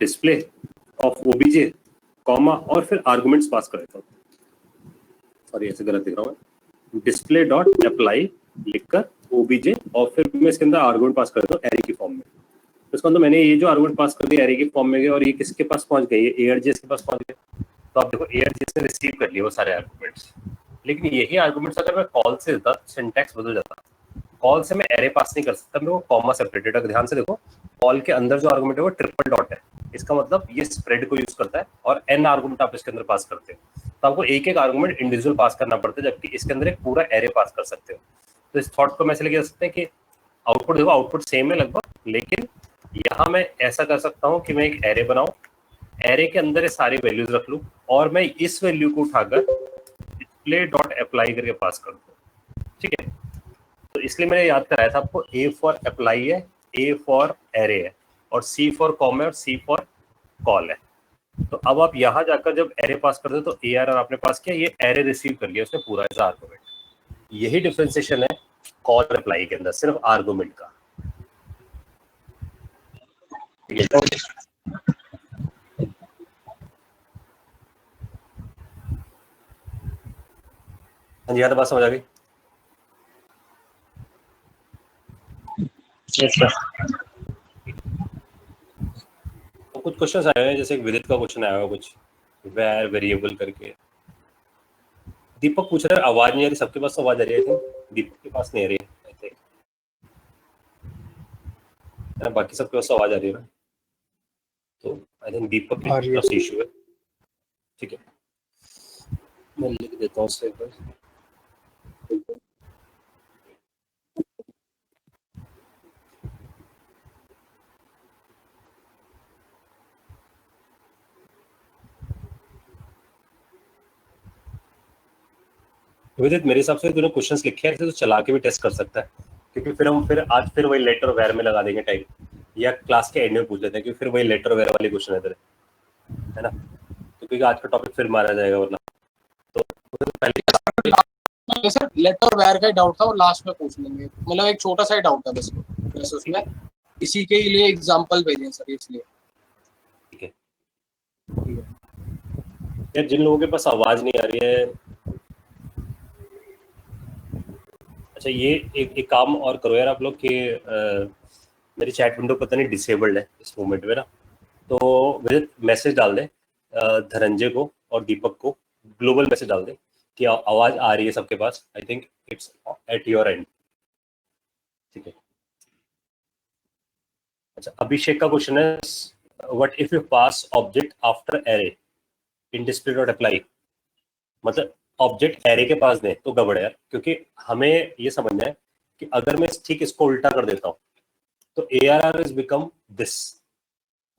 Display of OBJ comma और फिर arguments pass कर देता हूँ, सॉरी ऐसे गलत लिख रहा हूँ, डिस्प्ले डॉट अप्लाई लिखकर ओबीजे और फिर मैं इसके अंदर आर्गुमेंट पास कर देता हूँ एरे की फॉर्म में। तो इसका मतलब मैंने ये जो आर्गुमेंट पास कर दिया एरे की फॉर्म में गए और ये किसके पास पहुंच गए, ये एआरजीएस के पास पहुंच गए। तो आप देखो एआरजीएस ने रिसीव कर लिए वो सारे आर्गुमेंट्स, लेकिन यही आर्गुमेंट्स अगर मैं कॉल से देता सिंटैक्स बदल जाता। कॉल से मैं एरे पास नहीं कर सकता, मैं वो कॉमा सेपरेटेड। अगर ध्यान से देखो कॉल के अंदर जो आर्गुमेंट है वो ट्रिपल डॉट है, इसका मतलब ये स्प्रेड को यूज करता है और एन आर्गुमेंट आप इसके अंदर पास करते हो, तो आपको एक एक आर्गुमेंट इंडिविजुअल पास करना पड़ता है, जबकि इसके अंदर एक पूरा एरे पास कर सकते हो। तो इस थॉट को मैं ऐसे लेके जा सकते हैं कि आउटपुट देखो आउटपुट सेम है लगभग, लेकिन यहाँ मैं ऐसा कर सकता हूँ कि मैं एक एरे बनाऊं, एरे के अंदर ये सारी वैल्यूज रख लूं और मैं इस वैल्यू को उठाकर डिस्प्ले डॉट अप्लाई करके पास कर दूं। ठीक है, तो इसलिए मैंने याद कराया था आपको, ए फॉर अप्लाई है, ए फॉर एरे है और सी फॉर कॉम है और सी फॉर कॉल है। तो अब आप यहाँ जाकर जब एरे पास करते हो तो ए आर आपने पास किया, ये एरे रिसीव कर लिया उसने पूरा एज आर्गुमेंट। यही डिफरेंशिएशन है कॉल अप्लाई के अंदर, सिर्फ आर्गुमेंट का। हाँ जी, यहाँ तो बात समझ आ गई। yes, तो कुछ क्वेश्चन आए हैं, जैसे एक विदित का क्वेश्चन आया हुआ कुछ वेर वेरिएबल करके। दीपक पूछ रहा है आवाज नहीं आ रही, सबके पास आवाज आ रही है, दीपक के पास नहीं आ रही है, बाकी सबके पास आवाज आ रही है ना, तो आई थिंक दीपक की तरफ से इशू है। ठीक है, मैं लिख देता हूँ उससे एक बार। विदित मेरे हिसाब से तूने क्वेश्चंस लिखे हैं तो चला के भी टेस्ट कर सकता है, क्योंकि फिर हम आज वही लेटर वेयर में लगा देंगे टाइम, या क्लास के एंड में पूछ लेते हैं, क्योंकि फिर वही लेटर वेयर वाले क्वेश्चन है तेरे, है ना, तो क्योंकि आज का टॉपिक फिर मारा जाएगा वरना। तो पहले सर लेटर वेयर का डाउट था, वो लास्ट में पूछ लेंगे, मतलब एक छोटा सा डाउट था बस उसमें, इसी के लिए एग्जांपल भेजें सर, इसलिए। ठीक है यार, जिन लोगों के पास आवाज नहीं आ रही है, अच्छा ये एक काम और करो यार आप लोग कि मेरी चैट विंडो पता नहीं डिसेबल्ड है इस मोमेंट में ना, तो मुझे मैसेज डाल दे धनंजय को और दीपक को, ग्लोबल मैसेज डाल दे कि आवाज आ रही है सबके पास, I think it's at your end. ठीक है, अच्छा अभिषेक का क्वेश्चन है what if you pass object after array in display dot apply, मतलब ऑब्जेक्ट एरे के पास दें तो गड़बड़ है यार, क्योंकि हमें ये समझना है कि अगर मैं ठीक इसको उल्टा कर देता हूं तो A R R is become this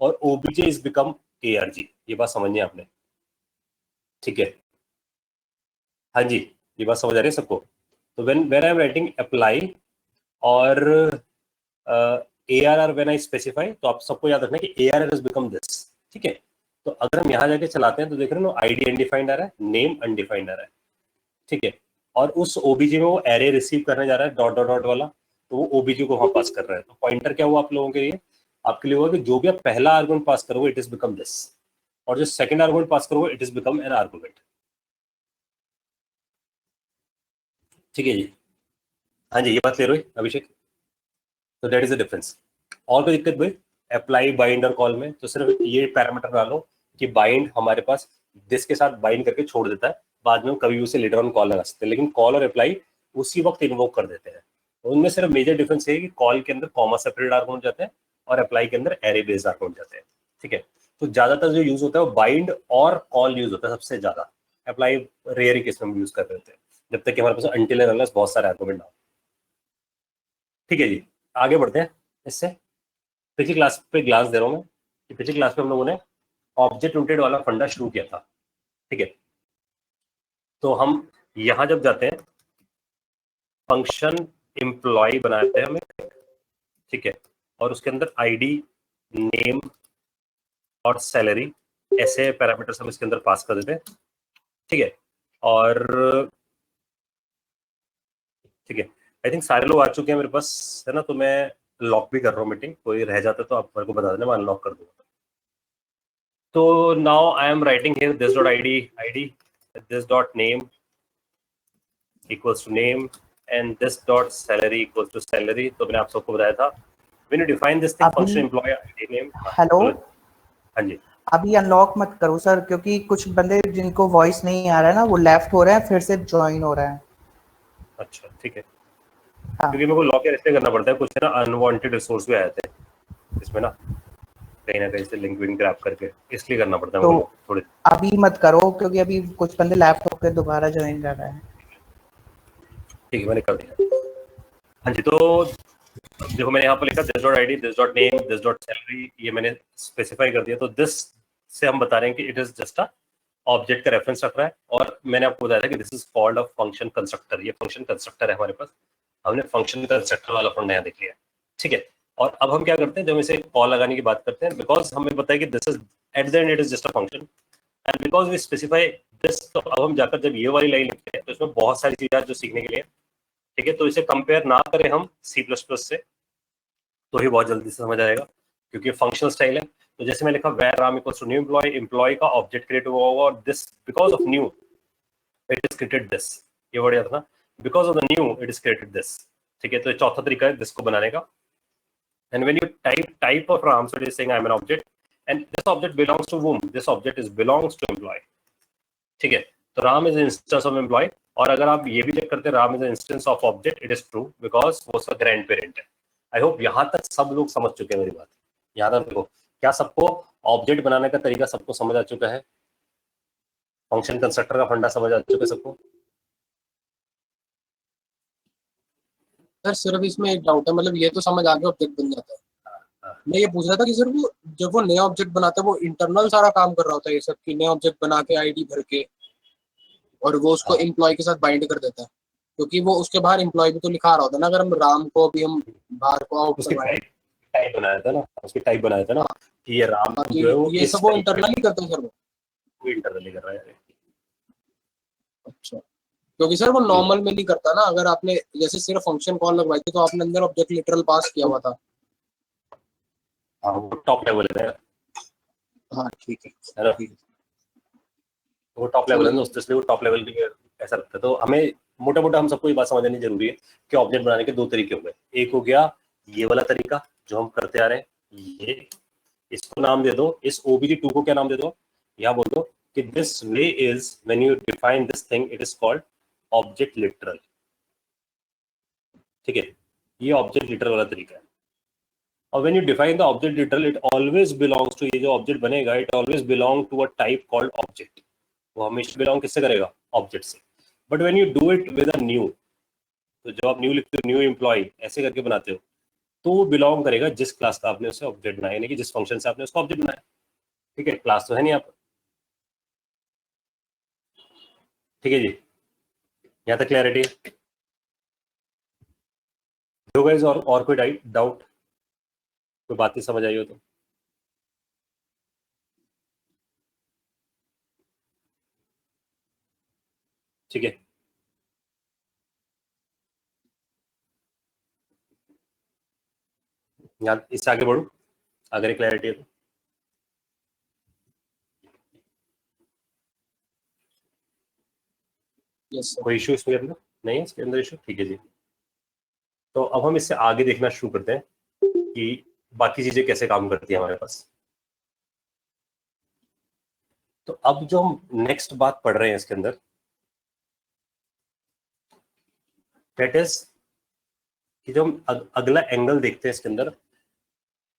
और OBJ is become A R G, ये बात समझनी है आपने। ठीक है, हाँ जी, ये बात समझ आ रही है सबको। तो when I am writing apply और A R R when I specify, तो आप सबको याद रखना कि A R R is become this. ठीक है, तो अगर हम यहाँ जाके चलाते हैं तो देख रहे हो आईडी अनडिफाइंड आ रहा है, नेम अनडिफाइंड आ रहा है। ठीक है, और उस ओबीजी में वो एरे रिसीव करने जा रहा है डॉट डॉट डॉट वाला, तो वो ओबीजी को वहां पास कर रहा है। तो पॉइंटर क्या हुआ आप लोगों के लिए, आपके लिए हुआ कि जो भी आप पहला आर्गुमेंट पास करोगे इट इज बिकम दिस, और जो सेकंड आर्गुमेंट पास करोगे it is become an argument. ठीक है जी, हाँ जी, ये बात क्लियर हुई अभिषेक। तो दैट इज द डिफरेंस। और कोई दिक्कत भाई अप्लाई बाइंड और कॉल में, तो सिर्फ ये पैरामीटर डालो कि बाइंड हमारे पास दिस के साथ बाइंड करके छोड़ देता है, बाद में हम कभी उसे लेटर ऑन कॉल लगा सकते हैं, लेकिन कॉल और अप्लाई उसी वक्त इन्वोक कर देते हैं। तो उनमें सिर्फ मेजर डिफरेंस है कि कॉल के अंदर कॉमा सेपरेट आर्गुमेंट जाते हैं और अप्लाई के अंदर एरे बेस्ड आर्गुमेंट जाते हैं। ठीक है, तो ज्यादातर जो यूज होता है वो बाइंड और कॉल यूज होता है सबसे ज्यादा, अप्लाई रेयर केस में यूज कर रहे होते हैं, जब तक कि हमारे पास अनटिल एंड अनलेस बहुत सारे आर्गुमेंट ना हो। ठीक है जी, आगे बढ़ते हैं इससे। पिछली क्लास पे ग्लास दे रहा हूँ मैं कि पिछली क्लास में हम लोगों ने ऑब्जेक्ट ओरिएंटेड वाला फंडा शुरू किया था। ठीक है, तो हम यहां जब जाते हैं फंक्शन एम्प्लॉय बनाते हैं हमें, ठीक है, और उसके अंदर आईडी, नेम और सैलरी ऐसे पैरामीटर्स हम इसके अंदर पास कर देते हैं। ठीक है, और ठीक है, आई थिंक सारे लोग आ चुके हैं मेरे पास, है ना, तो मैं लॉक भी कर रहा हूँ मीटिंग, कोई रह जाता तो आप मेरे को बता देना, मैं अनलॉक कर दूंगा। तो now I am writing here this dot id, this dot name equals to name, and this dot salary equals to salary. तो मैंने आप सबको बताया था when you define this thing function employee id name. Hello, हाँ जी, अभी unlock मत करो सर, क्योंकि कुछ बंदे जिनको वॉइस नहीं आ रहा है ना, वो लेफ्ट हो रहे हैं, फिर से ज्वाइन हो रहा है। अच्छा ठीक है। हाँ। क्योंकि मेरे को लॉक इसलिए करना पड़ता है, कुछ है ना अनवांटेड रिसोर्स भी आए थे इसमें ना, कहीं ना कहीं से लिंक विंक ग्रैब करके, इसलिए करना पड़ता है तो मुझे थोड़े। अभी मत करो, क्योंकि अभी कुछ बंदे लेफ्ट होकर दोबारा ज्वाइन कर रहे हैं। ठीक है, मैंने कर दिया। हाँ जी, तो देखो मैंने यहाँ पर लिखा this dot ID, this dot name, this dot salary, ये मैंने स्पेसिफाई कर दिया। तो दिस से हम बता रहे हैं कि it is just a object का रेफरेंस रख रहा है, और मैंने आपको बताया था कि this is called a function constructor. ये फंक्शन कंस्ट्रक्टर है हमारे पास, हमने फंक्शन कंस्ट्रक्टर वाला फंड नया देख लिया, ठीक है। और अब हम क्या करते हैं, जब इसे कॉल लगाने की बात करते हैं, बिकॉज हमें पता है कि this is at the end it is just a function, and because we specify this, तो अब हम जाकर जब ये वाली लाइन लिखते हैं तो इसमें बहुत सारी चीजें जो सीखने के लिए, ठीक है। तो इसे कंपेयर ना करें हम C++ से, तो ही बहुत जल्दी से समझ आएगा, क्योंकि फंक्शनल स्टाइल है। तो जैसे मैं लिखा where ram equals to new employee, employee का ऑब्जेक्ट क्रिएट हुआ होगा, और this because of new it is created this, ये वर्ड याद रखना, because of the new it is created this, ठीक है। तो ये चौथा तरीका है दिस को बनाने का। And when you type of ram, so it is saying I am an object and this object belongs to whom, this object is belongs to employee, ठीक है। तो ram is an instance of employee, और अगर आप ये भी check करते हैं ram is an instance of object, it is true because वो उसका ग्रैंड पेरेंट है। आई होप यहाँ तक सब लोग समझ चुके हैं मेरी बात। यहाँ तक देखो, क्या सबको ऑब्जेक्ट बनाने का तरीका सबको समझ आ चुका है? फंक्शन कंस्ट्रक्टर का फंडा समझ आ चुका है सबको? सर सिर्फ इसमें एक डाउट है, मतलब ये तो समझ आ गया ऑब्जेक्ट बन जाता है। मैं ये पूछ रहा था कि सर वो जब वो नया ऑब्जेक्ट बनाता है, वो इंटरनल सारा काम कर रहा होता है ये सब, कि नया ऑब्जेक्ट बना के आईडी भर के, और वो उसको एम्प्लॉय के साथ बाइंड कर देता है, क्योंकि वो उसके बाहर एम्प्लॉय भी तो लिखा रहा होता है ना। अगर हम राम को अभी हम बाहर को आउट उसकी करवाएं, टाइप बनाया था ना, उसकी टाइप बनाया था ना कि ये राम बाकी जो है वो ये इस सब वो टाइप इंटरनली करते हैं सर वो। इंटरनली कर रहा है। अच्छा, क्योंकि सर वो नॉर्मल में नहीं करता ना। अगर आपने जैसे सिर्फ फंक्शन कॉल लगवाई थी, तो आपने अंदर ऑब्जेक्ट लिटरल पास किया हुआ था। हाँ, वो टॉप लेवल है। हाँ ठीक है, है ना, वो टॉप लेवल है ना, इसलिए वो टॉप लेवल भी ऐसा लगता है। तो हमें मोटा मोटा हम सबको ये बात समझनी जरूरी है कि ऑब्जेक्ट बनाने के दो तरीके हो गए। एक हो गया ये वाला तरीका जो हम करते आ रहे हैं, ये, इसको नाम दे दो, इस OBJ2 को क्या नाम दे दो, या बोल दो कि this way is when you define this thing it is called object literal, ठीक है। ये ऑब्जेक्ट लिटरल वाला तरीका है। और when you define the object literal, it always belongs to, ये जो ऑब्जेक्ट बनेगा it always belong to a type called object. वो हमेशा बिलोंग किससे करेगा? ऑब्जेक्ट से। But when you do it with a new, तो जब आप न्यू लिखते हो, न्यू एम्प्लॉय ऐसे करके बनाते हो, तो वो बिलोंग करेगा जिस क्लास का आपने उसे ऑब्जेक्ट बनाया, यानी कि जिस फंक्शन से आपने उसको ऑब्जेक्ट बनाया, ठीक है। क्लास तो है नहीं आप, ठीक है जी। यहाँ तक क्लैरिटी है? और कोई डाउट, कोई बात नहीं समझ आई हो तो? ठीक है, यहाँ इससे आगे बढ़ू अगर क्लैरिटी है तो। Yes sir. कोई इशू इसके अंदर नहीं है? इसके अंदर इशू, ठीक है जी। तो अब हम इससे आगे देखना शुरू करते हैं कि बाकी चीजें कैसे काम करती है हमारे पास। तो अब जो हम नेक्स्ट बात पढ़ रहे हैं इसके अंदर, दैट इज कि जो हम अगला एंगल देखते हैं इसके अंदर,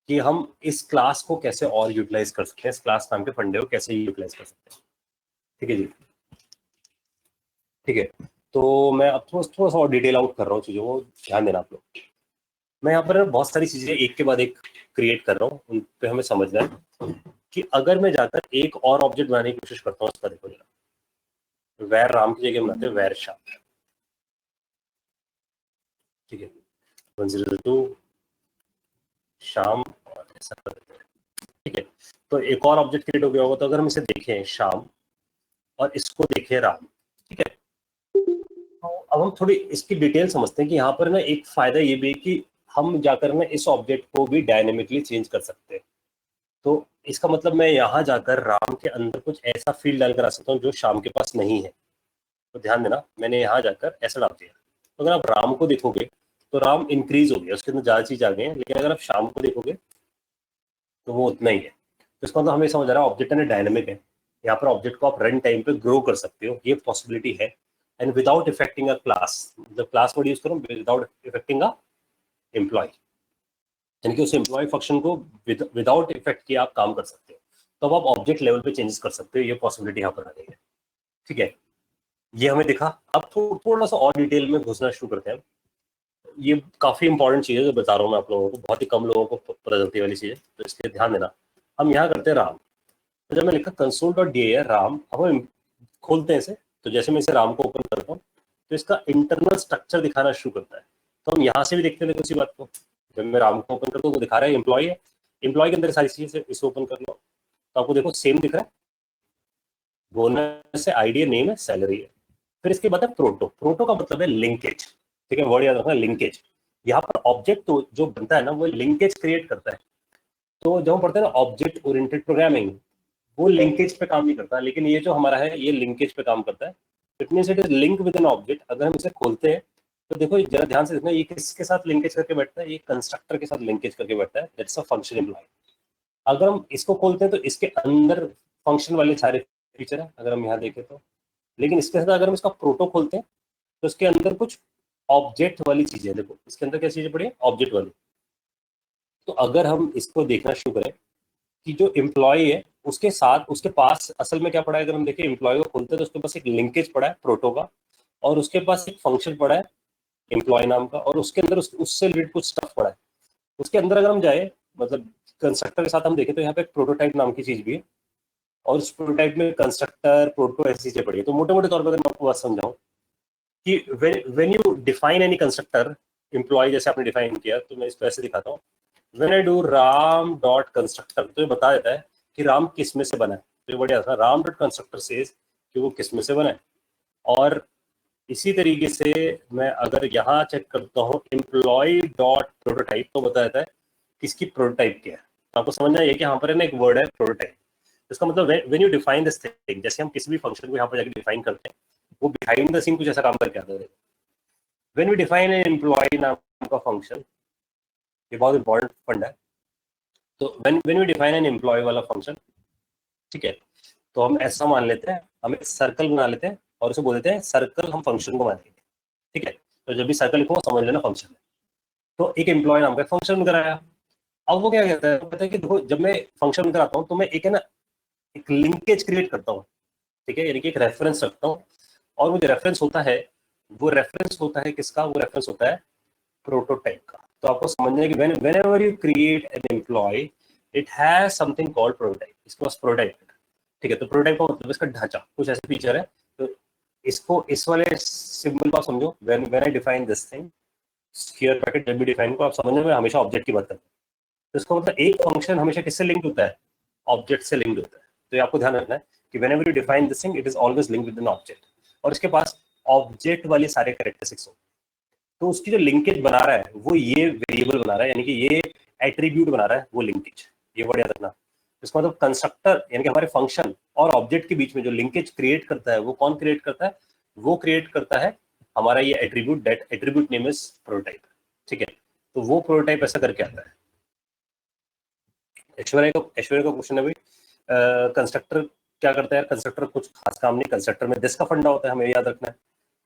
कि हम इस क्लास को कैसे और यूटिलाइज कर सकते हैं, इस क्लास नाम के फंडे को कैसे यूटिलाइज कर सकते हैं, ठीक है जी। ठीक है, तो मैं अब थोड़ा सा और डिटेल आउट कर रहा हूँ चीजों को, ध्यान देना आप लोग। मैं यहाँ पर बहुत सारी चीजें एक के बाद एक क्रिएट कर रहा हूँ, उन पे हमें समझना है कि अगर मैं जाकर एक और ऑब्जेक्ट बनाने की कोशिश करता हूँ, उसका देखो जरा, वैर राम की जगह बनाते हैं वैर श्याम, ठीक है। 102 शाम, और ऐसा कर देते हैं, ठीक है। तो एक और ऑब्जेक्ट क्रिएट हो गया होगा। तो अगर हम इसे देखें शाम और इसको देखें राम, ठीक है। तो अब हम थोड़ी इसकी डिटेल समझते हैं कि यहाँ पर ना एक फायदा ये भी है कि हम जाकर ना इस ऑब्जेक्ट को भी डायनेमिकली चेंज कर सकते हैं। तो इसका मतलब मैं यहाँ जाकर राम के अंदर कुछ ऐसा फील्ड डालकर आ सकता हूँ जो श्याम के पास नहीं है। तो ध्यान देना, मैंने यहाँ जाकर ऐसा डाल दिया। तो अगर आप राम को देखोगे तो राम इंक्रीज हो गया, उसके अंदर ज्यादा चीज आ गई है, लेकिन अगर आप श्याम को देखोगे तो वो उतना ही है। तो इसका मतलब हमें समझ आ रहा है ऑब्जेक्ट है डायनेमिक है। यहाँ पर ऑब्जेक्ट को आप रन टाइम पे ग्रो कर सकते हो, ये पॉसिबिलिटी है। And without affecting a class, जब क्लास वर्ड यूज करो विदाउट इफेक्टिंग अ एम्प्लॉय, यानी कि उस एम्प्लॉय फंक्शन को विदाउट इफेक्ट किए आप काम कर सकते हो। तो अब आप ऑब्जेक्ट लेवल पे चेंजेस कर सकते हो, ये पॉसिबिलिटी यहाँ पर आ गई है। ठीक है, ये हमें दिखा। अब थोड़ा सा और डिटेल में घुसना शुरू करते हैं। ये काफी इंपॉर्टेंट चीज है जो बता रहा हूँ मैं आप लोगों को, बहुत ही कम लोगों को पता चलती वाली चीज है, तो इसलिए ध्यान देना। हम यहाँ करते हैं राम, तो जब मैं लिखा console.da राम, अब हम खोलते हैं इसे। तो जैसे मैं इसे राम को ओपन करता हूँ तो इसका इंटरनल स्ट्रक्चर दिखाना शुरू करता है। तो हम यहाँ से भी देखते हैं उसी बात को। जब मैं राम को ओपन करता हूँ तो दिखा रहा है एम्प्लॉय है, एम्प्लॉय के अंदर सारी चीजें, इसे ओपन कर लो तो आपको देखो सेम दिख रहा है, बोनस है, आईडी है, नेम है, सैलरी है। फिर इसके बाद है प्रोटो। प्रोटो का मतलब है लिंकेज। ठीक है, वर्ड याद रखना, लिंकेज। यहाँ पर ऑब्जेक्ट तो जो बनता है ना वो लिंकेज क्रिएट करता है। तो जब हम पढ़ते हैं ना ऑब्जेक्ट ओरिएंटेड प्रोग्रामिंग, वो लिंकेज पे काम नहीं करता, लेकिन ये जो हमारा है ये लिंकेज पे काम करता है। It means it is link with an object. अगर हम इसे खोलते हैं तो देखो जरा ध्यान से देखना, ये किसके साथ लिंकेज करके बैठता है, ये कंस्ट्रक्टर के साथ लिंकेज करके बैठता है, दैट्स अ फंक्शन एम्प्लॉय। अगर हम इसको खोलते हैं तो इसके अंदर फंक्शन वाले सारे फीचर है, अगर हम यहाँ देखें तो। लेकिन इसके साथ अगर हम इसका प्रोटो खोलते हैं तो इसके अंदर कुछ ऑब्जेक्ट वाली चीजें, देखो इसके अंदर क्या चीजें पड़ी है, ऑब्जेक्ट वाली। तो अगर हम इसको देखना शुरू करें कि जो एम्प्लॉय है उसके साथ उसके पास असल में क्या पड़ा है, अगर हम देखें एम्प्लॉय को खोलते हैं तो उसके पास एक लिंकेज पड़ा है प्रोटो का, और उसके पास एक फंक्शन पड़ा है एम्प्लॉय नाम का, और उसके अंदर उससे रिलेटेड कुछ स्टफ पड़ा है। उसके अंदर अगर हम जाए, मतलब कंस्ट्रक्टर के साथ हम देखें तो यहाँ पे एक प्रोटोटाइप नाम की चीज भी है, और उस प्रोटोटाइप में कंस्ट्रक्टर प्रोटो ऐसी चीजें पड़ी है। तो मोटे मोटे तौर पर अगर मैं आपको बात समझाऊं कि when you define any constructor, employee जैसे आपने डिफाइन किया, तो मैं इसको ऐसे दिखाता हूँ। When I do Ram dot constructor, तो ये बता देता है कि राम किस में से बना है। तो ये बढ़िया था, राम डॉट कंस्ट्रक्टर सेज कि वो किस में से बना है। और इसी तरीके से मैं अगर यहाँ चेक करता हूँ एम्प्लॉय डॉट प्रोटोटाइप, तो बता देता है किसकी प्रोटोटाइप क्या है। तो आपको समझना है कि यहाँ पर है ना एक वर्ड है प्रोटोटाइप। इसका मतलब when you define this thing, जैसे हम किसी भी फंक्शन को यहाँ पर जाकर डिफाइन करते हैं, वो बिहाइंड द सीन कुछ ऐसा काम करके आता है। When we define an employee नाम का फंक्शन, ये बहुत इंपॉर्टेंट फंड है। तो when we define an employee वाला फंक्शन, ठीक है, तो हम ऐसा मान लेते हैं, हम एक सर्कल बना लेते हैं और उसे बोल देते हैं सर्कल हम फंक्शन को मानेंगे। ठीक है, तो जब भी सर्कल लिखूंगा समझ लेना फंक्शन है। तो एक एम्प्लॉय नाम का फंक्शन कराया। अब वो क्या कहता है, कहता है कि देखो जब मैं फंक्शन कराता हूँ तो मैं एक है ना एक लिंकेज क्रिएट करता हूँ। ठीक है, यानी कि एक रेफरेंस रखता हूँ, और वो जो रेफरेंस होता है वो रेफरेंस होता है किसका, वो रेफरेंस होता है प्रोटोटाइप का। तो आपको समझना है कि whenever you create an employee it has something called prototype, इसके पास प्रोटोटाइप है। ठीक है, तो प्रोटोटाइप का मतलब इसका ढांचा कुछ ऐसे फीचर है। तो इसको इस वाले सिंबल को समझो, when I define this thing, square bracket जब भी डिफाइन को आप समझने में हमेशा ऑब्जेक्ट की बात करते हैं। तो इसको मतलब एक फंक्शन हमेशा किससे लिंक्ड होता है, ऑब्जेक्ट से लिंक्ड होता है। तो ये आपको ध्यान रखना है कि whenever you define this thing it is always linked with an object, और इसके पास ऑब्जेक्ट वाली सारे कैरेक्टरिस्टिक्स होते हैं। तो उसकी जो लिंकेज बना रहा है वो ये वेरिएबल बना रहा है, यानी कि ये एट्रीब्यूट बना रहा है वो लिंकेज, ये वर्ड याद रखना। इसका मतलब कंस्ट्रक्टर यानी कि हमारे फंक्शन और ऑब्जेक्ट के बीच में जो लिंकेज क्रिएट करता है वो कौन क्रिएट करता है, वो क्रिएट करता है हमारा ये attribute, that attribute name is prototype. ठीक है, तो वो प्रोटोटाइप ऐसा करके आता है। ऐश्वर्या का क्वेश्चन है भाई, कंस्ट्रक्टर क्या करता है, कंस्ट्रक्टर कुछ खास काम नहीं। कंस्ट्रक्टर में दिस का फंडा होता है, हमें याद रखना है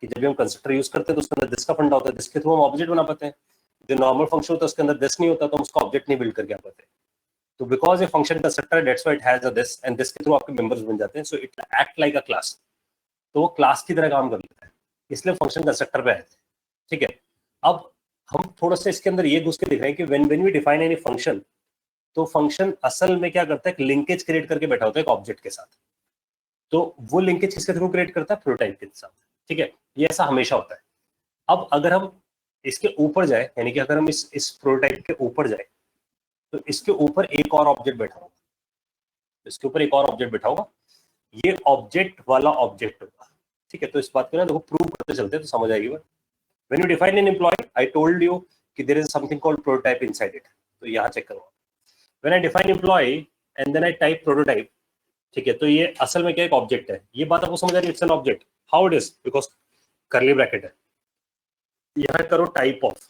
कि जब भी हम कंस्ट्रक्टर यूज करते हैं तो उसके अंदर दिस का फंडा होता है, जिसके थ्रू हम ऑब्जेक्ट बना पाते हैं। जो नॉर्मल फंक्शन होता है उसके अंदर दिस नहीं होता, तो हम उसका ऑब्जेक्ट नहीं बिल्ड करके आ पाते। तो because a function constructor that's why it has a this, and this के थ्रू आपके मेंबर्स बन जाते हैं, so it act like a class. तो वो क्लास की तरह काम कर लेता है, इसलिए फंक्शन कंस्ट्रक्टर पे आए थे। ठीक है, अब हम थोड़ा सा इसके अंदर ये घुस के देख रहे हैं कि when we define any function, तो फंक्शन असल में क्या करता है, एक लिंकेज क्रिएट करके बैठा होता है एक ऑब्जेक्ट के साथ। तो वो लिंकेज किसके थ्रू क्रिएट करता है, प्रोटोटाइप के साथ। ठीक है, ये ऐसा हमेशा होता है। अब अगर हम इसके ऊपर जाए, यानी कि अगर हम इस प्रोटोटाइप के ऊपर जाए, तो इसके ऊपर एक और ऑब्जेक्ट बैठा होगा, इसके ऊपर एक और ऑब्जेक्ट बैठा होगा, ये ऑब्जेक्ट वाला ऑब्जेक्ट होगा। ठीक है, तो इस बात को ना देखो प्रूव करते चलते हैं तो समझ आएगी बात। When you define an employ, I told you कि there is something called prototype inside it. तो यहाँ चेक करो, when I define employ and then I type prototype, ठीक है, तो ये असल में क्या एक ऑब्जेक्ट है। ये बात आपको समझ आ रही है? It's an object. How it is? Because करली ब्रैकेट है, यहां करो type of,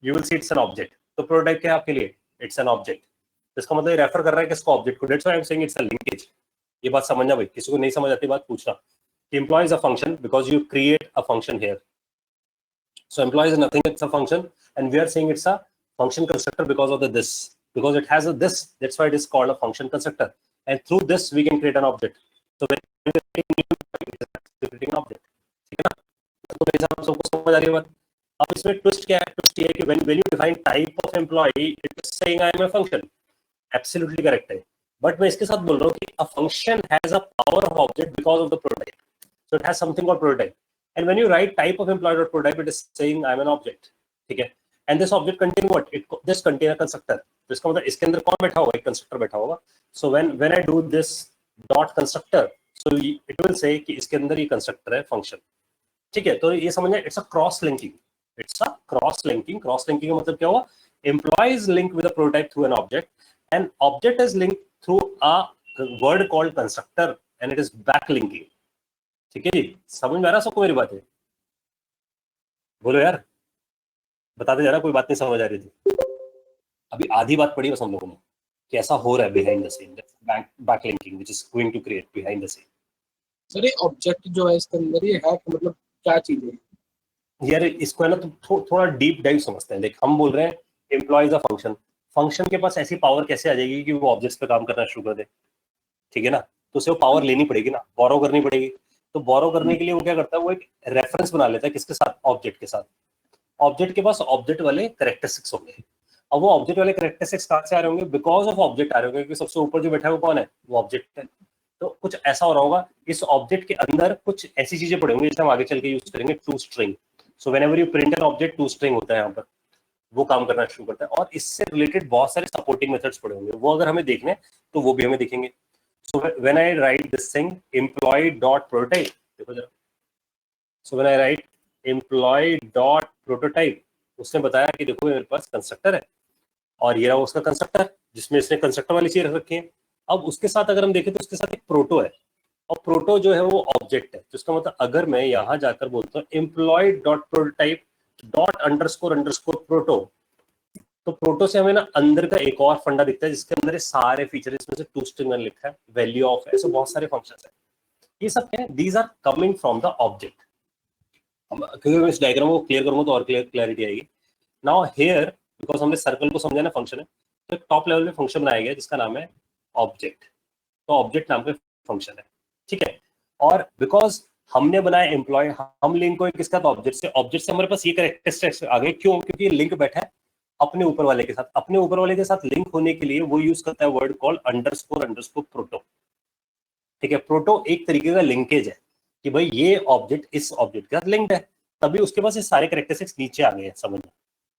you will see it's an object. तो प्रोटोटाइप क्या है आपके लिए? It's an object. इसका मतलब रेफर कर रहा है किसको? ऑब्जेक्ट को। That's why I am saying it's a linkage. ये बात समझना भाई, किसी को नहीं समझ आती बात पूछना। Employee is a function because you create a function here. So employee is nothing, it's a function, and we are saying it's a function constructor because of the this, because it has a this, that's why it is called a function constructor, and through this we can create an object. So when we are creating an object, ठीक है ना? तो मेरे हिसाब से सबको समझ आ रही है बात। अब इसमें ट्विस्ट क्या है? ट्विस्ट ये है कि when you define type of employee, it is saying I am a function. Absolutely correct है, but मैं इसके साथ बोल रहा हूँ कि a function has a power of object because of the prototype, so it has something called prototype. And when you write type of employee dot prototype, it is saying I am an object, ठीक है? And this object contain what? It just contain a constructor. तो इसका मतलब इसके अंदर कौन बैठा होगा? एक कंस्ट्रक्टर बैठा होगा। So when I do this dot constructor, so it will say कि इसके अंदर ये कंस्ट्रक्टर है फंक्शन, ठीक है? तो ये समझना, it's a cross linking, it's a cross linking. Cross linking का मतलब क्या हुआ? Employee is linked with a prototype through an object, and object is linked through a word called constructor, and it is back linking, ठीक है जी? समझ में आ रहा सबको मेरी बात है? बोलो यार, बताते जा रहा, कोई बात नहीं समझ आ रही थी। अभी आधी बात पढ़ी बस हम लोगों ने कि ऐसा हो रहा है behind the scene, back linking which is going to create behind the scene. Sir ये ऑब्जेक्ट जो है इसके अंदर ये है मतलब क्या चीज है? यार इसको है ना तो थोड़ा डीप डाइव समझते हैं। देख, हम बोल रहे हैं employee is a function, function के पास ऐसी पावर कैसे आ जाएगी कि वो ऑब्जेक्ट्स पे काम करना शुरू कर दे, ठीक है ना? तो उसे वो पावर लेनी पड़ेगी ना, बोरो करनी पड़ेगी। तो बोरो करने के लिए वो क्या करता है? वो एक रेफरेंस बना लेता है, किसके साथ? ऑब्जेक्ट के साथ। ऑब्जेक्ट के पास ऑब्जेक्ट वाले कैरेक्टरिस्टिक्स होंगे। अब वो ऑब्जेक्ट वाले कैरेक्टरिस्टिक्स कहां से आ रहे होंगे? बिकॉज ऑफ ऑब्जेक्ट आ रहे होंगे, क्योंकि सबसे ऊपर जो बैठा है वो कौन है? वो ऑब्जेक्ट है। तो कुछ ऐसा हो रहा होगा, इस ऑब्जेक्ट के अंदर कुछ ऐसी चीजें पड़ी होंगी जिसे हम आगे चल के यूज करेंगे, to string. So whenever you print an object, to string होता है यहाँ पर, वो काम करना शुरू करता है। और इससे रिलेटेड बहुत सारे सपोर्टिंग मेथड्स पड़े होंगे, वो अगर हमें देखने तो वो भी हमें दिखेंगे। So when I right this thing employ dot prototype, देखो जरा, so when I right employ dot prototype, उसने बताया कि देखो मेरे पास कंस्ट्रक्टर है और ये रहा उसका कंस्ट्रक्टर जिसमें इसने कंस्ट्रक्टर वाली चीज रख रखी है। अब उसके साथ अगर हम देखें तो उसके साथ एक प्रोटो है, और प्रोटो जो है वो ऑब्जेक्ट है। तो इसका मतलब अगर मैं यहां जाकर बोलता हूँ employ dot prototype dot underscore underscore proto, तो प्रोटो से हमें ना अंदर का एक और फंडा दिखता है जिसके अंदर ये सारे फीचर, इसमें से टू स्ट्रिंग मैंने लिखा है, वैल्यू ऑफ, ऐसे बहुत सारे फंक्शंस हैं। ये सब क्या है? These are coming from the object. क्योंकि मैं इस डायग्राम को क्लियर करूंगा तो और क्लैरिटी आएगी। नाउ हियर बिकॉज हमने सर्कल को समझा ना फंक्शन है, तो टॉप लेवल में फंक्शन बनाया गया जिसका नाम है ऑब्जेक्ट। तो ऑब्जेक्ट नाम का फंक्शन है, ठीक है? और बिकॉज हमने बनाया एम्प्लॉय, हम लिंक को किसका? ऑब्जेक्ट से। ऑब्जेक्ट से हमारे पास ये कैरेक्टरिस्टिक्स आ गए, क्यों? क्योंकि ये लिंक बैठा है अपने ऊपर वाले के साथ। अपने ऊपर वाले के साथ लिंक होने के लिए वो यूज करता है word call underscore underscore proto, ठीक है? प्रोटो एक तरीके का लिंकेज है कि भाई ये ऑब्जेक्ट इस ऑब्जेक्ट के साथ लिंक्ड है, तभी उसके पास ये सारे कैरेक्टरिस्टिक्स नीचे आ गए हैं, समझना।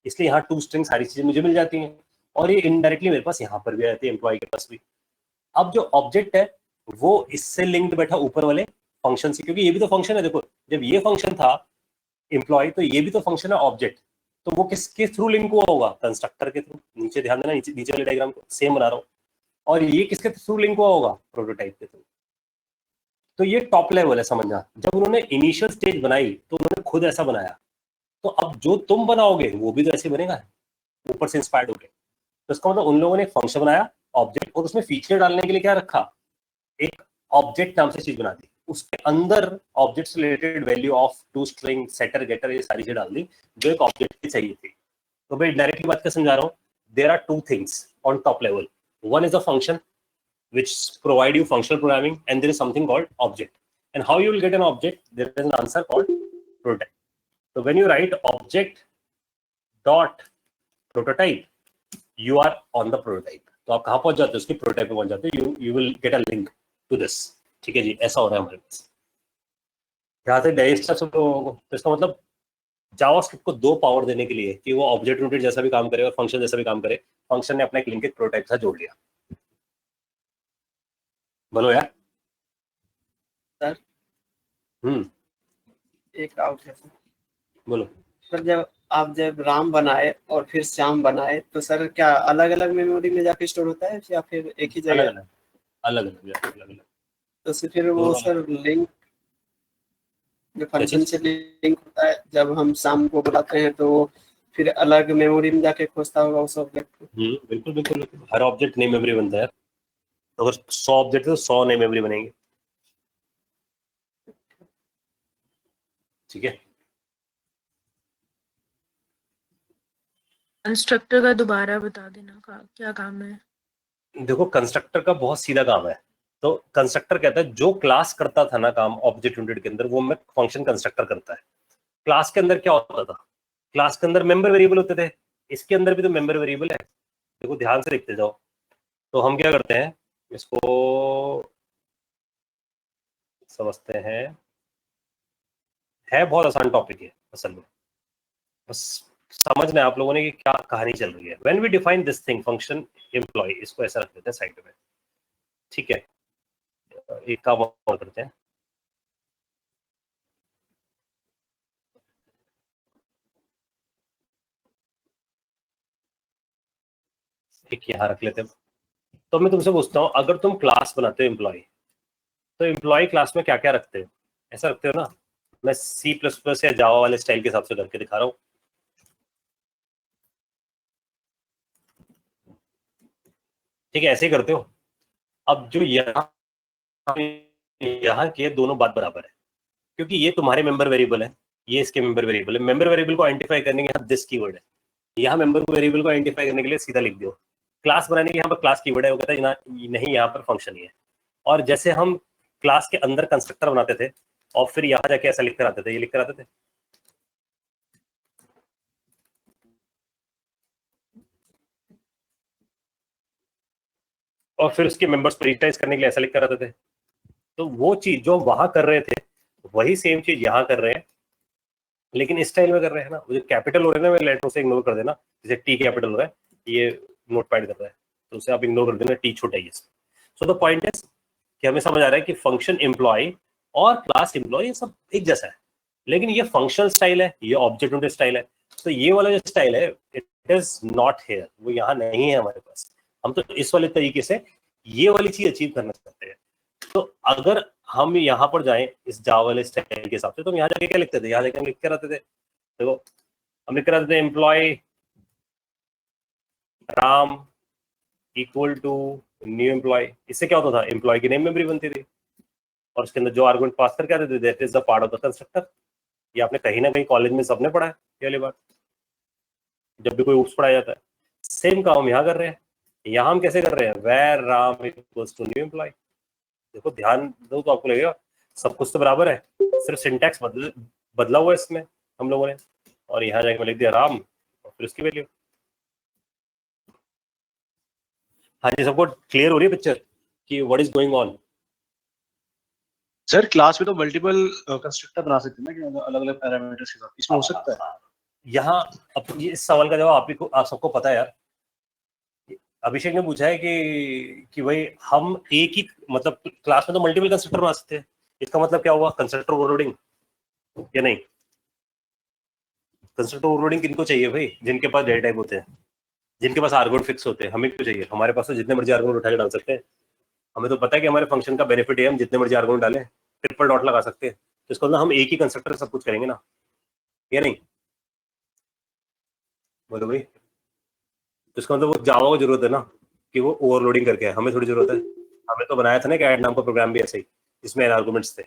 इसलिए यहाँ टू स्ट्रिंग सारी चीजें मुझे मिल जाती हैं, और ये इनडायरेक्टली मेरे पास यहाँ पर भी आती है, एम्प्लॉय के पास भी। अब जो ऑब्जेक्ट है वो इससे लिंक्ड बैठा ऊपर वाले फंक्शन से, क्योंकि ये भी तो फंक्शन है। देखो, जब ये फंक्शन था एम्प्लॉय, तो ये भी तो फंक्शन है ऑब्जेक्ट। तो वो किसके थ्रू लिंक हुआ होगा? कंस्ट्रक्टर के थ्रू। नीचे ध्यान देना, नीचे वाले डायग्राम को सेम बना रहा हूँ। और ये किसके थ्रू लिंक हुआ होगा? प्रोटोटाइप के थ्रू। तो ये टॉप लेवल है, समझना। जब उन्होंने इनिशियल स्टेज बनाई तो उन्होंने खुद ऐसा बनाया, तो अब जो तुम बनाओगे वो भी तो ऐसे बनेगा, ऊपर से इंस्पायर्ड होके। तो इसका मतलब उन लोगों ने एक फंक्शन बनाया ऑब्जेक्ट, और उसमें फीचर डालने के लिए क्या रखा? एक ऑब्जेक्ट नाम से चीज बना दी, उसके अंदर ऑब्जेक्ट से related value of to string setter getter ये सारी चीज डाल दी जो एक ऑब्जेक्ट की चाहिए थी। तो भाई डायरेक्टली बात क्या समझा रहा हूँ? There are two things on top level, one is a function which provide you functional programming, and there is something called object. And how you will get an object? There is an answer called prototype. So when you write object dot prototype, you are on the prototype. तो आप कहाँ पहुंच जाते हो? उसकी prototype पे पहुंच जाते हो। You will get a link to this, ठीक है जी? ऐसा हो रहा है हमारे पास। यहाँ से डायरेक्ट तो इसका मतलब जावास्क्रिप्ट को दो पावर देने के लिए कि वो ऑब्जेक्ट ओरिएंटेड जैसा भी काम करे और फंक्शन जैसा भी काम करे, फंक्शन ने अपना एक लिंक प्रोटोटाइप से जोड़ लिया। बोलो यार। सर हम्म, एक डाउट है सर। बोलो। सर जब आप जब राम बनाए और फिर श्याम बनाए तो सर क्या अलग अलग मेमोरी में जाके स्टोर होता है या फिर एक ही जगह? अलग अलग। तो फिर वो दोनों सर लिंक जो फंक्शन चीज़? से लिंक होता है, जब हम शाम को बुलाते हैं तो वो फिर अलग मेमोरी में जाके खोजता होगा उस ऑब्जेक्ट को। बिल्कुल बिल्कुल, हर ऑब्जेक्ट नई मेमोरी बनता है। तो अगर 100 ऑब्जेक्ट है तो 100 नई मेमोरी बनेंगे। ठीक है। कंस्ट्रक्टर का दोबारा बता देना क्या काम है। देखो कंस्ट्रक्टर का बहुत सीधा काम है। तो कंस्ट्रक्टर कहता है जो क्लास करता था ना काम ऑब्जेक्ट यूनिट के अंदर, वो मैं फंक्शन कंस्ट्रक्टर करता है। क्लास के अंदर क्या होता था? क्लास के अंदर मेंबर वेरिएबल होते थे। इसके अंदर भी तो मेंबर वेरिएबल है। देखो ध्यान से लिखते जाओ। तो हम क्या करते हैं, इसको समझते हैं। है बहुत आसान टॉपिक है असल में, बस समझना है आप लोगों ने कि क्या कहानी चल रही है। When we define this thing function employee, इसको ऐसा रख देते हैं साइड में। ठीक है, एक काम और करते हैं। एक यहाँ रख लेते हैं। तो मैं तुमसे पूछता हूँ, अगर तुम क्लास बनाते हो एम्प्लॉय, तो एम्प्लॉय क्लास में क्या क्या रखते हो? ऐसा रखते हो ना? मैं C++ या जावा वाले स्टाइल के हिसाब से करके दिखा रहा हूँ। ठीक है, ऐसे ही करते हो। अब जो यहाँ के दोनों बात बराबर है, क्योंकि ये तुम्हारे मेंबर वेरिएबल है, ये इसके मेंबर वेरिएबल है। मेंबर वेरिएबल को आइडेंटिफाई करने के यहाँ दिस कीवर्ड है। यहाँ मेंबर वेरिएबल को आइडेंटिफाई करने के लिए सीधा लिख दो। क्लास बनाने के यहाँ पर क्लास कीवर्ड है, वो कहता है नहीं यहाँ पर फंक्शन ही है। और जैसे हम क्लास के अंदर कंस्ट्रक्टर बनाते थे और फिर यहाँ जाके ऐसा लिख कर आते थे, ये लिख कर आते थे। और फिर उसके मेंबर्स को रिटाइज करने के लिए ऐसा लिख कर आते थे। तो वो चीज जो वहां कर रहे थे वही सेम चीज यहाँ कर रहे हैं, लेकिन इस स्टाइल में कर रहे हैं ना। वो जो कैपिटल हो रहे हैं ना, मैं लेटर से इग्नोर कर देना। जैसे टी कैपिटल हो रहा है, ये नोटपैड कर रहा है, तो उसे आप इग्नोर कर देना, टी छोटा ही है। सो द पॉइंट इज कि हमें समझ आ रहा है कि फंक्शन एम्प्लॉय और क्लास एम्प्लॉय ये सब एक जैसा है, लेकिन ये फंक्शनल स्टाइल है, ये ऑब्जेक्ट ओरिएंटेड स्टाइल है। तो ये वाला जो स्टाइल है इट इज नॉट हियर, वो यहाँ नहीं है हमारे पास। हम तो इस वाले तरीके से ये वाली चीज अचीव करना चाहते हैं। तो अगर हम यहाँ पर जाएं इस जावा वाले स्टाइल के हिसाब से, तो हम यहाँ जाके क्या लिखते थे? यहाँ जाके हम लिख कर आते थे, देखो हम लिख कर आते थे employee Ram equal to new employee. इससे क्या होता था? एम्प्लॉय की नेम मेमोरी बनती थी और उसके अंदर जो आर्गुमेंट पास करके आते थे that is the part of the constructor. ये आपने कहीं ना कहीं कॉलेज में सबने पढ़ा है ये वाली बात, जब भी कोई उप्स पढ़ाया जाता है। सेम काम हम यहाँ कर रहे हैं। यहाँ हम कैसे कर रहे हैं? Var Ram equals to new employee. देखो ध्यान दो तो आपको लगेगा सब कुछ तो बराबर है, सिर्फ सिंटैक्स बदला हुआ है इसमें हम लोगों ने। और यहाँ जाके मैं लिख दिया राम और फिर उसकी वैल्यू। हाँ जी, सबको क्लियर हो रही है पिक्चर कि what is going on? Sir class में तो मल्टीपल कंस्ट्रक्टर बना सकते हैं ना, अलग अलग पैरामीटर्स के साथ, इसमें हो सकता है? यहाँ अब ये इस सवाल का जवाब आप सबको पता है यार। अभिषेक ने पूछा है कि भाई हम एक ही मतलब क्लास में तो मल्टीपल कंस्ट्रक्टर बना सकते हैं, इसका मतलब क्या हुआ? कंस्ट्रक्टर ओवरलोडिंग या नहीं? कंस्ट्रक्टर ओवरलोडिंग किनको चाहिए भाई? जिनके पास डेटा टाइप होते हैं, जिनके पास आर्गुमेंट फिक्स होते हैं। हमें क्यों चाहिए? हमारे पास तो जितने मर्जी आर्गुमेंट उठा के डाल सकते हैं। हमें तो पता है कि हमारे फंक्शन का बेनिफिट है, हम जितने मर्जी आर्गुमेंट डालें, ट्रिपल डॉट लगा सकते हैं। तो इसका मतलब हम एक ही कंस्ट्रक्टर सब कुछ करेंगे ना, या नहीं? बोलो भाई। तो इसका मतलब वो जावा को जरूरत है ना कि वो ओवरलोडिंग करके है, हमें थोड़ी जरूरत है। हमें तो बनाया था ना कि ऐड नाम का प्रोग्राम भी ऐसे ही, इसमें आर्गुमेंट्स थे।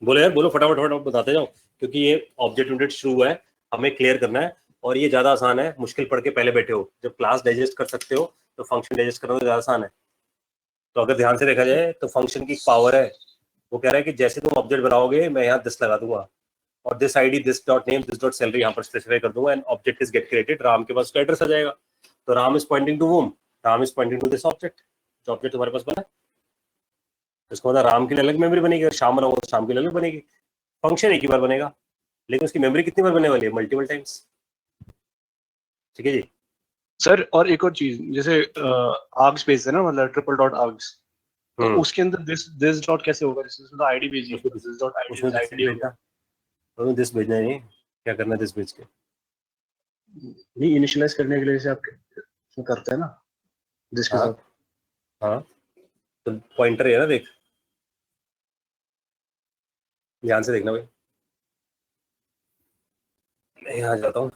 बोलो यार, बोलो फटाफट फटाफट बताते जाओ, क्योंकि ये ऑब्जेक्ट ओरिएंटेड शुरू है, हमें क्लियर करना है। और ये ज्यादा आसान है, मुश्किल पढ़ के पहले बैठे हो। जब क्लास डाइजेस्ट कर सकते हो तो फंक्शन डाइजेस्ट करना तो ज्यादा आसान है। तो अगर ध्यान से देखा जाए तो फंक्शन की पावर है, वो कह रहा है कि जैसे तुम ऑब्जेक्ट बनाओगे मैं यहाँ दिस लगा दूंगा और this ID this dot name this dot salary यहाँ पर स्पेसिफाई कर दूंगा and object is get created. Ram के पास उसका एड्रेस आ जाएगा। तो Ram is pointing to whom? Ram is pointing to this object, जो ऑब्जेक्ट तुम्हारे पास बना है। इसको मतलब राम के लिए अलग मेमोरी बनेगी और शाम बनाऊंगा तो शाम के लिए अलग बनेगी। फंक्शन एक ही बार बनेगा, लेकिन उसकी मेमोरी कितनी बार बनने वाली है? Multiple times. ठीक है जी सर और एक और चीज, जैसे आर्ग्स भेजते हैं ना, मतलब ट्रिपल डॉट आर्ग्स, तो उसके अंदर दिस डॉट कैसे होगा? इसमें तो आईडी भेजी है, दिस डॉट आईडी उसमें आईडी होगा। तो दिस भेजना है, नहीं क्या करना है दिस भेज के? नहीं, इनिशियलाइज करने के लिए जैसे आप उसमें करते हैं ना जिसके हाँ साथ। हाँ, तो पॉइंटर है ना, देख ध्यान से देखना भाई, मैं यहाँ जाता हूँ।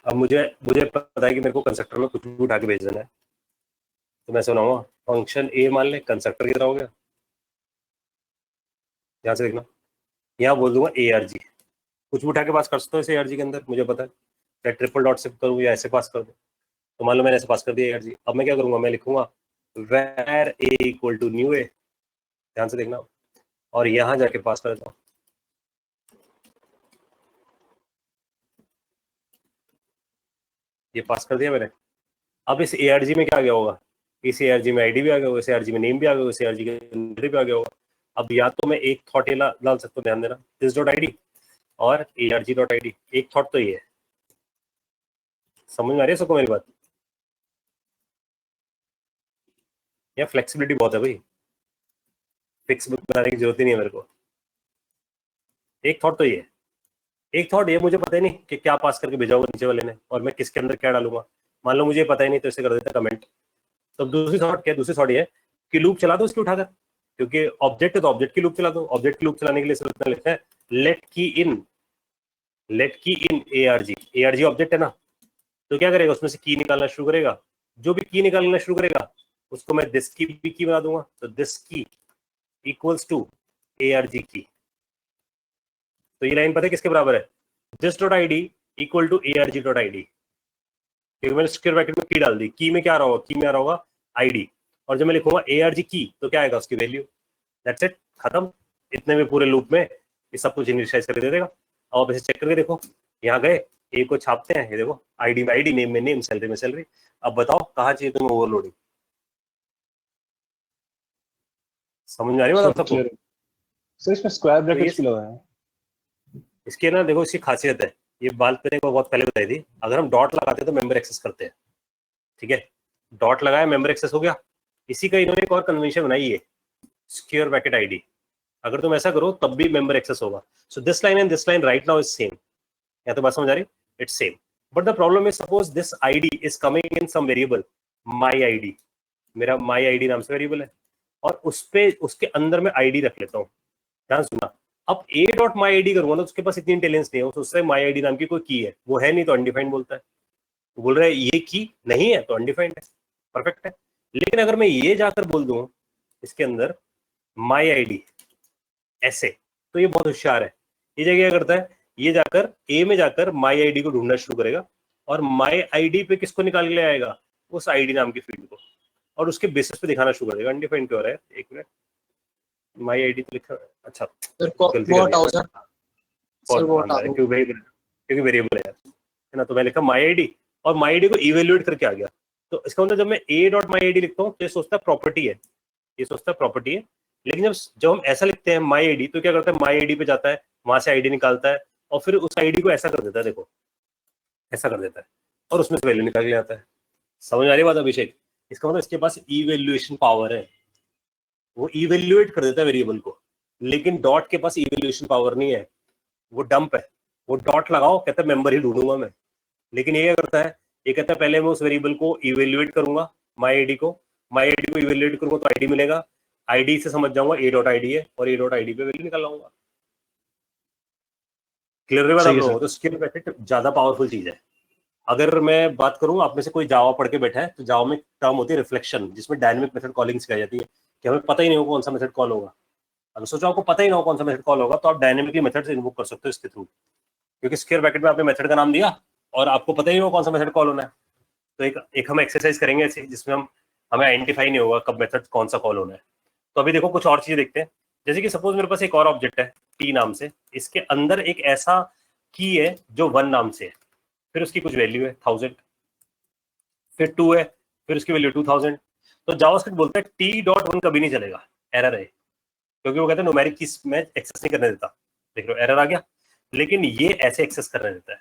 अब मुझे मुझे पता है कि मेरे को कंस्ट्रक्टर में कुछ भी उठा के भेज देना है, तो मैं सुनाऊंगा फंक्शन ए मान ले, कंस्ट्रक्टर की तरह हो गया। ध्यान से देखना, यहाँ बोल दूंगा ए आर जी, कुछ भी उठा के पास कर सकता हूँ इस ए आर जी के अंदर, मुझे पता है, चाहे ट्रिपल डॉट से करूँ या ऐसे पास कर दूँ। तो मान लो मैंने ऐसे पास कर दिया ए आर जी, अब मैं क्या करूंगा, मैं लिखूंगा where A equal to new A, ध्यान से देखना, और यहाँ जाके पास कर देता हूँ। ये पास कर दिया मैंने। अब इस ARG में क्या आ गया होगा, इस ARG में आईडी भी आ गया होगा, इस ARG में नेम भी आ गया होगा, इस ARG के एंट्री भी आ गया होगा। अब या तो मैं एक थॉट डाल सकता हूँ, ध्यान देना, दिस डॉट आईडी और ARG डॉट आईडी, एक थॉट तो ये है। समझ में आ रही है सबको मेरी बात? यहाँ फ्लेक्सिबिलिटी बहुत है भाई, फिक्स बनाने की जरूरत ही नहीं है मेरे को। एक थॉट तो ये है, एक थॉट ये, मुझे पता ही नहीं कि क्या पास करके भेजा होगा नीचे वाले ने और मैं किसके अंदर क्या डालूंगा। मान लो मुझे पता ही नहीं, तो इसे कर देता कमेंट। तो दूसरी थॉट क्या है, दूसरी थॉट ये है कि लूप चला दो उसकी उठाकर, क्योंकि ऑब्जेक्ट है तो ऑब्जेक्ट की लूप चला दो। ऑब्जेक्ट की लूप चलाने के लिए सिर्फ इतना लिखता है लेट की इन ARG ऑब्जेक्ट है ना, तो क्या करेगा, उसमें से की निकालना शुरू करेगा। जो भी की निकालना शुरू करेगा उसको मैं दिस की भी की बना दूंगा, तो दिस की इक्वल्स टू ARG की। तो ये लाइन पता है किसके बराबर है, this dot ID equal to ARG dot ID, क्योंकि मैंने स्क्वायर ब्रैकेट में की डाल दी। की में क्या आ रहा होगा, की में आ रहा होगा आईडी, और जब मैं लिखूंगा ARG की तो क्या आएगा, उसकी वैल्यू। दैट्स इट, खत्म। इतने में पूरे लूप में ये सब कुछ इनिशियलाइज कर दे देगा। अब आप इसे चेक करके देखो, यहाँ गए ए को छापते हैं, ये देखो आईडी में आईडी, नेम में नेम, सैलरी में सैलरी। अब बताओ कहाँ चाहिए तुम्हें ओवरलोडिंग? समझ में आ रही है बात आप सबको? सर इसमें स्क्वायर तो ब्रैकेट्स ये क्यों लगाए हैं? इसके ना देखो, इसकी खासियत है, ये बात मैंने को बहुत पहले बताई थी, अगर हम डॉट लगाते हैं तो मेंबर एक्सेस करते हैं, ठीक है, डॉट लगाया मेंबर एक्सेस हो गया। इसी का इन्होंने एक और कन्वेंशन बनाई है, स्क्वायर ब्रैकेट आईडी, अगर तुम ऐसा करो तब भी मेंबर एक्सेस होगा। So this line and this line right now is same, या तो बात समझ आ रही, it's same, but the problem is suppose this ID is coming in some variable, my ID, मेरा माई आईडी नाम से वेरिएबल है, और उस पे उसके अंदर मैं आईडी रख लेता हूँ। ध्यान सुनना, अब ए डॉट माई आईडी करूंगा ना, उसके पास इतनी इंटेलिजेंस नहीं है, उससे माई आईडी नाम की कोई की है, वो है नहीं तो अनडिफाइंड बोलता है, तो बोल रहा है ये की नहीं है तो अनडिफाइंड है, परफेक्ट है। लेकिन अगर मैं ये जाकर बोल दूं इसके अंदर माई आईडी ऐसे, तो ये बहुत होशियार है, ये जगह क्या करता है, ये जाकर ए में जाकर माई आईडी को ढूंढना शुरू करेगा, और माई आईडी पे किसको निकाल के ले आएगा, उस आईडी नाम की फील्ड को, और उसके बेसिस पे दिखाना शुरू करेगा। अनडिफाइंड क्यों हो रहा है, एक मिनट, माई आईडी तो लिखा, अच्छा गलती कर दी, क्योंकि वेरिएबल है ना, तो मैं लिखा माई आईडी, और माई आईडी को इवेल्युएट करके आ गया। तो इसका मतलब जब मैं ए डॉट माई आईडी लिखता हूँ तो ये सोचता है प्रॉपर्टी है, ये सोचता है प्रॉपर्टी है। लेकिन जब हम ऐसा लिखते हैं माई आईडी, तो क्या करता है, माई आईडी पे जाता है, वहां से आईडी निकालता है, और फिर उस आईडी को ऐसा कर देता है, देखो ऐसा कर देता है, और उसमें से वैल्यू निकाल के आता है। समझ आ रही बात अभिषेक? इसका मतलब इसके पास इवेल्युएशन पावर है, वो इवेल्युएट कर देता है वेरिएबल को, लेकिन डॉट के पास इवेल्युएशन पावर नहीं है, वो डंप है। वो डॉट लगाओ, कहता है मेंबर ही ढूंढूंगा मैं, लेकिन ये क्या करता है, ये कहता है पहले मैं उस वेरिएबल को इवेल्युएट करूंगा, माई आईडी को इवेल्युएट करूंगा तो आईडी मिलेगा, आईडी से समझ जाऊंगा ए डॉट आईडी है, और ए डॉट आईडी पे वैल्यू निकाल लाऊंगा। क्लियर है बात आप लोगों को? तो स्किल पैकेट ज्यादा पावरफुल चीज है। अगर मैं बात करूं, आप में से कोई जावा पढ़ के बैठा है, तो जावा में टर्म होती है रिफ्लेक्शन, जिसमें डायनेमिक मेथड कॉलिंग सिखाई जाती है, कि हमें पता ही नहीं हो कौन सा मेथड कॉल होगा। अगर सोचो आपको पता ही ना हो कौन सा मेथड कॉल होगा, तो आप डायनेमिकली मेथड से इन्वोक कर सकते हो इसके थ्रू, क्योंकि स्क्वायर ब्रैकेट में आपने मेथड का नाम दिया और आपको पता ही नहीं हो कौन सा मेथड कॉल होना है। तो एक हम एक्सरसाइज करेंगे ऐसे, जिसमें हमें आइडेंटिफाई नहीं होगा कब मेथड कौन सा कॉल होना है। तो अभी देखो कुछ और चीजें देखते हैं, जैसे कि सपोज मेरे पास एक और ऑब्जेक्ट है टी नाम से, इसके अंदर एक ऐसा की है जो 1 नाम से है, फिर उसकी कुछ वैल्यू है 1000, फिर 2 है, फिर उसकी वैल्यू 2000। तो जावास्क्रिप्ट बोलता है t.1 कभी नहीं चलेगा, एरर है, क्योंकि वो कहता है न्यूमेरिक की में एक्सेस नहीं करने देता। देख लो एरर आ गया, लेकिन ये ऐसे एक्सेस करने देता है।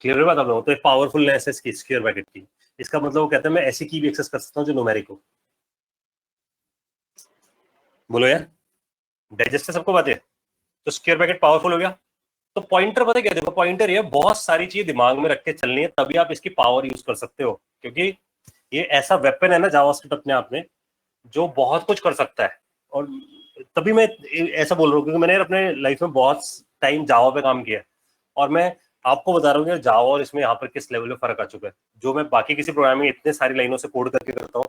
क्लियर है बात आप लोगों को? तो पावरफुलनेस है इसकी स्क्वायर ब्रैकेट की। इसका मतलब वो कहता है मैं ऐसी की भी एक्सेस कर सकता हूँ जो न्यूमेरिक हो। बोलो यार, डाइजेस्ट है सबको बातें? तो स्क्वायर ब्रैकेट पावरफुल हो गया। तो पॉइंटर पता क्या, देखो पॉइंटर ये बहुत सारी चीज दिमाग में रख के चलनी है, तभी आप इसकी पावर यूज कर सकते हो, क्योंकि ये ऐसा वेपन है ना जावास्क्रिप्ट अपने आप में जो बहुत कुछ कर सकता है। और तभी मैं ऐसा बोल रहा हूँ क्योंकि मैंने अपने लाइफ में बहुत टाइम जावा पे काम किया है, और मैं आपको बता रहा हूँ कि जावा और इसमें यहाँ पर किस लेवल पे फर्क आ चुका है। जो मैं बाकी किसी प्रोग्रामिंग इतने सारी लाइनों से कोड करके करता हूँ,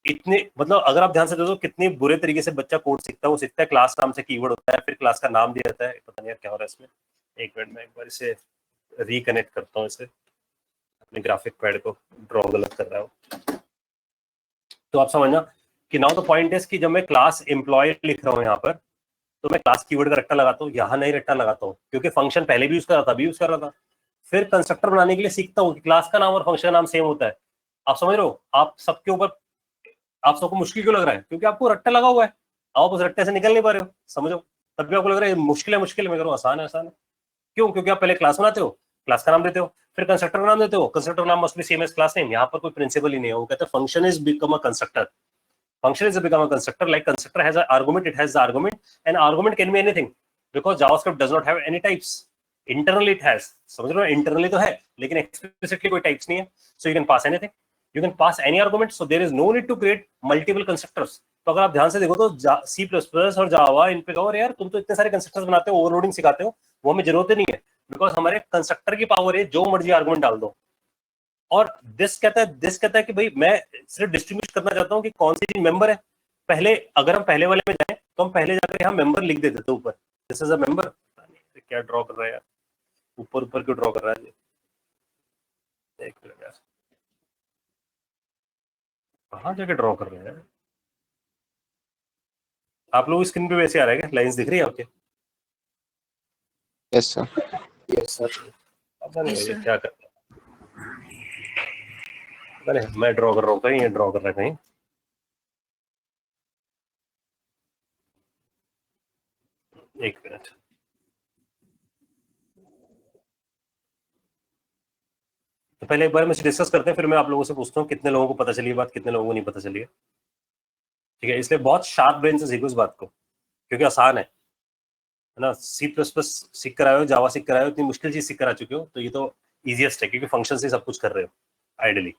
इतने मतलब अगर आप ध्यान से देखो कितनी बुरे तरीके से बच्चा कोड सीखता है। वो सीखता है क्लास नाम से कीवर्ड होता है, फिर क्लास का नाम दिया जाता है, पता नहीं यार क्या हो रहा है इसमें। एक मिनट में एक बार इसे रिकनेक्ट करता हूँ, इसे अपने ग्राफिक पैड को, ड्रॉ गलत कर रहा हूँ। तो आप समझना कि नाउ द पॉइंट इज कि जब मैं क्लास एम्प्लॉय लिख रहा हूँ यहाँ पर, तो मैं क्लास कीवर्ड का रट्टा लगाता हूँ, यहाँ नहीं रट्टा लगाता हूँ, क्योंकि फंक्शन पहले भी यूज कर रहा था, अभी यूज कर रहा था। फिर कंस्ट्रक्टर बनाने के लिए सीखता हूँ कि क्लास का नाम और फंक्शन का नाम सेम होता है। आप समझ रहे हो? आप सबके ऊपर, आप सबको मुश्किल क्यों लग रहा है? क्योंकि आपको रट्टा लगा हुआ है, आप उस रट्टे से निकल नहीं पा रहे हो, समझो। तब भी आपको लग रहा है मुश्किल है, मुश्किल है। मैं करूँ आसान है, आसान है। क्यों? क्योंकि आप पहले क्लास बनाते हो, क्लास का नाम देते हो, फिर कंस्ट्रक्टर का नाम देते हो, कंस्ट्रक्टर नाम must be same as class name. यहाँ पर कोई प्रिंसिपल ही नहीं है। वो कहते हैं function is become a constructor, function is become a constructor, like constructor has an argument, it has the argument, and argument can be anything because JavaScript does not have any types. Internally it has, समझ रहे हो? internally तो है लेकिन explicitly कोई types नहीं है, so you can pass anything, you can pass any argument, so there is no need to create multiple constructors. तो अगर आप ध्यान से देखो तो C++ और जावा इन पे कहो यार तुम तो इतने सारे कंस्ट्रक्टर्स बनाते हो, ओवरलोडिंग सिखाते हो, वो हमें जरूरत ही नहीं है, बिकॉज हमारे कंस्ट्रक्टर की पावर है जो मर्जी आर्गुमेंट डाल दो। और दिस कहता है कि भाई मैं सिर्फ डिस्ट्रीब्यूट करना चाहता हूँ कि कौन सी चीज मेंबर है। पहले अगर हम पहले वाले में जाएं तो हम पहले जाकर यहाँ मेंबर लिख देते थे ऊपर, दिस इज अ मेंबर। क्या ड्रॉ कर रहा है यार, ऊपर ऊपर क्यों ड्रॉ कर रहा है? एक मिनट यार, कहाँ जाके ड्रॉ कर रहे हैं आप लोग? स्क्रीन पे वैसे आ रहा है क्या? लाइंस दिख रही है आपके? Yes sir. Yes sir. पता नहीं Yes, ये sir. क्या कर रहा है। अरे मैं ड्रॉ कर रहा हूँ कहीं, ये ड्रॉ कर रहा है कहीं। एक मिनट, तो पहले एक बार हम डिस्कस करते हैं, फिर मैं आप लोगों से पूछता हूँ कितने लोगों को पता चली बात, कितने लोगों को नहीं पता चली है। ठीक है, इसलिए बहुत शार्प ब्रेन से सीखो इस बात को, क्योंकि आसान है ना। C++ सीख कर आए हो, जावा सीख कर आए हो, इतनी मुश्किल चीज सीख कर आ चुके हो, तो ये तो इजीएस्ट है क्योंकि फंक्शन से सब कुछ कर रहे हो आइडियली।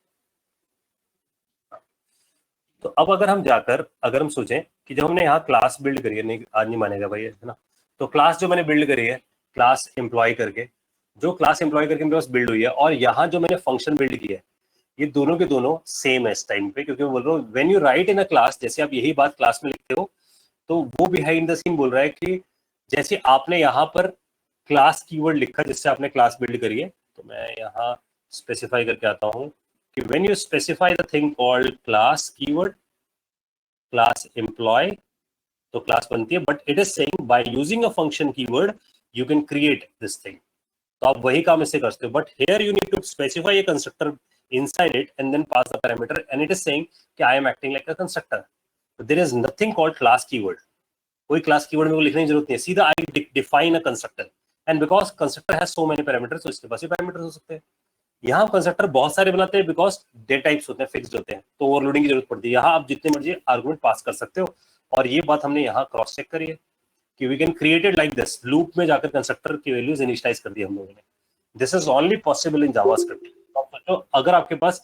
तो अब अगर हम सोचें कि जब हमने यहाँ क्लास बिल्ड करी है, नहीं आज नहीं मानेगा भाई, है ना। तो क्लास जो मैंने बिल्ड करी है क्लास एम्प्लॉय करके, जो क्लास एम्प्लॉय करके मेरे पास बिल्ड हुई है, और यहाँ जो मैंने फंक्शन बिल्ड किया है, ये दोनों के दोनों सेम है इस टाइम पे। क्योंकि मैं बोल रहा हूँ when you right in a class, जैसे आप यही बात क्लास में लिखते हो, तो वो बिहाइंड द सीन बोल रहा है कि जैसे आपने यहाँ पर क्लास कीवर्ड लिखा जिससे आपने क्लास बिल्ड करी है, तो मैं यहाँ स्पेसिफाई करके आता हूँ कि when you specify the thing called class keyword, class employee, तो क्लास बनती है। But it is saying by using a function keyword you can create this thing. तो आप वही काम इससे करते हो, but here you need to specify a constructor inside it and then pass the parameter, and it is saying कि I am acting like a constructor. So there is nothing called class keyword. कोई class keyword में को लिखने की जरूरत नहीं है, सीधा I define a constructor, and because constructor has so many parameters, तो इसके पास ही parameters हो सकते हैं। यहाँ कंस्ट्रक्टर बहुत सारे बनाते हैं बिकॉज डेटा टाइप्स होते हैं, फिक्स्ड होते हैं, तो ओवरलोडिंग की जरूरत पड़ती है। यहाँ आप जितने मर्जी आर्गुमेंट पास कर सकते हो, और ये बात हमने यहाँ क्रॉस चेक करी है कि we can created like this, loop में जाकर कंस्ट्रक्टर की वैल्यूज इनिशियलाइज कर दी हम लोगों ने। This is only possible in JavaScript. तो अगर आपके पास,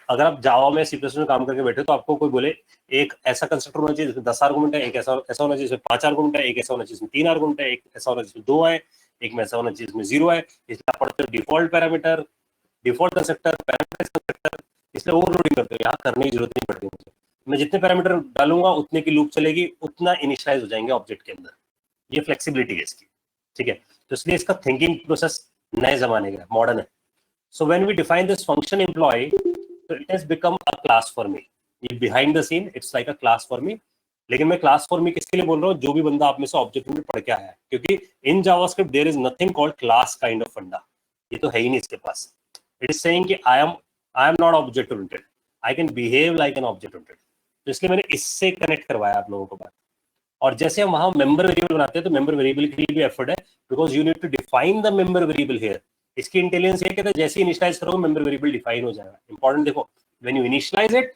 अगर आप जावा में C++ में काम करके बैठे तो आपको कोई बोले एक ऐसा कंस्ट्रक्टर होना चाहिए जिसमें 10 आर्गुमेंट है, एक ऐसा होना चाहिए जिसमें 5 आर्गुमेंट है, एक ऐसा होना चाहिए जिसमें 3 आर्गुमेंट है, एक ऐसा होना चाहिए जिसमें 2 है, एक में ऐसा होना चाहिए जिसमें 0 है। इसलिए आप पढ़ते हो default parameter, default constructor, parameter constructor, इसलिए ओवरलोडिंग करते हो। यहाँ करने की जरूरत नहीं पड़ती मुझे, मैं जितने पैरामीटर डालूंगा उतने की लूप चलेगी, उतना इनिशियलाइज हो जाएंगे ऑब्जेक्ट के अंदर। ये फ्लेक्सिबिलिटी है इसकी, ठीक है। तो इसलिए इसका थिंकिंग प्रोसेस नए जमाने का, मॉडर्न है। So when we define this function employee, so it has become a class for me. ये behind the scene, it's like a class for me. लेकिन मैं class for me किसके लिए बोल रहा हूँ? जो भी बंदा आप में से ऑब्जेक्ट में पढ़ के आया है, क्योंकि in JavaScript there is nothing called class kind of funda. ये तो है ही नहीं इसके पास। It is saying कि I am not object oriented. I can behave like an object oriented. तो इसलिए मैंने इससे कनेक्ट करवाया आप लोगों को बात। और जैसे हम वहां मेंबर वेरिएबल बनाते हैं, तो मेंबर वेरिएबल के लिए भी एफर्ट है, because you need to define the member variable here. इसकी इंटेलिजेंस ये कहता है जैसे ही इनिशियलाइज करोगे मेंबर वेरिएबल डिफाइन हो जाएगा। इंपॉर्टेंट देखो, when you initialize it,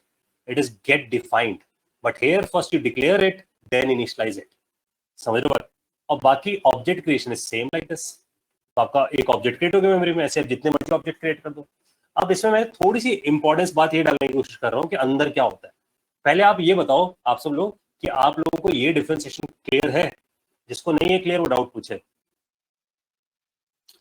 it is get defined, but here first you declare it, then initialize it. समझ लो बात? और बाकी object creation is same like this. तो आपका एक ऑब्जेक्ट क्रिएट हो गया मेमोरी में, ऐसे आप जितने मर्जी ऑब्जेक्ट क्रिएट कर दो। अब इसमें मैं थोड़ी सी इंपॉर्टेंस बात ये डालने की कोशिश कर रहा हूँ कि अंदर क्या होता है। पहले आप ये बताओ आप सब लोग कि आप लोगों को ये डिफरेंशिएशन क्लियर है? जिसको नहीं है क्लियर वो डाउट पूछे।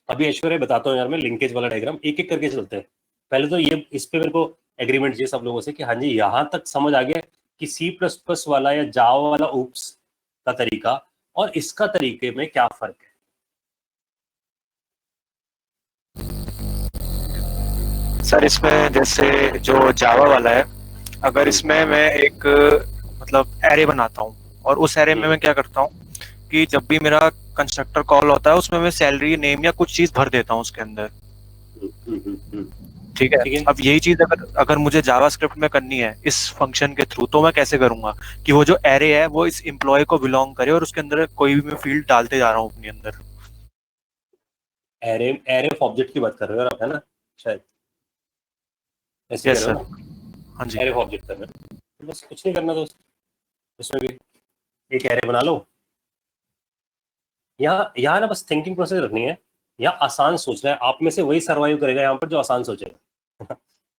अभी ऐश्वर्य बताता हूँ यार, मैं लिंकेज वाला डायग्राम एक एक करके चलते हैं। पहले तो ये इस पे मेरे को एग्रीमेंट चाहिए सब लोगों से कि हाँ जी यहाँ तक समझ आ गया कि C++ वाला या जावा वाला ओप्स का तरीका और इसका तरीके में क्या फर्क है। सर इसमें जैसे जो जावा वाला है, अगर इसमें मैं एक मतलब एरे बनाता हूँ और उस एरे में मैं क्या करता हूँ कि जब भी मेरा कंस्ट्रक्टर कॉल होता है उसमें मैं सैलरी नेम या कुछ चीज भर देता हूँ उसके अंदर। ठीक है। अब यही चीज अगर मुझे जावास्क्रिप्ट में करनी है इस फंक्शन के थ्रू, तो मैं कैसे करूंगा कि वो जो एरे है वो इस एम्प्लॉय को बिलोंग करे और उसके अंदर कोई भी मैं फील्ड डालते जा रहा हूँ अपने अंदर। एरे ऑफ ऑब्जेक्ट की बात कर रहे हो आप, है ना? शायद ऐसे यस कह सर। रहे हो ना? हाँ जी। एरे ऑफ ऑब्जेक्ट करना है, बस कुछ नहीं करना दोस्त। इसमें भी एक एरे बना लो। यहाँ ना बस थिंकिंग प्रोसेस रखनी है। यहाँ आसान सोचना है। आप में से वही सर्वाइव करेगा यहाँ पर जो आसान सोचेगा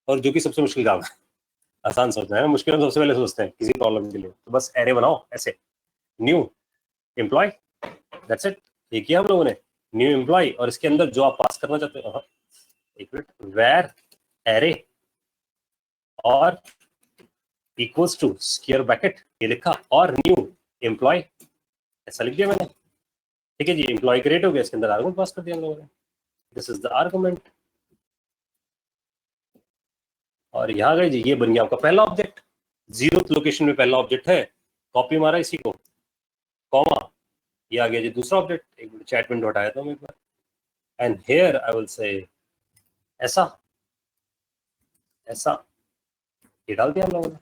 और जो कि सबसे मुश्किल काम है। आसान सोचना है, मुश्किल हम सबसे पहले सोचते हैं किसी प्रॉब्लम के लिए। तो बस एरे बनाओ ऐसे, न्यू एम्प्लॉय, दैट्स इट। ये किया हम लोगों ने, न्यू एम्प्लॉय, और इसके अंदर जो आप पास करना चाहते हो, एक मिनट, वेर एरे और इक्वल्स टू स्क्वायर ब्रैकेट ये लिखा और न्यू एम्प्लॉय ऐसा लिख दिया मैंने। ठीक है जी, एम्प्लॉय क्रिएट हो गया, इसके अंदर आर्गुमेंट पास कर दिया हम लोगों ने। This is the argument. और यहाँ गए जी, ये बन गया आपका पहला ऑब्जेक्ट। 0th लोकेशन में पहला ऑब्जेक्ट है, कॉपी मारा इसी को, कॉमा, ये आ गया जी दूसरा ऑब्जेक्ट। एक चैट विंडो हटाया था मैं एक बार। And here I will say ऐसा ऐसा, ये डाल दिया हम लोगों ने।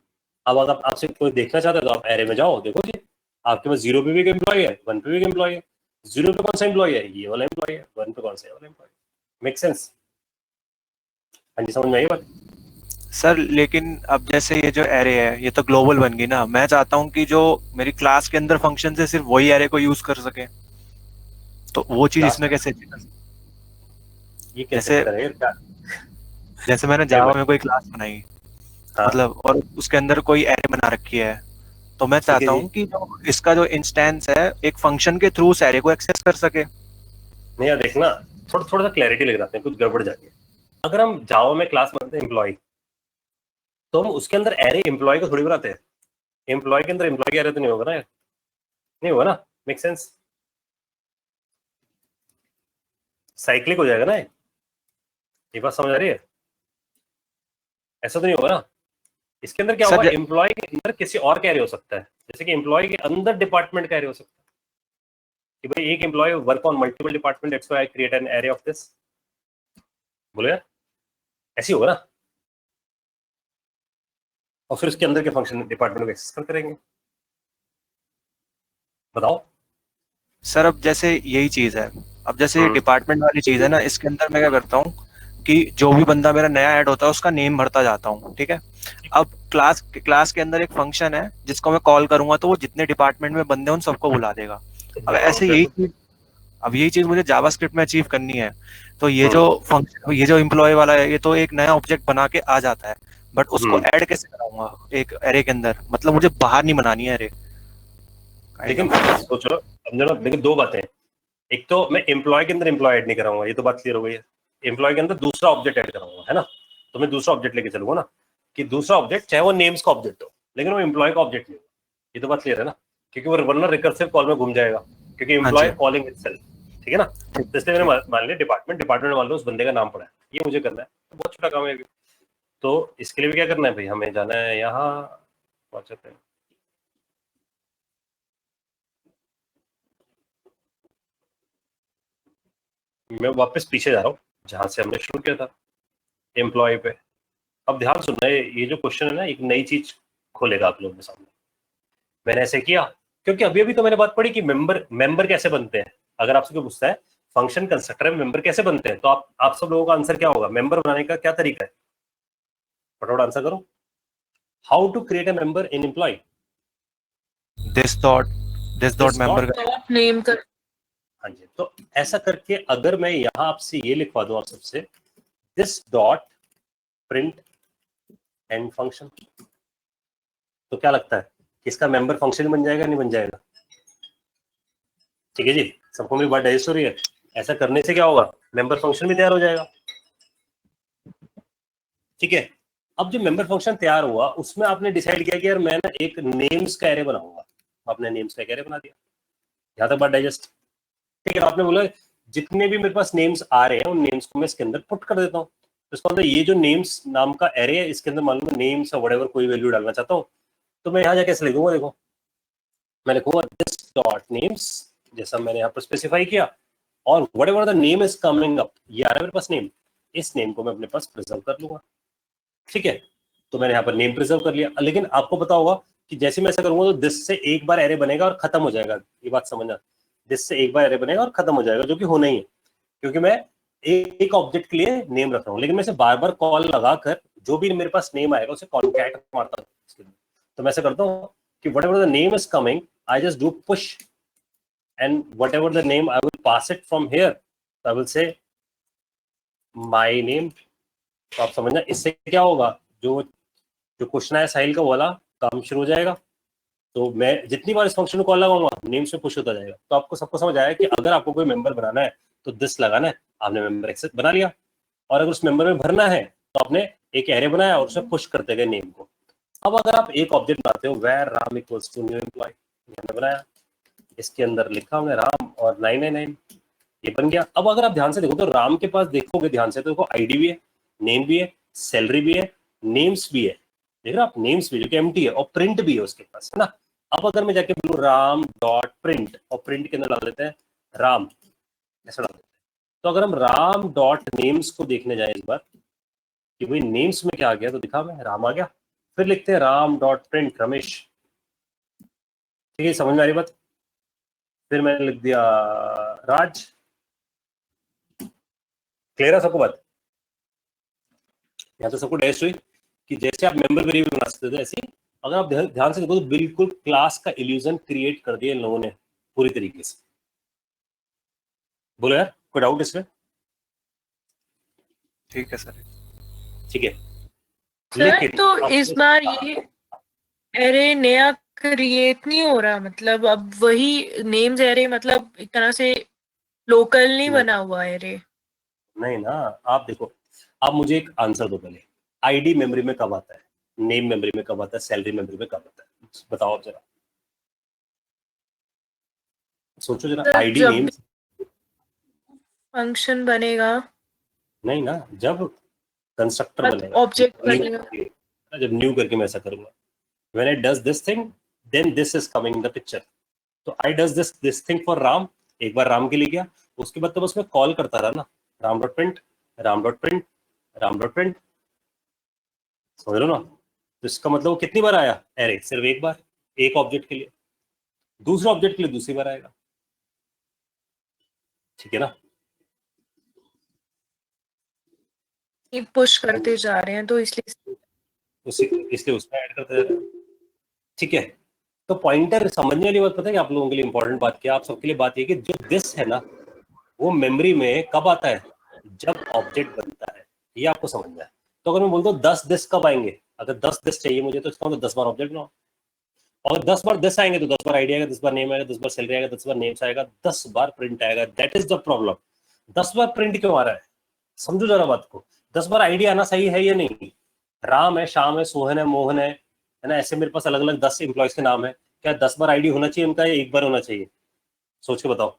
अब अगर आपसे कोई देखना चाहता है तो आप एरे में जाओ, देखो जी आपके पास 0 पे भी एक एम्प्लॉय है, 1 पे भी एक एम्प्लॉय है। 0 पे कौन सा एम्प्लॉय है? ये वाला एम्प्लॉय है। 1 पे कौन सा है? वाला एम्प्लॉय। Make sense? हाँ जी, समझ में आई बात? सर लेकिन अब जैसे ये जो एरे है ये तो ग्लोबल बन गई ना, मैं चाहता हूँ कि जो मेरी क्लास के अंदर फंक्शन है सिर्फ वही एरे को यूज कर सके, तो वो चीज इसमें कैसे? ये कैसे करेगा? जैसे मैंने जावा में कोई क्लास बनाई, हाँ। मतलब, और उसके अंदर कोई एरे बना रखी है, तो मैं चाहता हूँ कि जो इसका जो इंस्टेंस है एक फंक्शन के थ्रू उस एरे को एक्सेस कर सके। नहीं यार, देखना थोड़ा सा क्लैरिटी लेकर आते हैं, कुछ गड़बड़ जाती है। अगर हम जावा में क्लास बनाते हैं एम्प्लॉय, तो हम उसके अंदर एरे एम्प्लॉय को थोड़ी बनाते हैं। एम्प्लॉय के अंदर एम्प्लॉय का एरे तो नहीं होगा ना यार, नहीं होगा ना? Make sense? साइक्लिक हो जाएगा ना ये बात समझ आ रही है? ऐसा तो नहीं होगा ना? इसके अंदर क्या होगा, एम्प्लॉय के अंदर किसी और का एरे हो सकता है। जैसे कि एम्प्लॉय के अंदर डिपार्टमेंट का एरे हो सकता है कि भाई एक employee work on multiple department, that's why I create an array of this. बोलो यार, ऐसी होगा ना? और फिर उसके अंदर के फंक्शन डिपार्टमेंट को एक्सेस करते रहेंगे। बताओ सर अब जैसे यही चीज है, अब जैसे ये डिपार्टमेंट वाली चीज है ना, इसके अंदर मैं क्या करता हूँ कि जो भी बंदा मेरा नया ऐड होता है उसका नेम भरता जाता हूँ। ठीक है। अब क्लास के अंदर एक फंक्शन है जिसको मैं कॉल करूंगा तो वो जितने डिपार्टमेंट में बंदे उन सबको बुला देगा। अब ऐसे यही चीज मुझे जावास्क्रिप्ट में अचीव करनी है, तो ये जो फंक्शन, ये जो एम्प्लॉय वाला है, ये तो एक नया ऑब्जेक्ट बना के आ जाता है, बट उसको ऐड कैसे कराऊंगा एक एरे के अंदर? मतलब मुझे बाहर नहीं बनानी है एरे। लेकिन सोचो, समझो ना, देखिए दो बातें। एक तो मैं एम्प्लॉय के अंदर एम्प्लॉय ऐड नहीं कराऊंगा, ये तो बात क्लियर हो गई है। एम्प्लॉय के अंदर दूसरा ऑब्जेक्ट ऐड कराऊंगा, है ना? तो मैं दूसरा ऑब्जेक्ट लेके चलूंगा ना, कि दूसरा ऑब्जेक्ट चाहे वो नेम्स का ऑब्जेक्ट हो, लेकिन वो एम्प्लॉय का ऑब्जेक्ट नहीं हो। ये तो बात क्लियर है ना? क्योंकि वो वरना रिकर्सिव कॉल में घूम जाएगा, क्योंकि एम्प्लॉय कॉलिंग इटसेल्फ। ठीक है ना? तो इसलिए मैंने मान लिया डिपार्टमेंट में मान लो उस बंदे का नाम पड़ा है, ये मुझे करना है, तो बहुत छोटा काम है। तो इसके लिए भी क्या करना है भाई, हमें जाना है यहाँ, पहुंचते हैं, मैं वापस पीछे जा रहा हूँ जहां से हमने शुरू किया था, एम्प्लॉय पे। अब ध्यान सुनना, ये जो क्वेश्चन है ना, एक नई चीज खोलेगा आप लोगों के सामने। मैंने ऐसे किया क्योंकि अभी अभी तो मैंने बात पढ़ी कि मेंबर कैसे बनते हैं। अगर आपसे कोई पूछता है फंक्शन कंस्ट्रक्टर में मेंबर कैसे बनते हैं, तो आप सब लोगों का आंसर क्या होगा? मेंबर बनाने का क्या तरीका है? फटाफट आंसर करो। How to create a member in employee? This dot member name कर हाँ जी, तो ऐसा करके अगर मैं यहाँ आपसे ये लिखवा दूं आप सबसे this dot print and function, तो क्या लगता है कि इसका मेंबर फंक्शन बन जाएगा नहीं बन जाएगा? ठीक है जी, सबको मेरी बात डाइजेस्ट हो रही है? ऐसा करने से क्या होगा, मेंबर फंक्शन भी तैयार हो जाएगा। ठीक है, अब जो मेंबर फंक्शन तैयार हुआ उसमें आपने डिसाइड किया कि यार मैं ना एक नेम्स का एरे बनाऊंगा, आपने नेम्स का एक एरे बना दिया। यहाँ तक बात डाइजेस्ट? ठीक है, आपने बोला जितने भी मेरे पास नेम्स आ रहे हैं उन नेम्स को मैं इसके अंदर पुट कर देता हूँ। तो इसका मतलब ये जो नेम्स नाम का एरे है इसके अंदर मान लो नेम्स और व्हाटएवर कोई वैल्यू डालना चाहता हूँ, तो मैं यहाँ जाके कैसे लिखूंगा, देखो मैं लिखूंगा दिस डॉट नेम्स जैसा मैंने यहाँ पर स्पेसिफाई किया, और whatever the name is coming up, ये आ रहा है मेरे पास नेम, इस नेम को मैं अपने पास प्रिजर्व कर लूंगा। ठीक है, तो मैंने यहाँ पर नेम प्रिजर्व कर लिया। लेकिन आपको पता होगा कि जैसे मैं ऐसा करूंगा तो दिस से एक बार एरे बनेगा और खत्म हो जाएगा, ये बात समझना, दिस से एक बार एरे बनेगा और खत्म हो जाएगा, जो कि होना ही है क्योंकि मैं एक ऑब्जेक्ट के लिए नेम रख रहा हूँ। लेकिन मैं इसे बार बार कॉल लगाकर जो भी मेरे पास नेम आएगा उसे कॉन्कैट मारता हूँ। तो मैं ऐसा करता हूँ कि whatever the name is coming I just do push and whatever the name I will pass it from here, I will से माय नेम। तो आप समझना इससे क्या होगा, जो क्वेश्चन है साहिल का वाला काम शुरू हो जाएगा। तो मैं जितनी बार इस फंक्शन को कॉल लगाऊंगा नेम से पुश होता जाएगा। तो आपको सबको समझ आया कि अगर आपको कोई मेंबर बनाना है तो दिस लगाना है, आपने मेंबर एक्सेस बना लिया, और अगर उस मेंबर में भरना है तो आपने एक एरे बनाया और उसमें पुश करते गए नेम को। अब अगर आप एक ऑब्जेक्ट बनाते हो var Ram equals to new employee, मैंने बनाया, इसके अंदर लिखा हमने राम और 999, ये बन गया। अब अगर आप ध्यान से देखो तो राम के पास देखोगे ध्यान से तो देखो आईडी भी है, नेम भी है, सैलरी भी है, नेम्स भी है, देख रहे हो आप, नेम्स भी जो कि एम्प्टी है, और प्रिंट भी है उसके पास, है ना। अब अगर मैं जाके बोलूं राम डॉट प्रिंट, और प्रिंट के अंदर डाल देते हैं राम, ऐसा डाल देते हैं। तो अगर हम राम डॉट नेम्स को देखने जाए इस बार कि भाई नेम्स में क्या आ गया, तो दिखा मैं राम आ गया, फिर लिखते हैं राम डॉट प्रिंट रमेश। ठीक है, समझ में आ रही बात? फिर मैंने लिख दिया राज। क्लियर है सबको बात? यहाँ तो सबको टेस्ट हुई कि जैसे आप मेंबर वेरिएबल बना सकते थे ऐसे ही अगर आप ध्यान से देखो तो बिल्कुल क्लास का इल्यूजन क्रिएट कर दिया इन लोगों ने पूरी तरीके से। बोलो यार, कोई डाउट इसमें? ठीक है सर। ठीक है, सर तो इस बार ये एरे नया क्रिएट नहीं हो रहा, मतलब अब वही नेम्स एरे, मतलब एक तरह से लोकल नहीं बना हुआ एरे। नहीं ना, आप देखो, आप मुझे एक आंसर दो पहले, आईडी मेमोरी में कब आता है, नेम मेमोरी में कब आता है, सैलरी मेमोरी में कब आता है, बताओ आप जरा, सोचो जरा। आईडी नेम फंक्शन बनेगा नहीं ना, जब कंस्ट्रक्टर बनेगा, ऑब्जेक्ट बनेगा, जब न्यू करके मैं ऐसा करूंगा, when I does this thing then this is coming in the picture. तो I does this thing for Ram, एक बार राम के लिए किया, उसके बाद तो बस मैं कॉल करता रहा ना, Ram dot print, Ram dot print, Ram dot print, समझ लो ना। तो इसका मतलब वो कितनी बार आया एरे, सिर्फ एक बार, एक ऑब्जेक्ट के लिए, दूसरे ऑब्जेक्ट के लिए दूसरी बार आएगा। ठीक है ना, पुश करते जा रहे हैं तो इसलिए इसलिए उसमें ऐड करते जा रहे हैं। ठीक है, तो पॉइंटर समझने वाली बात पता है आप लोगों के लिए इंपॉर्टेंट बात क्या, आप सबके लिए बात ये कि जो दिस है ना वो मेमोरी में कब आता है, जब ऑब्जेक्ट बनता है, ये आपको समझना है। तो अगर मैं बोलता हूँ 10 दिस कब आएंगे, अगर 10 दिस चाहिए मुझे तो इसका मतलब 10 बार ऑब्जेक्ट बनाओ, और 10 बार दिस आएंगे तो 10 बार आईडी आएगा, 10 बार नेम आएगा, 10 बार सैलरी आएगा, 10 बार नेम्स आएगा, 10 बार प्रिंट आएगा। That is the problem. 10 bar print क्यों आ रहा है, समझो जरा बात को। 10 बार आईडी आना सही है या नहीं? राम है, श्याम है, सोहन है, मोहन है ना, ऐसे मेरे पास अलग अलग 10 एम्प्लॉयज के नाम है, क्या 10 बार आईडी होना चाहिए उनका या एक बार होना चाहिए? सोच के बताओ।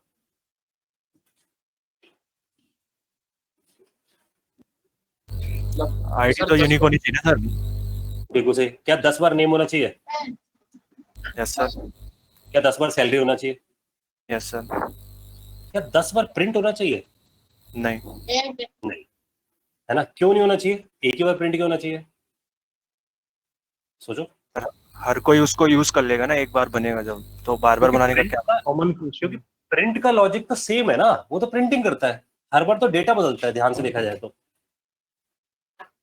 आईडी तो यूनिक होनी चाहिए ना सर। बिल्कुल सही। क्या 10 बार नेम होना चाहिए? Yes sir. क्या 10 बार सैलरी होना चाहिए? Yes sir. क्या 10 बार प्रिंट होना चाहिए? नहीं। नहीं, है ना। क्यों नहीं होना चाहिए? एक ही बार प्रिंट क्यों होना चाहिए, सोचो। हर कोई उसको यूज कर लेगा ना, एक बार बनेगा जब, तो बार बार बनाने का क्या कॉमन क्योंकि प्रिंट का लॉजिक तो सेम है ना, वो तो प्रिंटिंग करता है, हर बार तो डेटा बदलता है ध्यान से देखा जाए तो।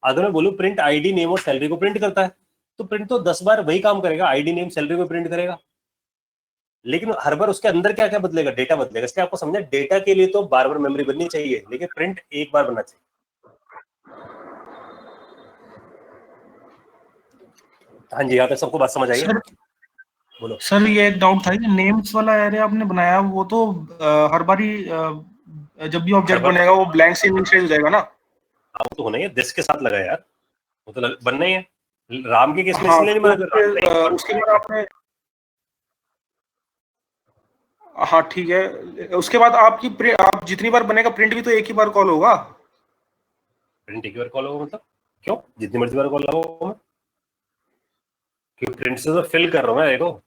अगर मैं बोलूं प्रिंट आईडी नेम और सैलरी को प्रिंट करता है, तो प्रिंट तो 10 बार वही काम करेगा, आईडी नेम सैलरी को प्रिंट करेगा। लेकिन हर बार उसके अंदर क्या क्या बदलेगा, डेटा बदलेगा। इसलिए आपको समझना डेटा के लिए तो बार बार मेमोरी बननी चाहिए, लेकिन प्रिंट एक बार बनना चाहिए। हाँ जी, यहाँ तक सबको बात समझ आई है? सर बोलो सर ये एक डाउट था कि नेम्स वाला एरे आपने बनाया वो तो हर बार ही जब भी ऑब्जेक्ट हर बार- बनेगा वो ब्लैंक से इनिशियलाइज हो जाएगा ना? हाँ, वो तो होना ही है, दिस के साथ लगा यार, वो तो बनना ही है। राम के केस में हाँ, इसलिए नहीं बना तो कर राम फिर, का उसके बाद आपने हाँ ठीक है, उसके बाद आप जितनी बार बनेगा प्रिंट भी तो एक ही बार कॉल होगा। प्रिंट एक बार कॉल होगा मतलब क्यों? जितनी मर्जी बार कॉल लगाओ मैं, क्योंकि प्रिंट से तो फिल कर रहा हूँ मैं। देखो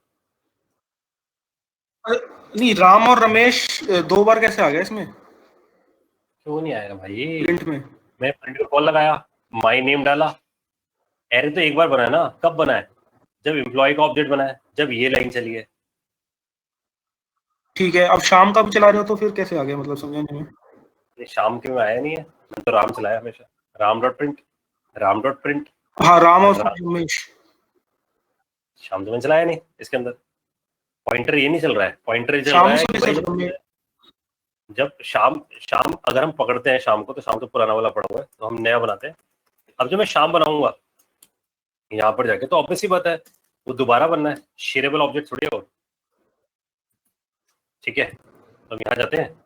नहीं, राम और रमेश 2 बार कैसे आ गया इसमें क्यों नहीं आएगा भाई? प्रिंट में? मैं प्रिंट को कॉल लगाया, माय नेम डाला, एरे तो एक बार बना है ना। कब बना है? जब एम्प्लॉय का ऑब्जेक्ट बना है, जब ये लाइन चली है। ठीक है, अब शाम का भी चला रहे हो तो फिर कैसे आ गया, मतलब समझाने में? ये शाम के में आया नहीं है, मैं तो राम चलाया हमेशा, Ram dot print, Ram dot print. हाँ, राम और रा- रमेश। शाम तो मैंने चलाया नहीं इसके अंदर। पॉइंटर ये नहीं चल रहा है, पॉइंटर चल शाम रहा है से कि भी भाई सर रमेश। जब शाम शाम अगर हम पकड़ते हैं शाम को, तो शाम तो पुराना वाला पड़ा हुआ है, तो हम नया बनाते हैं। अब जब मैं शाम बनाऊंगा यहाँ पर जाके, तो ऑब्वियस ही बात है वो दोबारा बनना है, शेयरेबल ऑब्जेक्ट थोड़ी है वो। ठीक है, तो हम यहाँ जाते हैं।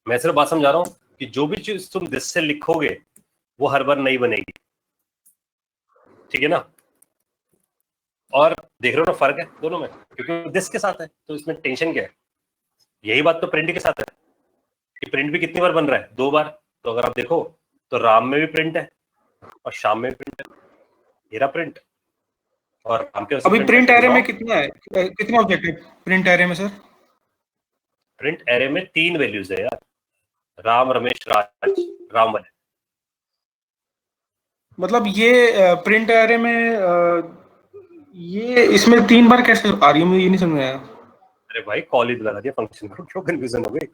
मैं सिर्फ बात समझा रहा हूँ कि जो भी चीज तुम दिस से लिखोगे वो हर बार नई बनेगी। ठीक है ना? और देख रहे हो ना फर्क है दोनों में, क्योंकि दिस के साथ है तो इसमें टेंशन क्या है। यही बात तो प्रिंट के साथ है कि प्रिंट भी कितनी बार बन रहा है, 2 बार। तो अगर आप देखो तो राम में भी प्रिंट है और शाम में भी प्रिंट है, ये रहा प्रिंट। और राम के अभी प्रिंट एरे में कितना है, कितने ऑब्जेक्ट है प्रिंट एरे में सर? प्रिंट एरे में 3 वैल्यूज है यार, राम, रमेश, राज, राम वाले। मतलब ये प्रिंट एरे में ये इसमें 3 बार कैसे आ रही है, मुझे ये नहीं समझ में आया। अरे भाई कॉल ही लगा दिया फंक्शन को, क्यों कंफ्यूजन हो गई?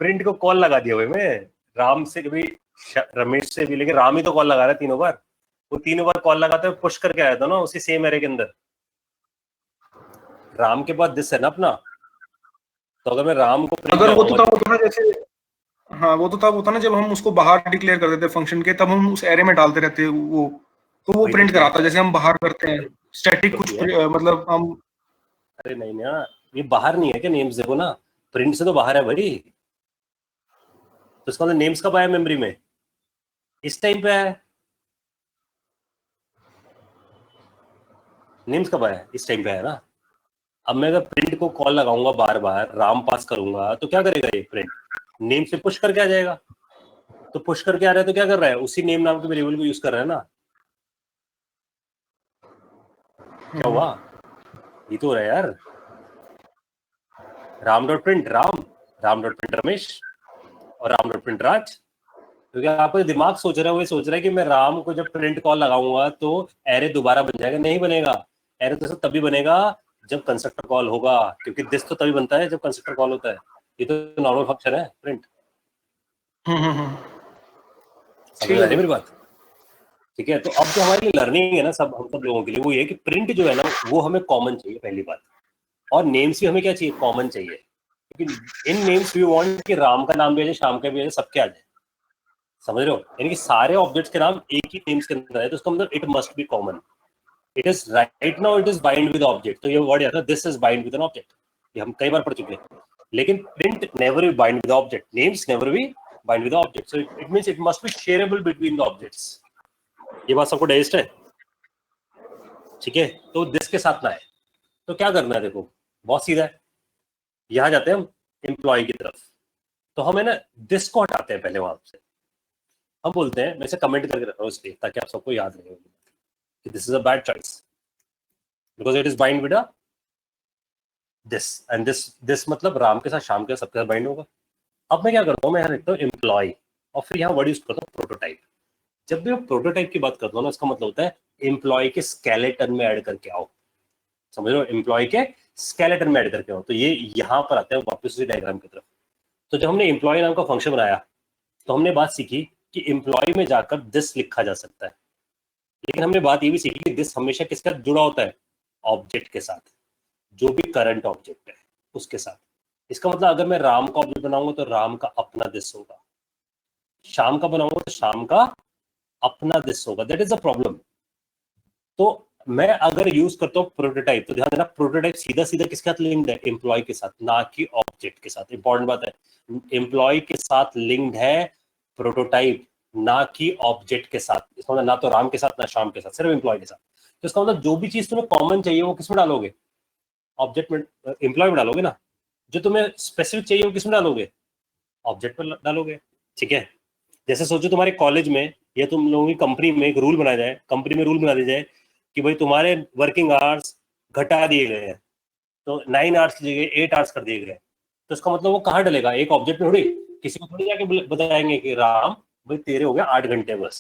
प्रिंट को कॉल लगा दिया भाई मैं, राम से भी रमेश से भी, लेकिन राम ही तो कॉल लगा रहा है 3 बार। वो 3 बार कॉल लगाते हुए पुश करके आया था ना उसी सेम एरे के अंदर। राम के पास दिस है ना अपना, तो अगर मैं राम को print अगर वो तो लगाऊंगा तब होता ना जैसे, हाँ वो तो तब होता ना जब हम उसको बाहर डिक्लेयर कर देते फंक्शन के, तब हम उस एरे में डालते रहते वो, तो वो वही प्रिंट तो कराता जैसे हम बाहर करते हैं स्टैटिक तो कुछ ये- मतलब हम। अरे नहीं ना, ये बाहर नहीं है क्या नेम्स? देखो ना, प्रिंट से तो बाहर है भाई। तो इसका मतलब नेम्स कब आया मेमोरी में? इस टाइम पे आया। नेम्स कब आया? इस टाइम पे आया ना। अब मैं अगर प्रिंट को कॉल लगाऊंगा बार बार, राम पास करूंगा, तो क्या करेगा ये प्रिंट? नेम से पुश करके आ जाएगा। तो पुश करके आ रहा है तो क्या कर रहा है? उसी नेम नाम के वेरिएबल को यूज कर रहा है ना। क्या हुआ? ये तो हो रहा है यार, Ram dot print Ram, Ram dot print Ramesh और राम डॉट प्रिंट राज। क्योंकि आपका दिमाग सोच रहा है, वो सोच रहा है कि मैं राम को जब प्रिंट कॉल लगाऊंगा तो एरे दोबारा बन जाएगा। नहीं बनेगा, एरे तो तभी बनेगा जब कंस्ट्रक्टर कॉल होगा, क्योंकि दिस तो तभी बनता है जब कंस्ट्रक्टर कॉल होता है। ये तो नॉर्मल फंक्शन है प्रिंट। समझ आ रही है मेरी बात? ठीक है, तो अब जो हमारी लर्निंग है ना, सब हम सब लोगों के लिए, वो ये कि प्रिंट जो है ना वो हमें कॉमन चाहिए पहली बात, और नेम्स भी हमें क्या चाहिए? कॉमन चाहिए। क्योंकि इन नेम्स वी वांट कि राम का नाम भी आ जाए, शाम का भी आ जाए, सबके आ जाए। समझ रहे हो? यानी कि सारे ऑब्जेक्ट्स के नाम एक ही नेम्स के अंदर है, तो उसका मतलब it must be common. It is right now it is bind with object. तो ये वर्ड आता है this is bind with an object, ये हम कई बार पढ़ चुके हैं। लेकिन print never be bind with object, names never be bind with object. So it means it must be shareable between the objects. ये बात सबको डाइजेस्ट है? ठीक है, तो दिस के साथ ना है तो क्या करना है? देखो बहुत सीधा है, यहां जाते हैं हम एम्प्लॉय की तरफ, तो हम है ना दिस को हटाते हैं पहले वहां से। हम बोलते हैं, मैं इसे कमेंट करके रख रहा हूँ इसलिए ताकि आप सबको याद रहे कि this is a bad choice because it is bind with this and this मतलब राम के साथ शाम के साथ सबके साथ बाइंड होगा। अब मैं क्या करता हूँ, मैं यहाँ लिखता हूँ एम्प्लॉय और फिर यहाँ वर्ड यूज करता हूँ प्रोटोटाइप। जब भी मैं प्रोटोटाइप की बात करता हूँ ना, इसका मतलब होता है एम्प्लॉय के स्केलेटन में ऐड करके आओ। समझ लो, एम्प्लॉय के स्केलेटन में ऐड करके आओ। तो ये यहाँ पर आते हैं वापस उसी डायग्राम की तरफ। तो जब हमने एम्प्लॉय नाम का फंक्शन बनाया तो हमने बात सीखी कि एम्प्लॉय में जाकर दिस लिखा जा सकता है, लेकिन हमने बात ये भी सीखी कि दिस हमेशा किसके साथ जुड़ा होता है? ऑब्जेक्ट के साथ। जो भी करंट ऑब्जेक्ट है उसके साथ। इसका मतलब अगर मैं राम का ऑब्जेक्ट बनाऊंगा तो राम का अपना दिस होगा, श्याम का बनाऊंगा तो श्याम का अपना दिस होगा। That is a problem. तो मैं अगर यूज करता हूँ प्रोटोटाइप, तो ध्यान देना प्रोटोटाइप सीधा सीधा किसके साथ लिंक्ड है, एम्प्लॉय के साथ, ना कि ऑब्जेक्ट के साथ। इंपॉर्टेंट बात है, एम्प्लॉय के साथ लिंक्ड है प्रोटोटाइप, ना कि ऑब्जेक्ट के साथ। इसका मतलब ना तो राम के साथ ना श्याम के साथ, सिर्फ एम्प्लॉय के साथ। तो इसका मतलब जो भी चीज तुम्हें कॉमन चाहिए वो किसमें डालोगे, ऑब्जेक्ट में, एम्प्लॉय में डालोगे ना। जो तुम्हें स्पेसिफिक चाहिए वो किसमें डालोगे, ऑब्जेक्ट में डालोगे। ठीक है, जैसे सोचो तुम्हारे कॉलेज में या तुम लोगों की कंपनी में एक रूल बनाया जाए, कंपनी में रूल बना दिया जाए कि भाई तुम्हारे वर्किंग आवर्स घटा दिए गए हैं, तो 9 आवर्स की जगह 8 आवर्स कर दिए गए। तो इसका मतलब वो कहाँ डलेगा, एक ऑब्जेक्ट में थोड़ी, किसी को थोड़ी जाके बताएंगे कि राम भाई तेरे हो गया 8 घंटे बस।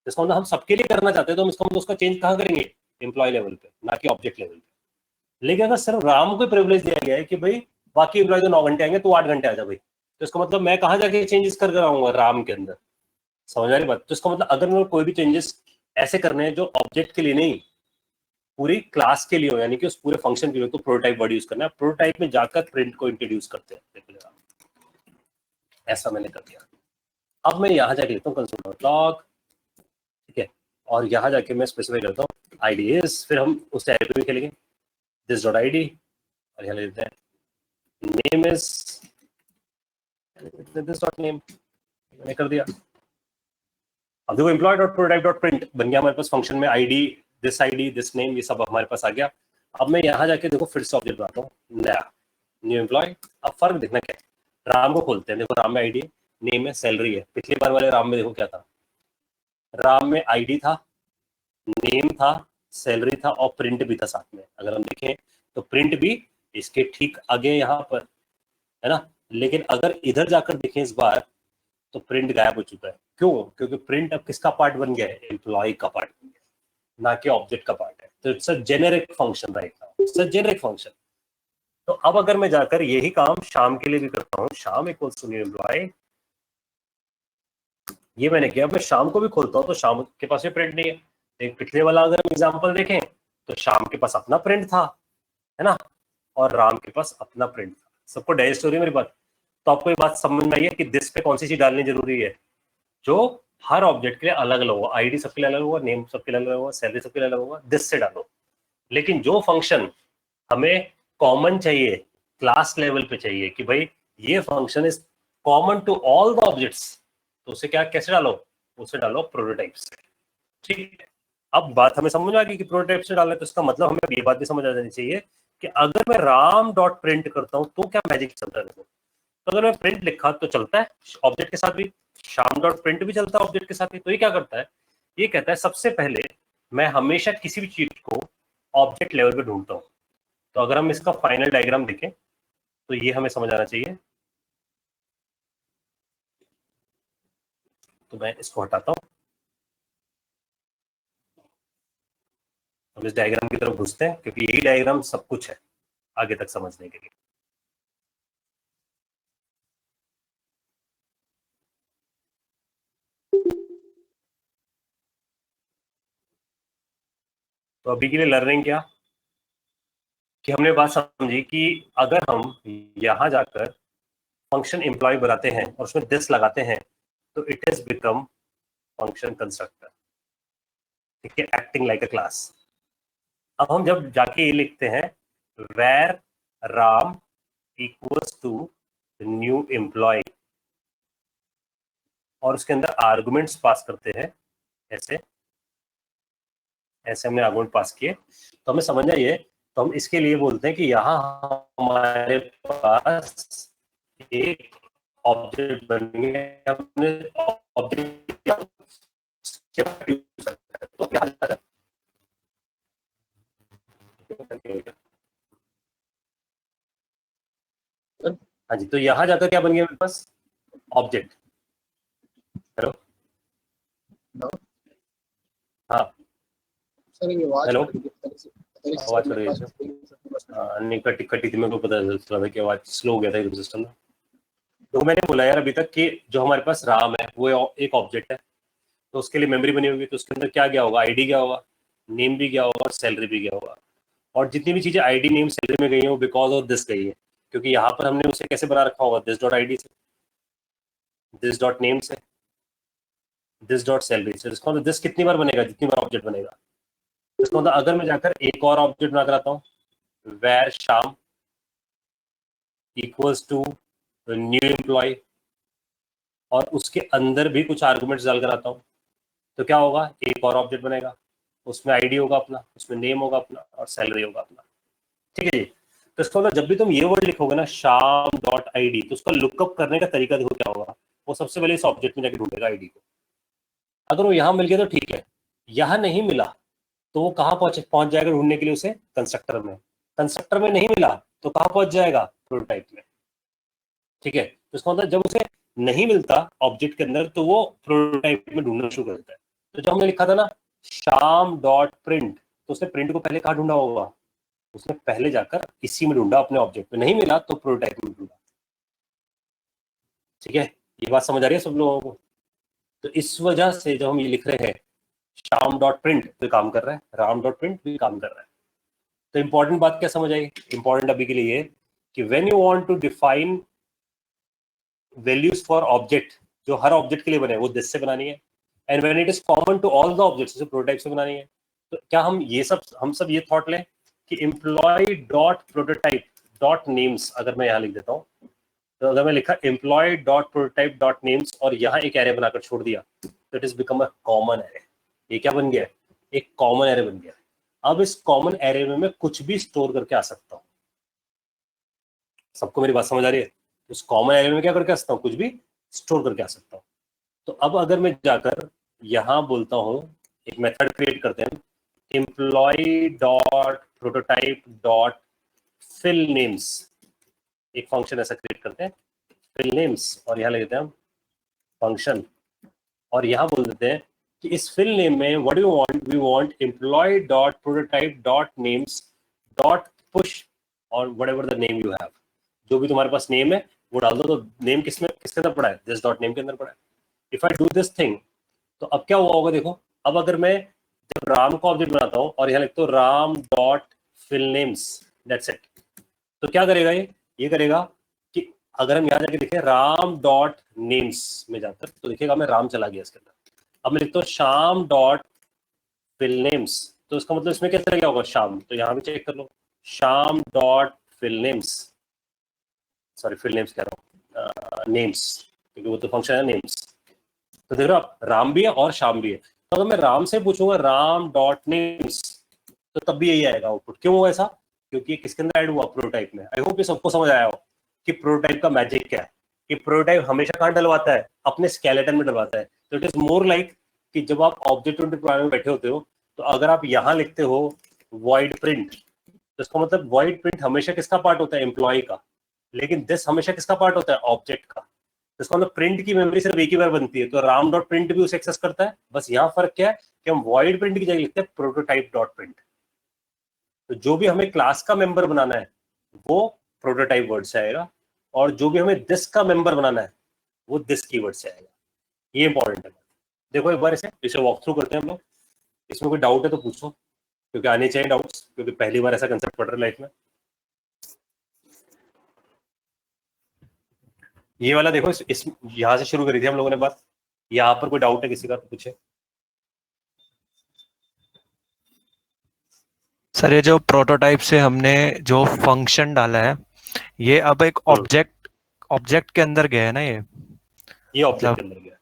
इसका मतलब हम सबके लिए करना चाहते हैं, तो हम इसका मतलब उसका चेंज कहाँ करेंगे, एम्प्लॉय लेवल पे, ना कि ऑब्जेक्ट लेवल पे। लेकिन अगर सिर्फ राम को प्रिविलेज दिया गया है कि भाई बाकी एम्प्लॉय तो 9 घंटे आएंगे, तो 8 घंटे आ जा भाई, तो इसका मतलब मैं कहाँ जाके चेंजेस कर आऊंगा, राम के अंदर। समझ आ रही बात। तो इसका मतलब अगर मैं कोई भी चेंजेस ऐसे करने हैं जो ऑब्जेक्ट के लिए नहीं, पूरी क्लास के लिए हो, यानी कि उस पूरे फंक्शन के लिए, तो प्रोटोटाइप वर्ड यूज करना है। प्रोटोटाइप में जाकर प्रिंट को इंट्रोड्यूस करते हैं। देखो जरा, ऐसा मैंने कर दिया। अब मैं यहाँ जाके लिखता हूँ कंसोल डॉट लॉग, ठीक है, और यहाँ जाके मैं स्पेसिफाई करता हूँ आईडी इज, फिर हम उस एरे पे भी खेलेंगे दिस डॉट आईडी, और यहाँ लिखते हैं name is this dot name, मैंने कर दिया। अब देखो employ dot prototype dot print बन गया हमारे पास फंक्शन में, आईडी दिस नेम, ये सब हमारे पास आ गया। अब मैं यहाँ जाके देखो फिर से ऑब्जेक्ट बनाता हूँ नया, न्यू एम्प्लॉय। अब फर्क देखना क्या है, राम को खोलते हैं, देखो राम में आईडी, नेम है, सैलरी है। पिछली बार वाले राम में देखो क्या था, राम में आईडी था, नेम था, सैलरी था, और प्रिंट भी था साथ में। अगर हम देखें तो प्रिंट भी इसके ठीक आगे यहाँ पर है ना। लेकिन अगर इधर जाकर देखें इस बार, तो प्रिंट गायब हो चुका है। क्यों, क्योंकि प्रिंट अब किसका पार्ट बन गया है, एम्प्लॉय का पार्ट बन गया, ना कि ऑब्जेक्ट का पार्ट है। तो it's a generic function right now, it's a generic function. तो अब अगर मैं जाकर यही काम शाम के लिए भी करता हूँ, शाम इक्वल्स टू न्यू एम्प्लॉय, ये मैंने किया। मैं शाम को भी खोलता हूँ तो शाम के पास भी प्रिंट नहीं है। एक पिछले वाला अगर हम एग्जाम्पल देखें तो शाम के पास अपना प्रिंट था, है ना, और राम के पास अपना प्रिंट था। सबको डाइजेस्ट हो रही है मेरी बात। तो आपको ये बात समझ में आई है कि दिस पे कौन सी चीज डालनी जरूरी है, जो हर ऑब्जेक्ट के लिए अलग अलग होगा, आईडी सबके लिए अलग होगा, नेम सबके लिए अलग होगा, सैलरी सबके लिए अलग होगा, दिस से डालो। लेकिन जो फंक्शन हमें कॉमन चाहिए, क्लास लेवल पे चाहिए कि भाई ये function is common to all the objects, तो उसे क्या कैसे डालो, उसे डालो प्रोटोटाइप से। ठीक है, अब बात हमें समझ आ गई कि प्रोटोटाइप से डालना है, तो इसका मतलब हमें ये बात भी समझ आ जानी चाहिए कि अगर मैं राम डॉट प्रिंट करता हूं तो क्या मैजिक चलता है। देखो, तो अगर मैं प्रिंट लिखा तो चलता है ऑब्जेक्ट के साथ भी, शाम डॉट प्रिंट भी चलता है ऑब्जेक्ट के साथ भी। तो ये क्या करता है, ये कहता है सबसे पहले मैं हमेशा किसी भी चीज को ऑब्जेक्ट लेवल पे ढूंढता हूँ। तो अगर हम इसका फाइनल डायग्राम देखें तो ये हमें समझ आना चाहिए। तो मैं इसको हटाता हूँ, हम इस डायग्राम की तरफ घुसते हैं, क्योंकि यही डायग्राम सब कुछ है आगे तक समझने के लिए। तो अभी के लिए लर्निंग क्या कि हमने बात समझी कि अगर हम यहां जाकर फंक्शन एम्प्लॉय बनाते हैं और उसमें दिस लगाते हैं तो it is become function constructor, ठीक है, एक्टिंग लाइक अ क्लास। अब हम जब जाके ये लिखते हैं where Ram equals to new employee और उसके अंदर आर्गुमेंट्स पास करते हैं, ऐसे ऐसे हमने आर्गुमेंट पास किए, तो हमें समझना ये, तो हम इसके लिए बोलते हैं कि यहाँ हमारे पास एक ऑब्जेक्ट बन गया, हमने ऑब्जेक्ट हाँ जी, तो यहाँ जाकर क्या बन गया मेरे पास, ऑब्जेक्ट। हेलो, हाँ सर ये आवाज हेलो, कट गई, पता नहीं आवाज कट गई सर, नहीं कटी कटी थी, मेरे को पता चला था कि आवाज स्लो हो गया था एकदम सिस्टम में। तो मैंने बोला यार अभी तक कि जो हमारे पास राम है वो एक ऑब्जेक्ट है, तो उसके लिए मेमोरी बनी होगी, तो उसके अंदर क्या गया होगा, आईडी गया होगा, नेम भी गया होगा, सैलरी भी गया होगा। और जितनी भी चीजें आईडी नेम सैलरी में गई हैं वो बिकॉज ऑफ दिस गई है, क्योंकि यहाँ पर हमने उसे कैसे बना रखा होगा, दिस डॉट आईडी से, दिस डॉट नेम से, दिस डॉट सैलरी से। इसका मतलब दिस कितनी बार बनेगा, जितनी बार ऑब्जेक्ट बनेगा। इसका मतलब अगर मैं जाकर एक और ऑब्जेक्ट बना कर आता हूँ, वेर शाम इक्वल्स टू न्यू एम्प्लॉय, और उसके अंदर भी कुछ आर्गुमेंट्स डालकर आता हूँ, तो क्या होगा, एक और ऑब्जेक्ट बनेगा, उसमें आईडी होगा अपना, उसमें नेम होगा अपना, और सैलरी होगा अपना। ठीक है जी। तो इसका मतलब जब भी तुम ये वर्ड लिखोगे ना शाम डॉट आईडी, तो उसका लुकअप करने का तरीका देखो क्या होगा, वो सबसे पहले इस ऑब्जेक्ट में जाकर ढूंढेगा आईडी को। अगर वो यहाँ मिल गया तो ठीक है, यहाँ नहीं मिला तो वो कहाँ पहुंच जाएगा ढूंढने के लिए, उसे कंस्ट्रक्टर में। कंस्ट्रक्टर में नहीं मिला तो कहाँ पहुंच जाएगा, प्रोटोटाइप में। ठीक है, तो इसका मतलब जब उसे नहीं मिलता ऑब्जेक्ट के अंदर तो वो प्रोटोटाइप में ढूंढना शुरू कर देता है। तो जो हमने लिखा था ना शाम डॉट प्रिंट, तो उसने प्रिंट को पहले कहाँ ढूंढा होगा, उसने पहले जाकर इसी में ढूंढा, अपने ऑब्जेक्ट में। नहीं मिला तो प्रोटोटाइप में ढूंढा। ठीक है, ये बात समझ आ रही है सब लोगों को। तो इस वजह से जब हम ये लिख रहे हैं शाम डॉट प्रिंट भी काम कर रहा है, राम डॉट प्रिंट भी काम कर रहा है। तो इंपॉर्टेंट बात क्या समझ आई, इंपॉर्टेंट अभी के लिए ये कि when you want to define values for object, जो हर ऑब्जेक्ट के लिए बने वो दिस से बनानी है, and when it is common to all the objects, उसे प्रोटोटाइप से बनानी है। तो क्या हम सब ये थॉट लें कि employ dot prototype dot names, अगर मैं यहाँ लिख देता हूँ, तो अगर मैं लिखा employ dot prototype dot names और यहाँ एक एरे बनाकर छोड़ दिया, तो it is become a common array. ये क्या बन गया, एक कॉमन एरे बन गया। अब इस कॉमन एरे में मैं कुछ भी स्टोर करके आ सकता हूँ। सबको मेरी बात समझ आ रही है? उस कॉमन एरे में क्या करके आ सकता हूँ, कुछ भी स्टोर करके आ सकता हूँ। तो अब अगर मैं जाकर यहाँ बोलता हूँ, एक मेथड क्रिएट करते हैं, employee dot prototype dot fill names, एक फंक्शन ऐसा क्रिएट करते हैं फिल नेम्स, और यहाँ लिख देते हैं हम फंक्शन, और यहाँ बोल देते हैं कि इस फिल नेम में what do you want, we want employ dot prototype dot names dot push, और whatever the name you have, जो भी तुम्हारे पास नेम है वो डाल दो। तो नेम किसके अंदर पड़ा है, दिस डॉट नेम के अंदर पड़ा है। If I do this thing, तो अब क्या हुआ होगा देखो, अब अगर मैं जब राम को ऑब्जेक्ट बनाता हूँ और यहाँ लिखता हूँ Ram dot fill names, that's it, तो क्या करेगा ये करेगा कि अगर हम यहाँ जाके देखें राम डॉट नेम्स में जाकर, तो देखिएगा मैं राम चला गया इसके अंदर। अब मैं लिखता हूँ शाम डॉट फिल नेम्स, तो इसका मतलब इसमें क्या चला गया होगा, शाम। तो यहाँ भी चेक कर लो, Sham dot fill names, sorry fill names कह रहा हूँ, नेम्स, क्योंकि वो तो फंक्शन है नेम्स। तो देख रहे हो आप, राम भी है और शाम भी है। तो अगर मैं राम से पूछूंगा राम डॉट नेम्स, तो तब भी यही आएगा आउटपुट। क्यों हुआ ऐसा, क्योंकि किसके अंदर ऐड हुआ, प्रोटोटाइप में। आई होप ये सबको समझ आया हो कि प्रोटोटाइप का मैजिक क्या है, कि प्रोटोटाइप हमेशा कहाँ डलवाता है, अपने स्केलेटन में डलवाता है। तो इट इज मोर लाइक कि जब आप ऑब्जेक्ट ओरिएंटेड प्रोग्रामिंग में बैठे होते हो, तो अगर आप यहाँ लिखते हो वॉइड प्रिंट, तो इसका मतलब वॉइड प्रिंट हमेशा किसका पार्ट होता है, एम्प्लॉय का, लेकिन दिस हमेशा किसका पार्ट होता है, ऑब्जेक्ट का। इसका मतलब प्रिंट की मेमोरी सिर्फ एक ही बार बनती है, तो राम डॉट प्रिंट भी उसे एक्सेस करता है। बस यहाँ फर्क क्या है कि हम वॉइड प्रिंट की जगह लिखते हैं प्रोटोटाइप डॉट प्रिंट। तो जो भी हमें क्लास का मेंबर बनाना है वो प्रोटोटाइप वर्ड से आएगा, और जो भी हमें दिस का मेंबर बनाना है वो दिस कीवर्ड से आएगा। ये इंपॉर्टेंट है। देखो एक बार इसे वॉक थ्रू करते हैं हम लोग। इसमें कोई डाउट है तो पूछो, क्योंकि आने चाहिए डाउट्स, क्योंकि पहली बार ऐसा कंसेप्ट पढ़ रहे लाइफ में। ये वाला देखो, इस यहाँ से शुरू करी थी हम लोगों ने बात। यहाँ पर कोई डाउट है किसी का तो पूछे। सर ये जो प्रोटोटाइप से हमने जो फंक्शन डाला है, ये अब एक ऑब्जेक्ट के अंदर गया है ना, ये ऑब्जेक्ट के अंदर गया,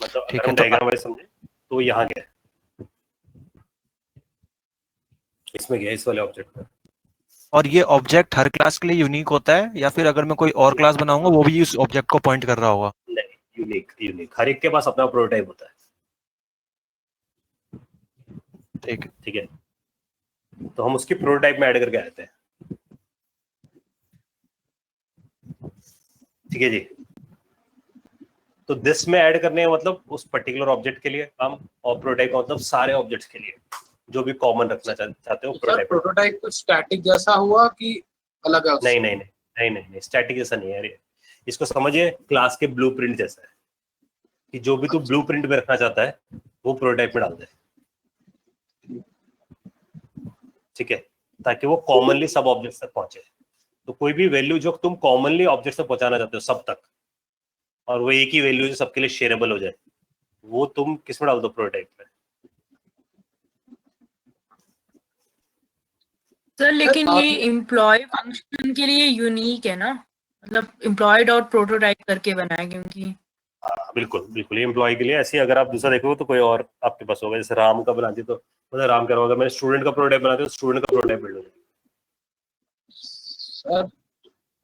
मतलब अगर हम डायग्राम वाइज समझे तो यहाँ गया, इसमें गया, इस वाले ऑब्जेक्ट में। और ये ऑब्जेक्ट हर क्लास के लिए यूनिक होता है, या फिर अगर मैं कोई और क्लास बनाऊंगा वो भी उस ऑब्जेक्ट को पॉइंट कर रहा होगा? नहीं, यूनिक हर एक के पास अपना प्रोटोटाइप होता है। ठीक है, तो हम उसकी प्रोटोटाइप में ऐड करके आते हैं। ठीक है जी। तो दिस में ऐड करने का मतलब उस पर्टिकुलर ऑब्जेक्ट के लिए काम, और प्रोटोटाइप का मतलब सारे ऑब्जेक्ट्स के लिए जो भी कॉमन रखना चाहते हो। प्रोटोटाइप कुछ स्टैटिक जैसा हुआ कि अलग है? नहीं, स्टैटिक जैसा नहीं है। इसको समझिए क्लास के ब्लूप्रिंट जैसा है, कि जो भी तू ब्लूप्रिंट में रखना चाहता है वो प्रोटोटाइप में डाल दे। ठीक है, ताकि वो कॉमनली सब ऑब्जेक्ट तक पहुंचे। तो कोई भी वैल्यू जो तुम कॉमनली ऑब्जेक्ट तक पहुंचाना चाहते हो सब तक, और वो एक ही वैल्यू जो सबके लिए शेयरेबल हो जाए, वो तुम किस में डाल दो, प्रोटोटाइप में। सर लेकिन ये एम्प्लॉय फंक्शन के लिए यूनिक है ना, मतलब एम्प्लॉय डॉट प्रोटोटाइप करके बनाया, क्योंकि बिल्कुल बिल्कुल, ये एम्प्लॉय के लिए। ऐसे अगर आप दूसरा देखोगे तो कोई और आपके पास होगा, जैसे राम का बनाती तो मतलब राम का होगा, मैंने स्टूडेंट का प्रोटोटाइप बनाती तो स्टूडेंट का प्रोटोटाइप बिल्ड हो जाएगा।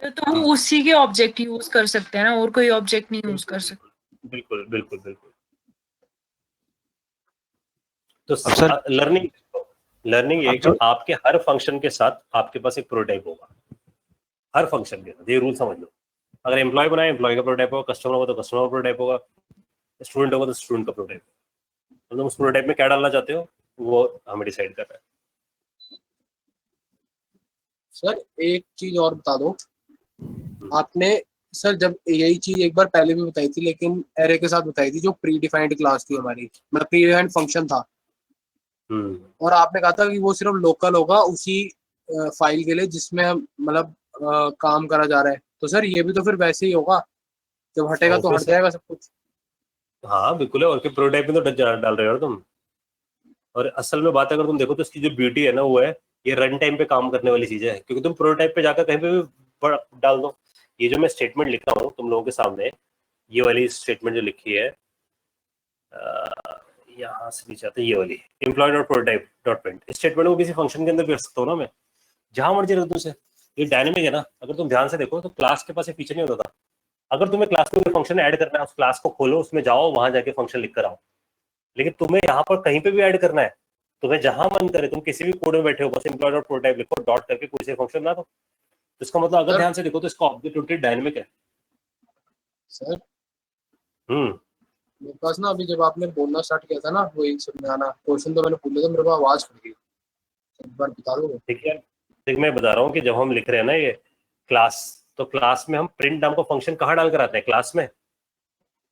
सर तो वो उसी के ऑब्जेक्ट यूज कर सकते हैं ना, और कोई ऑब्जेक्ट नहीं यूज कर सकते। बिल्कुल बिल्कुल बिल्कुल। तो सर लर्निंग ये है कि आपके हर फंक्शन के साथ आपके पास एक प्रोटोटाइप होगा, हर फंक्शन के साथ। ये रूल समझ लो, अगर एम्प्लॉय बनाए एम्प्लॉय का प्रोटोटाइप होगा, कस्टमर होगा तो कस्टमर का प्रोटोटाइप होगा, स्टूडेंट होगा तो स्टूडेंट का प्रोटोटाइप होगा। मतलब उस प्रोटोटाइप में क्या डालना चाहते हो वो हमें डिसाइड कर रहा है। सर एक चीज और बता दो, आपने सर जब यही चीज एक बार पहले भी बताई थी, लेकिन एरे के साथ बताई थी, जो प्री डिफाइंड क्लास थी हमारी, मतलब प्री डिफाइंड फंक्शन था, और आपने कहा था कि वो सिर्फ लोकल होगा उसी फाइल के लिए जिसमें मतलब काम करा जा रहा है। तो सर ये भी तो फिर वैसे ही होगा, जब हटेगा तो हट जाएगा सब कुछ। हाँ बिल्कुल है, और क्या प्रोटोटाइप में तो डाल रहे हो तुम। और असल में बात अगर तुम देखो तो इसकी जो ब्यूटी है ना वो है, ये रन टाइम पे काम करने वाली चीज है, क्योंकि तुम प्रोटोटाइप पे जाकर कहीं पे भी डाल दो। ये जो मैं स्टेटमेंट लिखा हूँ तुम लोगों के सामने, ये वाली स्टेटमेंट जो लिखी है यहाँ से नीचे आते, ये वाली employ dot prototype dot print, इस स्टेटमेंट को किसी फंक्शन के अंदर कर सकता हूँ ना मैं, जहां मर्जी रख दूं उसे। ये डायनेमिक है ना, अगर तुम ध्यान से देखो तो क्लास के पास एक फीचर नहीं होता था। अगर तुम्हें क्लास में कोई फंक्शन ऐड करना है, उस क्लास को खोलो, उसमें जाओ, वहां जाके फंक्शन लिख कर आओ। लेकिन तुम्हें यहाँ पर कहीं पे भी ऐड करना है, तुम्हें जहां मन करे, तुम किसी भी कोड में बैठे हो, बस एम्प्लॉय डॉट प्रोटोटाइप लिखो, डॉट करके कोई से फंक्शन बना दो। तो इसका मतलब अगर ध्यान से देखो तो इसका ऑब्जेक्ट डायनेमिक है। सर मेरे पास ना अभी जब आपने बोलना स्टार्ट किया था ना, वो एक समझाना क्वेश्चन तो मैंने पूछ लिया था, मेरे को आवाज खड़ गई, एक बार बता दो। ठीक है, देख मैं बता रहा हूँ कि जब हम लिख रहे हैं ना ये क्लास, तो क्लास में हम प्रिंट नाम का फंक्शन कहाँ डाल कर आते हैं, क्लास में,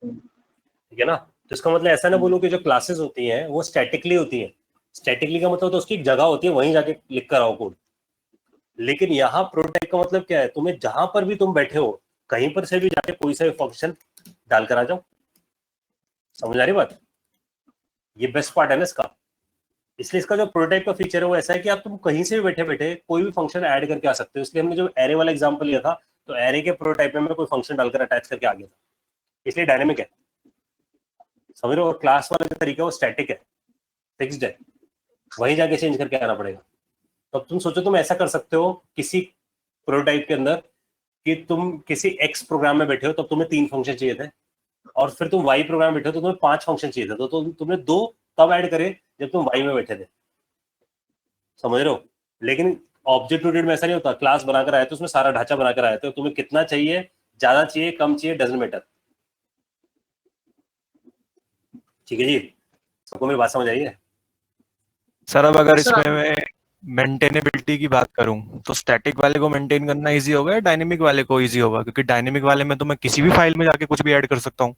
ठीक है ना। तो इसका मतलब ऐसा ना बोलो कि जो क्लासेस होती हैं वो स्टैटिकली होती हैं। स्टैटिकली का मतलब तो उसकी एक जगह होती है, वहीं जाके लिख कर आओ कोड। लेकिन यहाँ प्रोटोटाइप का मतलब क्या है, तुम्हें जहां पर भी तुम बैठे हो कहीं पर से भी जाके कोई सा फंक्शन डालकर आ जाओ। समझ आ रही बात? ये बेस्ट पार्ट है ना इसका। इसलिए इसका जो प्रोटोटाइप का फीचर है वो ऐसा है कि आप तुम कहीं से भी बैठे बैठे कोई भी फंक्शन ऐड करके आ सकते हो। इसलिए हमने जो एरे वाला एग्जांपल लिया था, तो एरे के प्रोटोटाइप में मैं कोई फंक्शन डालकर अटैच करके आ गया था, इसलिए डायनेमिक है। समझ रहे हो? और क्लास वाला जो तरीका है वो स्टैटिक है, फिक्स्ड है, वहीं जाके चेंज करके आना पड़ेगा। तो अब तुम सोचो तुम ऐसा कर सकते हो किसी प्रोटोटाइप के अंदर कि तुम किसी एक्स प्रोग्राम में बैठे हो, तब तुम्हें 3 फंक्शन चाहिए थे, और फिर तुम वाई प्रोग्राम में बैठे हो तो तुम्हें 5 फंक्शन चाहिए थे, तो तुमने 2 तब ऐड करे जब तुम वाई में बैठे थे। समझ रहे हो? लेकिन ऑब्जेक्ट ओरिएंटेड में ऐसा नहीं होता। क्लास बनाकर आए तो उसमें सारा ढांचा बनाकर आए थे, तुम्हें कितना चाहिए, ज्यादा चाहिए कम चाहिए, डजंट मैटर। ठीक है जी, सबको मेरी बात समझ आई है? सर अब अगर इसमें मैं मेंटेनेबिलिटी की बात करूं तो स्टैटिक वाले को मेंटेन करना इजी होगा या डायनेमिक वाले को इजी होगा? क्योंकि डायनेमिक वाले में तो मैं किसी भी फाइल में जाके कुछ भी ऐड कर सकता हूँ।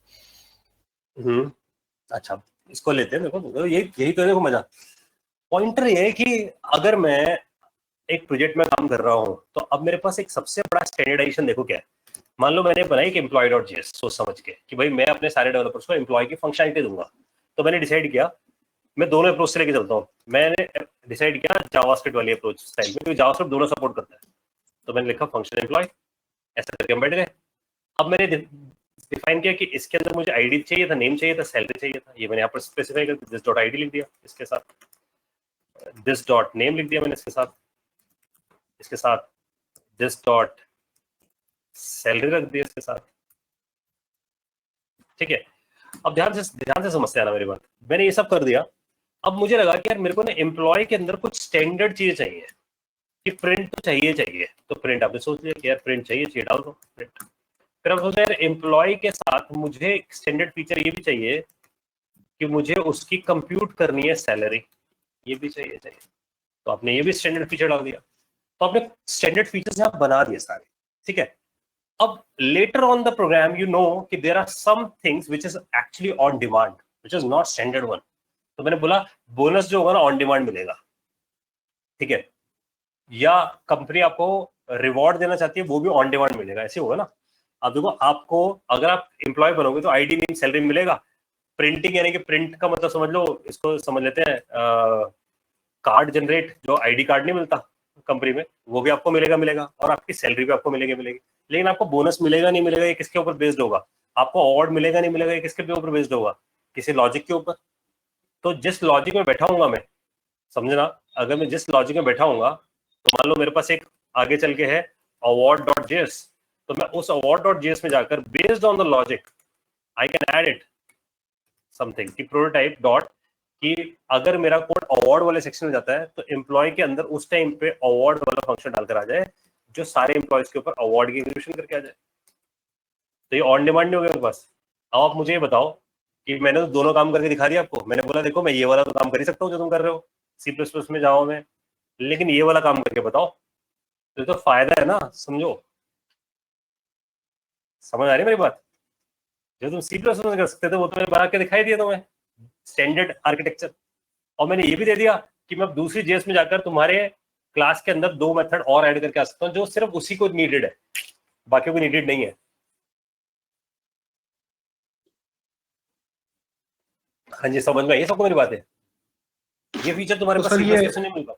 अच्छा, इसको लेते हैं। देखो यही तो देखो मजा। पॉइंटर ये है कि अगर मैं एक प्रोजेक्ट में काम कर रहा हूं तो अब मेरे पास एक सबसे बड़ा स्टैंडर्डाइजेशन देखो क्या है। मान लो मैंने बनाई एक एम्प्लॉय डॉट जेएस सोच समझ के कि भाई मैं अपने सारे डेवलपर्स को एम्प्लॉय की फंक्शनलिटी दूंगा। तो मैंने डिसाइड किया मैं दोनों अप्रोच से लेके चलता हूँ। मैंने डिसाइड किया जावास्क्रिप्ट वाली अप्रोच स्टाइल में, क्योंकि जावास्क्रिप्ट दोनों सपोर्ट करता है। तो मैंने लिखा फंक्शन एम्प्लॉय, ऐसा करके हम बैठ गए। अब मैंने डिफाइन किया कि इसके अंदर मुझे आईडी चाहिए था, नेम चाहिए था, सैलरी चाहिए था। ये मैंने यहाँ पर स्पेसिफाई कर दिस डॉट आईडी लिख दिया, इसके साथ दिस डॉट नेम लिख दिया मैंने, इसके साथ दिस डॉट सैलरी रख दिया इसके साथ। ठीक है, अब ध्यान से समझते हैं ना मेरी बात। मैंने ये सब कर दिया। अब मुझे लगा कि यार मेरे को ना एम्प्लॉय के अंदर कुछ स्टैंडर्ड चीजें चाहिए कि प्रिंट तो चाहिए। तो प्रिंट आपने सोच लिया कि यार प्रिंट चाहिए, डाल दो प्रिंट। फिर अब सोचा यार एम्प्लॉय के साथ मुझे स्टैंडर्ड फीचर ये भी चाहिए कि मुझे उसकी कंप्यूट करनी है सैलरी, ये भी चाहिए। तो आपने ये भी स्टैंडर्ड फीचर डाल दिया। तो आपने स्टैंडर्ड फीचर्स यहाँ बना दिए सारे। ठीक है, अब later on the program you know कि there are some things which is actually on demand, which is not standard one. तो मैंने बोला बोनस जो होगा ना ऑन डिमांड मिलेगा। ठीक है, या कंपनी आपको रिवॉर्ड देना चाहती है, वो भी ऑन डिमांड मिलेगा, ऐसे होगा ना। अब देखो, आपको अगर आप एम्प्लॉय बनोगे तो आईडी नेम सैलरी मिलेगा। प्रिंटिंग यानी कि प्रिंट का मतलब समझ लो, इसको समझ लेते हैं कार्ड जनरेट, जो आईडी कार्ड नहीं मिलता कंपनी में, वो भी आपको मिलेगा, और आपकी सैलरी भी आपको मिलेगी। लेकिन आपको बोनस मिलेगा नहीं मिलेगा, ये किसके ऊपर बेस्ड होगा? आपको अवार्ड मिलेगा नहीं मिलेगा, ये किसके ऊपर बेस्ड होगा? किसी लॉजिक के ऊपर। तो जिस लॉजिक में बैठा हूंगा मैं, समझना, अगर मैं जिस लॉजिक में बैठा हूंगा, तो मान लो मेरे पास एक आगे चल के है award.js, तो मैं उस award.js में जाकर based on the logic I can add it something कि प्रोटोटाइप डॉट, कि अगर मेरा कोड अवार्ड वाले सेक्शन में जाता है तो एम्प्लॉय के अंदर उस टाइम पे अवार्ड वाला फंक्शन डालकर आ जाए, जो सारे एम्प्लॉयज के ऊपर अवार्ड की एग्जीक्यूशन करके आ जाए। तो ये ऑन डिमांड नहीं हो गया मेरे पास। अब आप मुझे ये बताओ कि मैंने तो दोनों काम करके दिखा दिया आपको। मैंने बोला देखो मैं ये वाला तो काम कर ही सकता हूँ जो तुम कर रहे हो C++ में, जावा में, लेकिन ये वाला काम करके बताओ। तो फायदा है ना, समझो, समझ आ रही है मेरी बात? जो तुम C++ में कर सकते थे वो तो मैंने बना के दिखाई दिया तुम्हें, स्टैंडर्ड आर्किटेक्चर। और मैंने ये भी दे दिया कि मैं दूसरी जेएस में जाकर तुम्हारे क्लास के अंदर 2 मेथड और ऐड करके आ सकता हूँ, जो सिर्फ उसी को नीडेड है, बाकी को नीडेड नहीं है। हाँ जी, समझ में आई सबको मेरी बात है? ये फीचर तुम्हारे तो पास सर ये C++ में नहीं मिलता।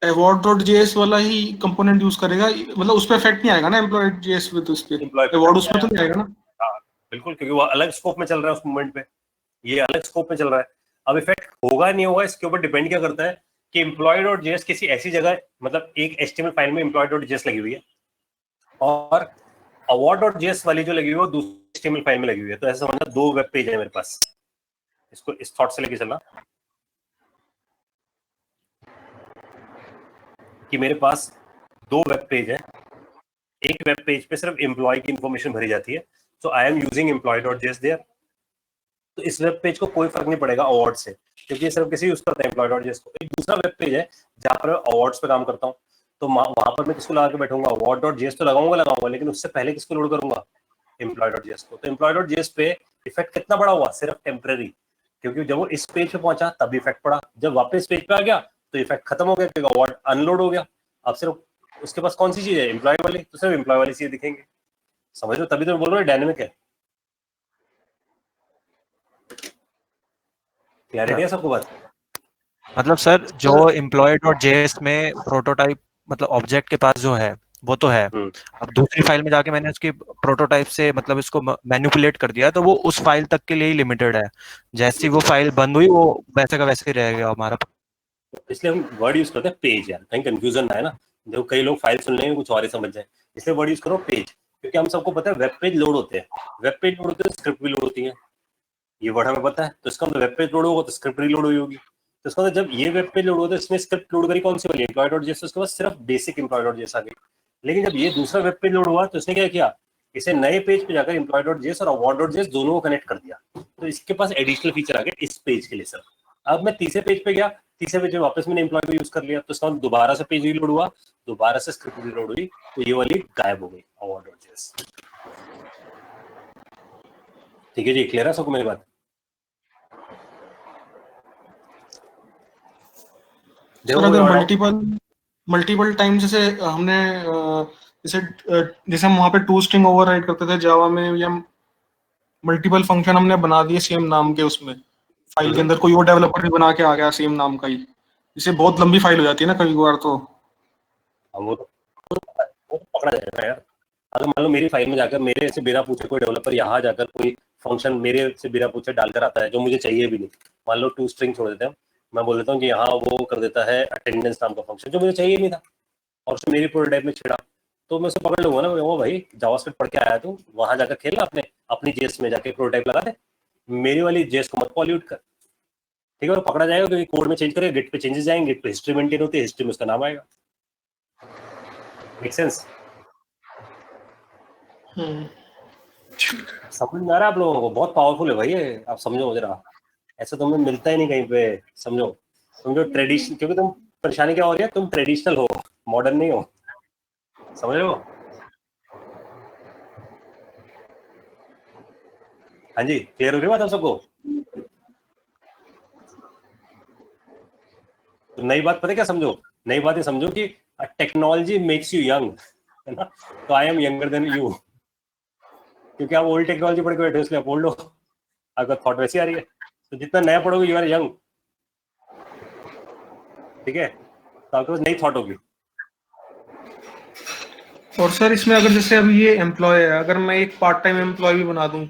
award.js वाला ही कंपोनेंट यूज करेगा, मतलब उस पे इफेक्ट नहीं आएगा ना employee.js पे? तो उस पे award उसमें तो नहीं आएगा ना? हाँ बिल्कुल, क्योंकि वो अलग स्कोप में चल रहा है उस मोमेंट पे, ये अलग स्कोप में चल रहा है। अब इफेक्ट होगा नहीं होगा इसके ऊपर डिपेंड क्या करता है कि employee.js किसी ऐसी जगह, मतलब एक HTML फाइल में employee.js लगी हुई है और award.js वाली जो लगी हुई है वो दूसरी HTML फाइल में लगी हुई है। तो ऐसा समझना 2 वेब पेज है मेरे पास। इसको इस थॉट से लेके चलना कि मेरे पास 2 वेब पेज है। एक वेब पेज पे सिर्फ एम्प्लॉय की इंफॉर्मेशन भरी जाती है, so I am using employee.js there. तो इस वेब पेज को कोई फर्क नहीं पड़ेगा अवार्ड से, क्योंकि ये सिर्फ किसी यूज करता है employee.js को। एक दूसरा वेब पेज है जहां पर अवार्ड्स पे काम करता हूँ, तो वहां पर मैं किसको लगा के बैठूंगा? award.js तो लगाऊंगा, लेकिन उससे पहले किसको लोड करूंगा? employee.js को। तो employee.js पे इफेक्ट कितना बड़ा हुआ? सिर्फ टेम्पररी, क्योंकि जब वो इस पेज पे पहुंचा तब इफेक्ट पड़ा, जब वापस पेज पे आ गया तो इफेक्ट खत्म हो गया, क्योंकि अवार्ड अनलोड हो गया। अब सिर्फ उसके पास कौन सी चीज है? एम्प्लॉय वाली, तो सिर्फ एम्प्लॉय वाली चीज दिखेंगे। समझ लो, तभी तो मैं बोल रहा हूँ डायनेमिक है। क्लियरिटी है सबको बात? मतलब सर जो employee.js में प्रोटोटाइप, मतलब ऑब्जेक्ट के पास जो है वो तो है, अब दूसरी फाइल में जाके मैंने उसकी प्रोटोटाइप से मतलब इसको मैनिपुलेट कर दिया, तो वो उस फाइल तक के लिए ही लिमिटेड है। जैसी वो फाइल बंद हुई वो वैसे का वैसे ही रह गया हमारा। इसलिए हम वर्ड यूज करते हैं पेज, यार कहीं कंफ्यूजन ना है ना। देखो कई लोग फाइल सुन लेंगे कुछ और ही समझ जाए, इसलिए वर्ड यूज करो पेज, क्योंकि हम सबको पता है वेब पेज लोड होते हैं। वेब पेज लोड होते हैं, स्क्रिप्ट भी लोड होती है, ये वर्ड हमें पता है। तो इसका मतलब वेब पेज लोड होगा तो स्क्रिप्ट भी लोड हुई होगी। तो इसका मतलब जब ये वेब पेज लोड होता है, इसमें स्क्रिप्ट लोड करी कौन सी वाली? employee.js। उसके बाद सिर्फ बेसिक employee.js आ गई। लेकिन जब ये दूसरा वेब पेज लोड हुआ तो इसने क्या किया? इसे नए पेज पे जाकर employee.js और award.js दोनों को कनेक्ट कर दिया। तो इसके पास एडिशनल फीचर आ गए इस पेज के लिए सर। अब मैं तीसरे पेज पे गया, तीसरे पेज में वापस मैंने एम्प्लॉय को यूज कर लिया, तो इसका मतलब दोबारा से पेज रीलोड हुआ, दोबारा से स्क्रिप्ट रीलोड हुई, तो ये वाली गायब हो गई award.js। ठीक है जी, क्लियर है सबको मेरी बात? सर अगर मल्टीपल टाइम जैसे हमने जैसे हम वहाँ पे टू स्ट्रिंग ओवरराइड करते थे जावा में, या मल्टीपल फंक्शन हमने बना दिए सेम नाम के उसमें फाइल के अंदर, कोई और डेवलपर भी बना के आ गया सेम नाम का ही, जिससे बहुत लंबी फाइल हो जाती है ना कभी बार। तो वो पकड़ा जाएगा यार। अगर मान लो मेरी फाइल में जाकर मेरे से बिना पूछे कोई डेवलपर यहाँ जाकर कोई फंक्शन मेरे से बिना पूछे डालकर आता है जो मुझे चाहिए भी नहीं, मान लो टू स्ट्रिंग छोड़ देते हैं, मैं बोल देता हूँ कि यहाँ वो कर देता है अटेंडेंस नाम का फंक्शन जो मुझे चाहिए नहीं था, और उसने मेरी प्रोटोटाइप में छेड़ा, तो मैं उसे पकड़ लूंगा ना। वो भाई जावास्क्रिप्ट पढ़ के आया तू, वहां जाकर खेलना अपनी जेएस में जाके प्रोटोटाइप लगा दे, मेरी वाली जेएस को मत पॉल्यूट कर। ठीक है, और पकड़ा जाएगा क्योंकि कोड में चेंज करेगा, गिट पे चेंजेस जाएंगे, गिट पे हिस्ट्री मेंटेन होती है, हिस्ट्री में उसका नाम आएगा। Make sense? समझ में आ रहा है आप लोगों को? बहुत पावरफुल है भाई ये, आप समझो जरा, ऐसा तुम्हें मिलता ही नहीं कहीं पे। समझो ट्रेडिशन, क्योंकि तुम, परेशानी क्या हो रही है, तुम ट्रेडिशनल हो, मॉडर्न नहीं हो। समझ रहे हो? हाँ जी, क्लियर हो रही बात आप सबको? तो नई बात पता है क्या समझो, नई बात ये समझो कि टेक्नोलॉजी मेक्स यू यंग, है ना, तो I am younger than you, क्योंकि आप ओल्ड टेक्नोलॉजी पढ़ के बैठे हो इसलिए आप ओल्ड हो, आपका थॉट वैसी आ रही है, तो जितना नया पढ़ोगे यू आर यंग, ठीक है, तो आपके पास नई थॉट होगी। और सर इसमें अगर जैसे अभी ये एम्प्लॉय है, अगर मैं एक पार्ट टाइम एम्प्लॉय भी बना दूं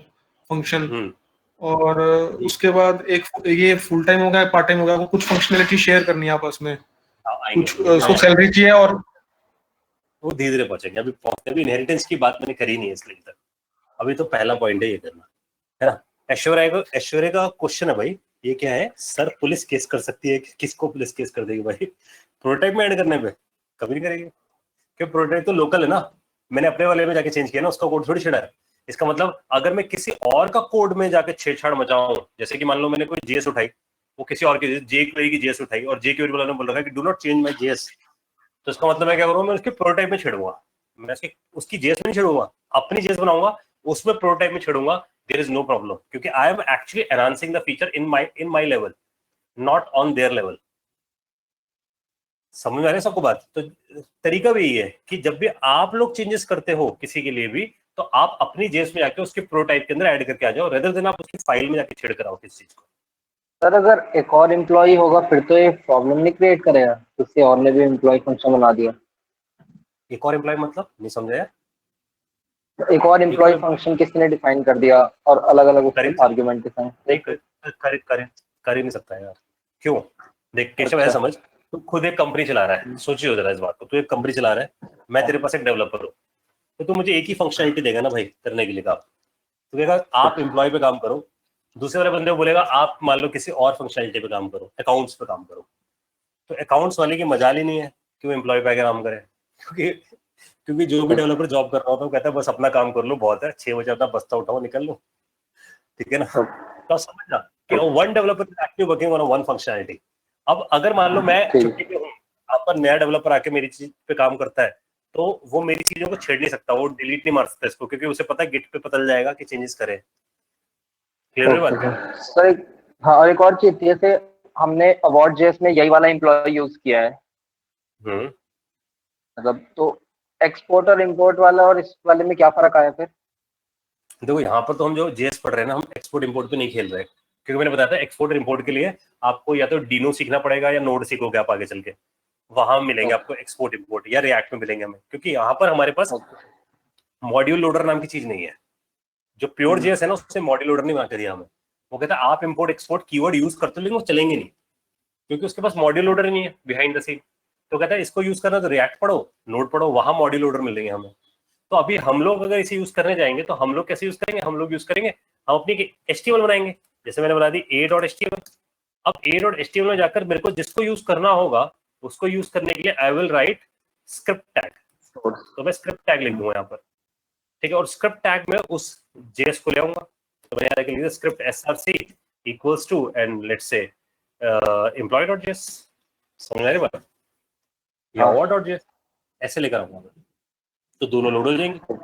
फंक्शन, और उसके बाद एक ये फुल टाइम हो गया पार्ट टाइम हो गया, कुछ फंक्शनैलिटी शेयर करनी है आपस में, कुछ उसको सैलरी चाहिए, और वो धीरे धीरे पहुंचेंगे, अभी पहुंचते भी इनहेरिटेंस की बात मैंने करी नहीं है इसलिए तक, अभी तो पहला पॉइंट है ये करना, है ना। ऐश्वर्या का क्वेश्चन है भाई, ये क्या है सर, पुलिस केस कर सकती है, किसको पुलिस केस कर देगी भाई प्रोटोटाइप में ऐड करने पे? कभी नहीं करेगी, क्योंकि प्रोटोटाइप तो लोकल है ना, मैंने अपने वाले में जाके चेंज किया ना, उसका कोड थोड़ी छेड़ा है। इसका मतलब अगर मैं किसी और का कोड में जाके छेड़छाड़ मचाऊं, जैसे कि मान लो मैंने कोई जेएस उठाई, वो किसी और की जे क्वेरी की जेएस उठाई और जे क्वेरी वाला ने बोल रखा है कि do not change my JS, तो इसका मतलब मैं क्या करूंगा, मैं उसके प्रोटोटाइप में छेड़ूंगा, मैं उसकी जेएस में नहीं छेड़ूंगा, अपनी जेएस बनाऊंगा उसमें प्रोटोटाइप में छेड़ूंगा, देयर इज नो प्रॉब्लम, क्योंकि I am actually enhancing the feature in my level, not on their level. समझ में आ रही है सबको बात? तो तरीका भी यही है कि जब भी आप लोग चेंजेस करते हो किसी के लिए भी, तो आप अपनी जेएस में जाके उसके प्रोटोटाइप के अंदर ऐड करके आ जाओ, रेदर देन आप उसकी फाइल में जाके छेड़ कर आओ किस चीज को। सर अगर एक और एम्प्लॉय होगा फिर तो ये प्रॉब्लम नहीं क्रिएट करेगा, किसी और ने भी एम्प्लॉय फंक्शन बना दिया? एक और एम्प्लॉय मतलब नहीं समझा यार? एक और एम्प्लॉय फंक्शन किसी ने डिफाइन कर दिया और अलग अलग उसके आर्गुमेंट के संग नहीं कर ही नहीं सकता यार। क्यों? देख केशव, ऐसा समझ, तू खुद एक कंपनी चला रहा है, सोचिए जरा इस बात को, तू एक कंपनी चला रहा है, मैं तेरे पास एक डेवलपर हूँ, तो तू मुझे एक ही फंक्शनलिटी देगा ना भाई करने के लिए काम, तो कहेगा आप एम्प्लॉय पे काम करो, दूसरे वाले बंदे को बोलेगा आप मान लो किसी और फंक्शनलिटी पे काम करो, अकाउंट्स पे काम करो, तो अकाउंट्स वाले की मजाल ही नहीं है कि वो एम्प्लॉय पे काम करे, क्योंकि जो भी डेवलपर जॉब कर रहा होता है वो कहता है बस अपना काम कर लो, बहुत है, 6 बजे अपना बस्ता उठाओ निकल लो, ठीक है ना। तो समझना कि one developer is active working on one functionality. अब अगर मान लो मैं छुट्टी पे हूँ, आप पर नया डेवलपर आके मेरी चीज पे काम करता है, तो वो मेरी चीजों को छेड़ नहीं सकता, वो डिलीट नहीं मार सकता इसको, क्योंकि उसे पता है गिट पे पता चल जाएगा कि चेंजेस करे। क्लियर है बात? सर हाँ, और एक और चीज थी, जैसे हमने अवार्ड जेएस में यही वाला एम्प्लॉय यूज किया है, मतलब तो एक्सपोर्ट और इंपोर्ट वाला और इस वाले में क्या फर्क आया फिर? देखो यहाँ पर तो हम जो जेएस पढ़ रहे हैं ना, हम एक्सपोर्ट इंपोर्ट पे नहीं खेल रहे, क्योंकि मैंने बताया था एक्सपोर्ट और इंपोर्ट के लिए आपको या तो डीनो सीखना पड़ेगा या नोड सीखोगे आप आगे चल के, वहां मिलेंगे आपको एक्सपोर्ट इंपोर्ट, या रिएक्ट में मिलेंगे हमें, क्योंकि यहाँ पर हमारे पास मॉड्यूल लोडर नाम की चीज नहीं है। जो प्योर जेएस है ना, उससे मॉड्यूल लोडर नहीं बना के दिया हमें, वो कहता है आप इंपोर्ट एक्सपोर्ट कीवर्ड यूज करते हो लेकिन वो चलेंगे नहीं, क्योंकि उसके पास मॉड्यूल लोडर ही नहीं है बिहाइंड द सीन। तो कहता है इसको यूज करना तो रिएक्ट पढ़ो, नोड पढ़ो, वहां मॉड्यूल लोडर मिलेंगे हमें। तो अभी हम लोग अगर इसे यूज करने जाएंगे तो हम लोग कैसे यूज करेंगे? हम लोग यूज करेंगे, हम अपनी HTML बनाएंगे, जैसे मैंने बना दी a.html। अब a.html में जाकर मेरे को जिसको यूज करना होगा उसको यूज करने के लिए I will write script tag, तो मैं स्क्रिप्ट टैग लिख दूंगा यहाँ पर, ठीक है, और स्क्रिप्ट टैग में उस जेएस को ले आऊंगा, तो मैंने यहाँ लिख दिया script src equals to and let's से employee.js। समझ आ रही बात? या award.js ऐसे लेकर आऊंगा, तो दोनों लोड हो जाएंगे।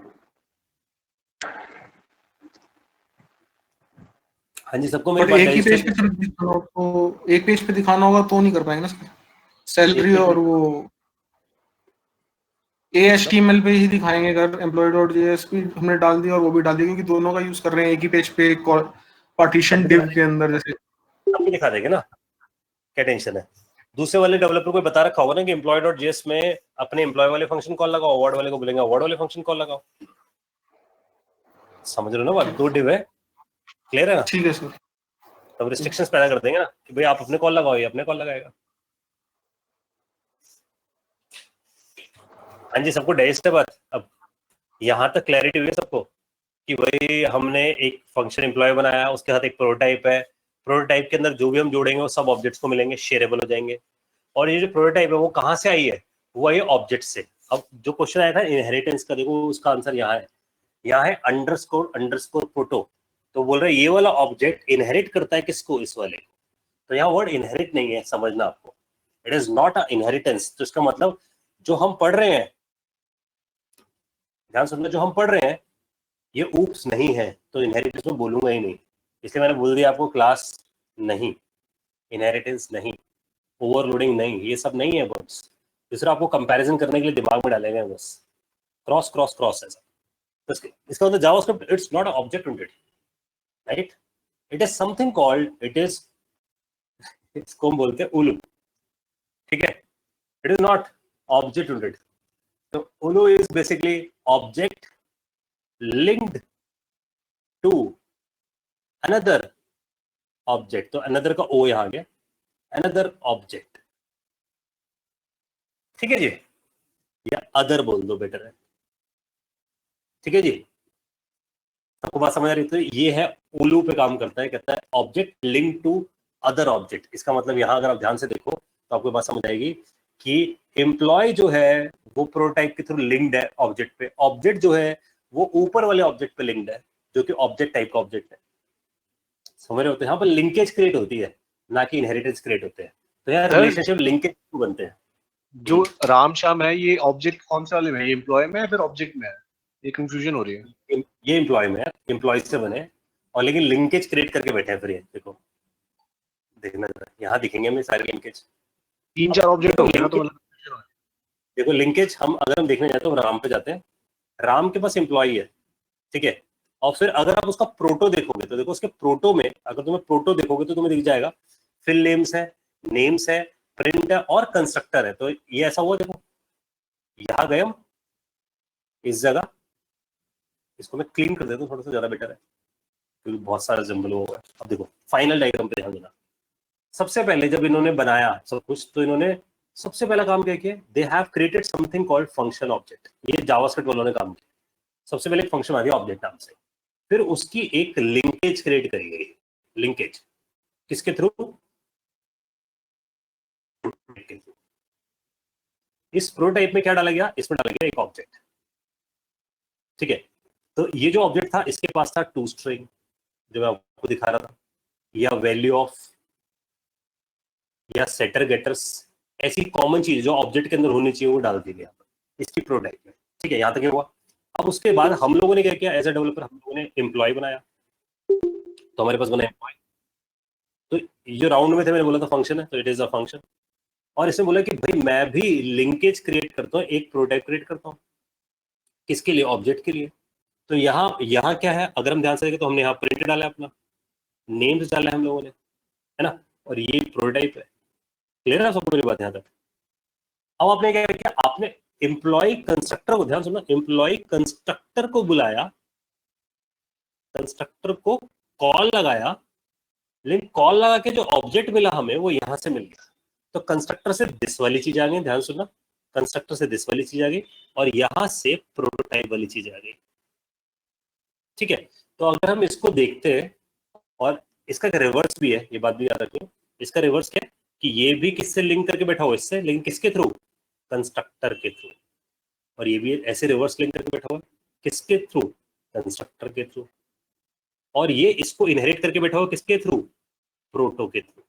हाँ जी, सबको मेरी बात एक ही पेज पे सिर्फ दिखाना हो, तो एक पेज पे दिखाना होगा तो नहीं कर पाएंगे ना सैलरी, और वो HTML पे ही दिखाएंगे। अगर employee.js भी हमने डाल दिया और वो भी डाल दिया, क्योंकि दोनों का यूज कर रहे हैं एक ही पेज पे, एक पार्टीशन डिव के अंदर, जैसे सब दिखा देंगे ना, क्या टेंशन है। दूसरे वाले डेवलपर को बता रखा होगा ना कि employee.js में अपने एम्प्लॉय वाले फंक्शन कॉल लगाओ, अवार्ड वाले को बोलेंगे अवार्ड वाले फंक्शन कॉल लगाओ। समझ रहे हो ना बात? 2 डिव है, क्लियर है ना? ठीक है सर। तब रिस्ट्रिक्शंस पैदा कर देंगे ना कि भाई आप अपने कॉल लगाओ, ये अपने कॉल लगाएगा। हाँ जी, सबको डाइजेस्ट है बात? अब यहाँ तक क्लैरिटी हुई है सबको कि भाई हमने एक फंक्शन एम्प्लॉय बनाया, उसके साथ एक प्रोटोटाइप है, प्रोटोटाइप के अंदर जो भी हम जोड़ेंगे वो सब ऑब्जेक्ट्स को मिलेंगे, शेयरेबल हो जाएंगे। और ये जो प्रोटोटाइप है वो कहाँ से आई है? वो आई ऑब्जेक्ट से। अब जो क्वेश्चन आया था इनहेरिटेंस का, देखो उसका आंसर यहाँ है अंडरस्कोर प्रोटो। तो बोल रहे ये वाला ऑब्जेक्ट इनहेरिट करता है किसको? इस वाले को। तो यहाँ वर्ड इनहेरिट नहीं है, समझना आपको, it is not a inheritance. तो इसका मतलब जो हम पढ़ रहे हैं, ध्यान सुनना, जो हम पढ़ रहे हैं ये ऊप्स नहीं है, तो इनहेरिटेंस में बोलूंगा ही नहीं, इसलिए मैंने बोल दिया आपको क्लास नहीं, इनहेरिटेंस नहीं, ओवरलोडिंग नहीं, ये सब नहीं है वर्ड्स। दूसरा आपको कंपैरिजन करने के लिए दिमाग में डालेंगे बस, क्रॉस क्रॉस क्रॉस ऐसा। तो इसका मतलब JavaScript it's not object oriented, right? It is something called, it is, इसको हम बोलते हैं उलू, ठीक है? It is not object oriented. तो OLOO is basically object linked to another object. तो अनदर का ओ यहां आ गया, अनदर ऑब्जेक्ट, ठीक है जी, या अदर बोल दो बेटर है, ठीक है जी। आपको बात समझ आ रही? तो ये है उलू पे काम करता है, कहता है object link to other object. इसका मतलब यहां अगर आप ध्यान से देखो तो आपको बात समझ आएगी कि एम्प्लॉय जो है वो प्रोटोटाइप के थ्रू लिंक्ड है ऑब्जेक्ट पे, ऑब्जेक्ट जो है वो ऊपर वाले ऑब्जेक्ट पे लिंक्ड है जो कि ऑब्जेक्ट टाइप का ऑब्जेक्ट है। समझ रहे होते हैं? यहाँ पर लिंकेज क्रिएट होती है, ना कि इनहेरिटेंस क्रिएट होते हैं। तो यहाँ रिलेशनशिप लिंकेज बनते हैं। जो राम श्याम है ये ऑब्जेक्ट कौन से वाले में है? एम्प्लॉय में है फिर ऑब्जेक्ट में है? ये कंफ्यूजन हो रही है। ये एम्प्लॉय में है, एम्प्लॉय से बने और लेकिन लिंकेज क्रिएट करके बैठे हैं। फिर ये देखो, देखना जरा, यहाँ दिखेंगे हमें सारे लिंकेज, 3-4 ऑब्जेक्ट हो गए ना, तो मतलब देखो लिंकेज हम अगर हम देखने जाते हैं राम पे जाते हैं, राम के पास एम्प्लॉय है, ठीक है? और फिर अगर आप उसका प्रोटो देखोगे तो देखो उसके प्रोटो में, अगर तुम्हें प्रोटो देखोगे तो तुम्हें दिख जाएगा फिल नेम्स है, प्रिंट है और कंस्ट्रक्टर है। तो ये ऐसा हुआ, देखो यहां गए हम इस जगह, इसको मैं क्लीन कर देता हूँ थोड़ा सा, ज्यादा बेटर है क्योंकि बहुत सारा जंगल हो गया। अब देखो फाइनल डायग्राम पे ध्यान देना। सबसे पहले जब इन्होंने बनाया सब कुछ तो इन्होंने सबसे पहला काम क्या किया? They have created something called function object. ये जावास्क्रिप्ट वालों ने काम किया। सबसे पहले एक फंक्शन आ गया ऑब्जेक्ट नाम से, फिर उसकी एक लिंकेज क्रिएट करी गई। लिंकेज किसके थ्रू? इस प्रोटोटाइप में क्या डाला गया? इसमें डाला गया एक ऑब्जेक्ट, ठीक है? तो ये जो ऑब्जेक्ट था इसके पास था टू स्ट्रिंग जो मैं आपको दिखा रहा था, या वैल्यू ऑफ, या सेटर गेटर्स, ऐसी कॉमन चीज जो ऑब्जेक्ट के अंदर होनी चाहिए वो डाल दी गई इसकी प्रोटोटाइप में, ठीक है? यहां तक हुआ। अब उसके बाद हम लोगों ने क्या किया? एज ए डेवलपर हम लोगों ने एम्प्लॉय बनाया, तो हमारे पास बना एम्प्लॉय। तो ये राउंड में थे, मैंने बोला था फंक्शन है, तो इट इज अ फंक्शन। और इसने बोला कि भाई मैं भी लिंकेज क्रिएट करता हूँ, एक प्रोटोटाइप क्रिएट करता हूँ, किसके लिए? ऑब्जेक्ट के लिए। तो यहाँ क्या है? अगर हम ध्यान से देखें तो हमने यहाँ प्रिंट डाला, अपना नेम्स डाला हम लोगों ने, है ना? और ये प्रोटोटाइप है। क्लियर है सबको मेरी बात यहाँ तक? अब आपने क्या किया? आपने एम्प्लॉय कंस्ट्रक्टर को, ध्यान सुनना, एम्प्लॉय कंस्ट्रक्टर को बुलाया, कंस्ट्रक्टर को कॉल लगाया, लेकिन कॉल लगा के जो ऑब्जेक्ट मिला हमें वो यहां से मिल गया। तो कंस्ट्रक्टर से दिस वाली चीज आ गई, ध्यान सुनना, कंस्ट्रक्टर से दिस वाली चीज आ गई और यहां से प्रोटोटाइप वाली चीज आ गई, ठीक है? तो अगर हम इसको देखते हैं, और इसका रिवर्स भी है, ये बात भी याद रखो, इसका रिवर्स क्या है कि ये भी किससे लिंक करके बैठा हुआ? इससे, लेकिन किसके थ्रू? कंस्ट्रक्टर के थ्रू। और ये भी ऐसे रिवर्स लिंक करके बैठा हुआ, किसके थ्रू? कंस्ट्रक्टर के थ्रू। और ये इसको इनहेरिट करके बैठा हुआ किसके थ्रू? प्रोटो के थ्रू,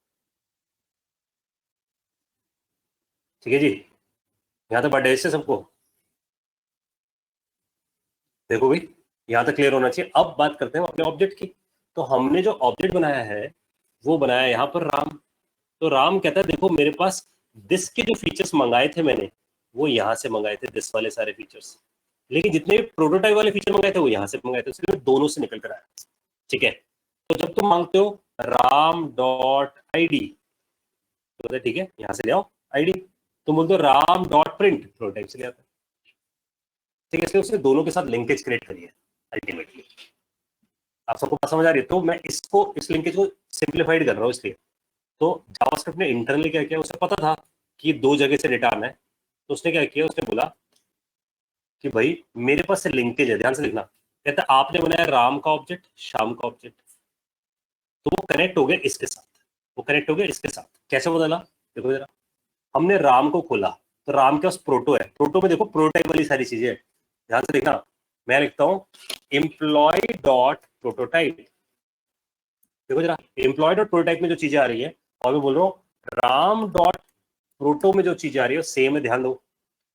ठीक है जी? यहां तक बात है इससे सबको? देखो भाई यहां तक क्लियर होना चाहिए। अब बात करते हैं अपने ऑब्जेक्ट की। तो हमने जो ऑब्जेक्ट बनाया है वो बनाया यहाँ पर राम। तो राम कहता है देखो मेरे पास दिस के जो फीचर्स मंगाए थे मैंने वो यहाँ से मंगाए थे, दिस वाले सारे फीचर्स, लेकिन जितने प्रोटोटाइप वाले फीचर मंगाए थे वो यहाँ से मंगाए थे, इसलिए दोनों से निकल कर आया, ठीक है? तो जब तुम मांगते हो ram.id, तो ठीक है यहाँ से ले आओ आईडी, तुम बोलते हो ram.print, प्रोटोटाइप से ले आता है, ठीक है? इसलिए उसने दोनों के साथ लिंकेज क्रिएट करी है अल्टीमेटली। आप सबको बात समझ आ रही है? तो मैं इसको, इस लिंकेज को सिंप्लीफाइड कर रहा हूँ इसलिए। तो जावास्क्रिप्ट ने इंटरनली क्या किया? उसे पता था कि दो जगह से डेटा आना है, तो उसने क्या किया? उसने बोला कि भाई मेरे पास से लिंकेज है, ध्यान से लिखना, कहता है आपने बनाया राम का ऑब्जेक्ट, श्याम का ऑब्जेक्ट, तो वो कनेक्ट हो गया इसके साथ, वो कनेक्ट हो गया इसके साथ। कैसे बदला? देखो जरा, हमने राम को खोला तो राम के पास प्रोटो है, प्रोटो में देखो प्रोटोटाइप वाली सारी चीजें, ध्यान से देखना, मैं लिखता हूं एम्प्लॉय डॉट प्रोटोटाइप, देखो जरा एम्प्लॉय डॉट प्रोटोटाइप में जो चीजें आ रही है, और मैं बोल रहा हूँ राम डॉट प्रोटो में जो चीजें आ रही है सेम है, ध्यान दो।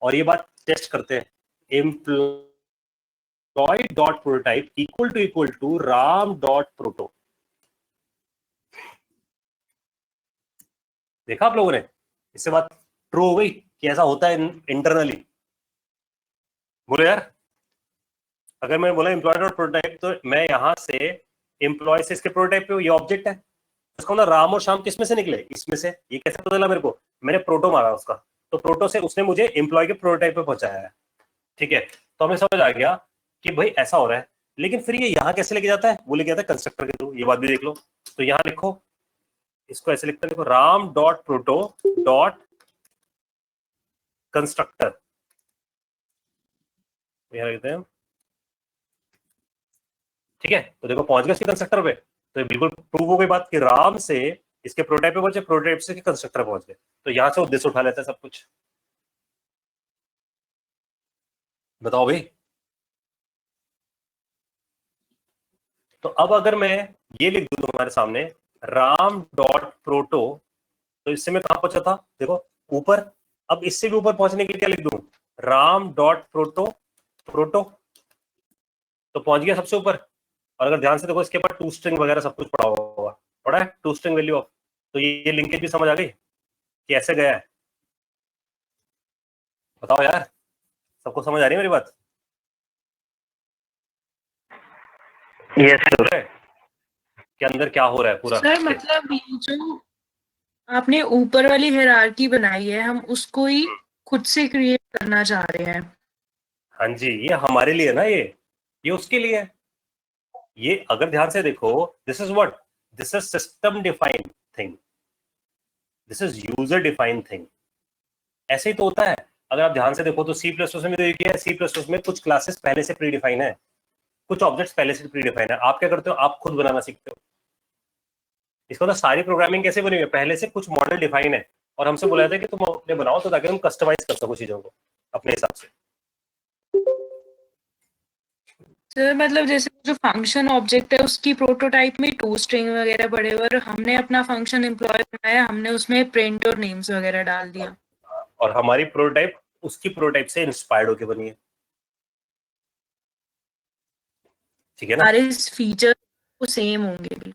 और ये बात टेस्ट करते हैं, employee dot prototype equal to Ram dot proto. देखा आप लोगों ने? इससे बात ट्रू हो गई कि ऐसा होता है इंटरनली? बोलो यार, अगर मैंने बोला एम्प्लॉय डॉट प्रोटोटाइप, तो मैं यहाँ से एम्प्लॉय से इसके प्रोटोटाइप पे, ये ऑब्जेक्ट है, उसका मतलब राम और श्याम किस में से निकले? इसमें से। ये कैसे पता चला मेरे को? मैंने प्रोटो मारा उसका, तो प्रोटो से उसने मुझे एम्प्लॉय के प्रोटोटाइप पे पहुंचाया है। ठीक है, तो हमें समझ आ गया कि भाई ऐसा हो रहा है। लेकिन फिर ये यहाँ कैसे लेके जाता है? वो लेके जाता है कंस्ट्रक्टर के थ्रू। ये बात भी देख लो। तो यहाँ लिखो, इसको ऐसे लिखते हैं, देखो, Ram dot proto dot constructor, यहाँ लिखते हैं। ठीक है, तो देखो पहुंच गया इसके कंस्ट्रक्टर पे। तो ये बिल्कुल प्रूव हो गई बात कि राम से इसके प्रोटोटाइप पे पहुंचे, प्रोटोटाइप से कंस्ट्रक्टर पहुंच गए। तो यहां से उद्देश्य उठा लेता है सब कुछ। बताओ भाई। तो अब अगर मैं ये लिख दूं तुम्हारे सामने, राम डॉट प्रोटो, तो इससे मैं कहां पहुंचा था? देखो ऊपर। अब इससे भी ऊपर पहुंचने के लिए क्या लिख दूं? राम डॉट प्रोटो प्रोटो, तो पहुंच गया सबसे ऊपर। और अगर ध्यान से देखो, इसके ऊपर टू स्ट्रिंग वगैरह सब कुछ पड़ा होगा, पड़ा है टू स्ट्रिंग वैल्यू ऑफ। तो ये लिंकेज भी समझ आ गई कि ऐसे गया है? बताओ यार, सबको समझ आ रही है मेरी बात? Yes sir. के अंदर क्या हो रहा है पूरा? सर मतलब ये जो आपने ऊपर वाली हायरार्की बनाई है, हम उसको ही खुद से क्रिएट करना चाह रहे हैं। हाँ जी, ये हमारे लिए ना, ये उसके लिए है। ये अगर ध्यान से देखो, this is what, this is system defined thing, this is user defined thing. ऐसे ही तो होता है। अगर आप ध्यान से देखो तो C++ में तो ये क्या है, C++ में कुछ क्लासेस पहले से प्री डिफाइन है, कुछ ऑब्जेक्ट्स पहले से प्री डिफाइन है। आप क्या करते हो? आप खुद बनाना सीखते हो। इसका मतलब सारी प्रोग्रामिंग कैसे बनी हुई है? पहले से कुछ मॉडल डिफाइन है और हमसे बोला जाता है कि तुम अपने बनाओ, तो ताकि हम कस्टमाइज कर सको चीजों को अपने हिसाब से। सर मतलब जैसे जो फंक्शन ऑब्जेक्ट है उसकी प्रोटोटाइप में टू स्ट्रिंग वगैरह पड़े हुए, और हमने अपना फंक्शन एम्प्लॉय बनाया, हमने उसमें प्रिंट और नेम्स वगैरह डाल दिया, और हमारी प्रोटोटाइप उसकी प्रोटोटाइप से इंस्पायर्ड होकर बनी है। ठीक है ना? सारे फीचर वो सेम होंगे।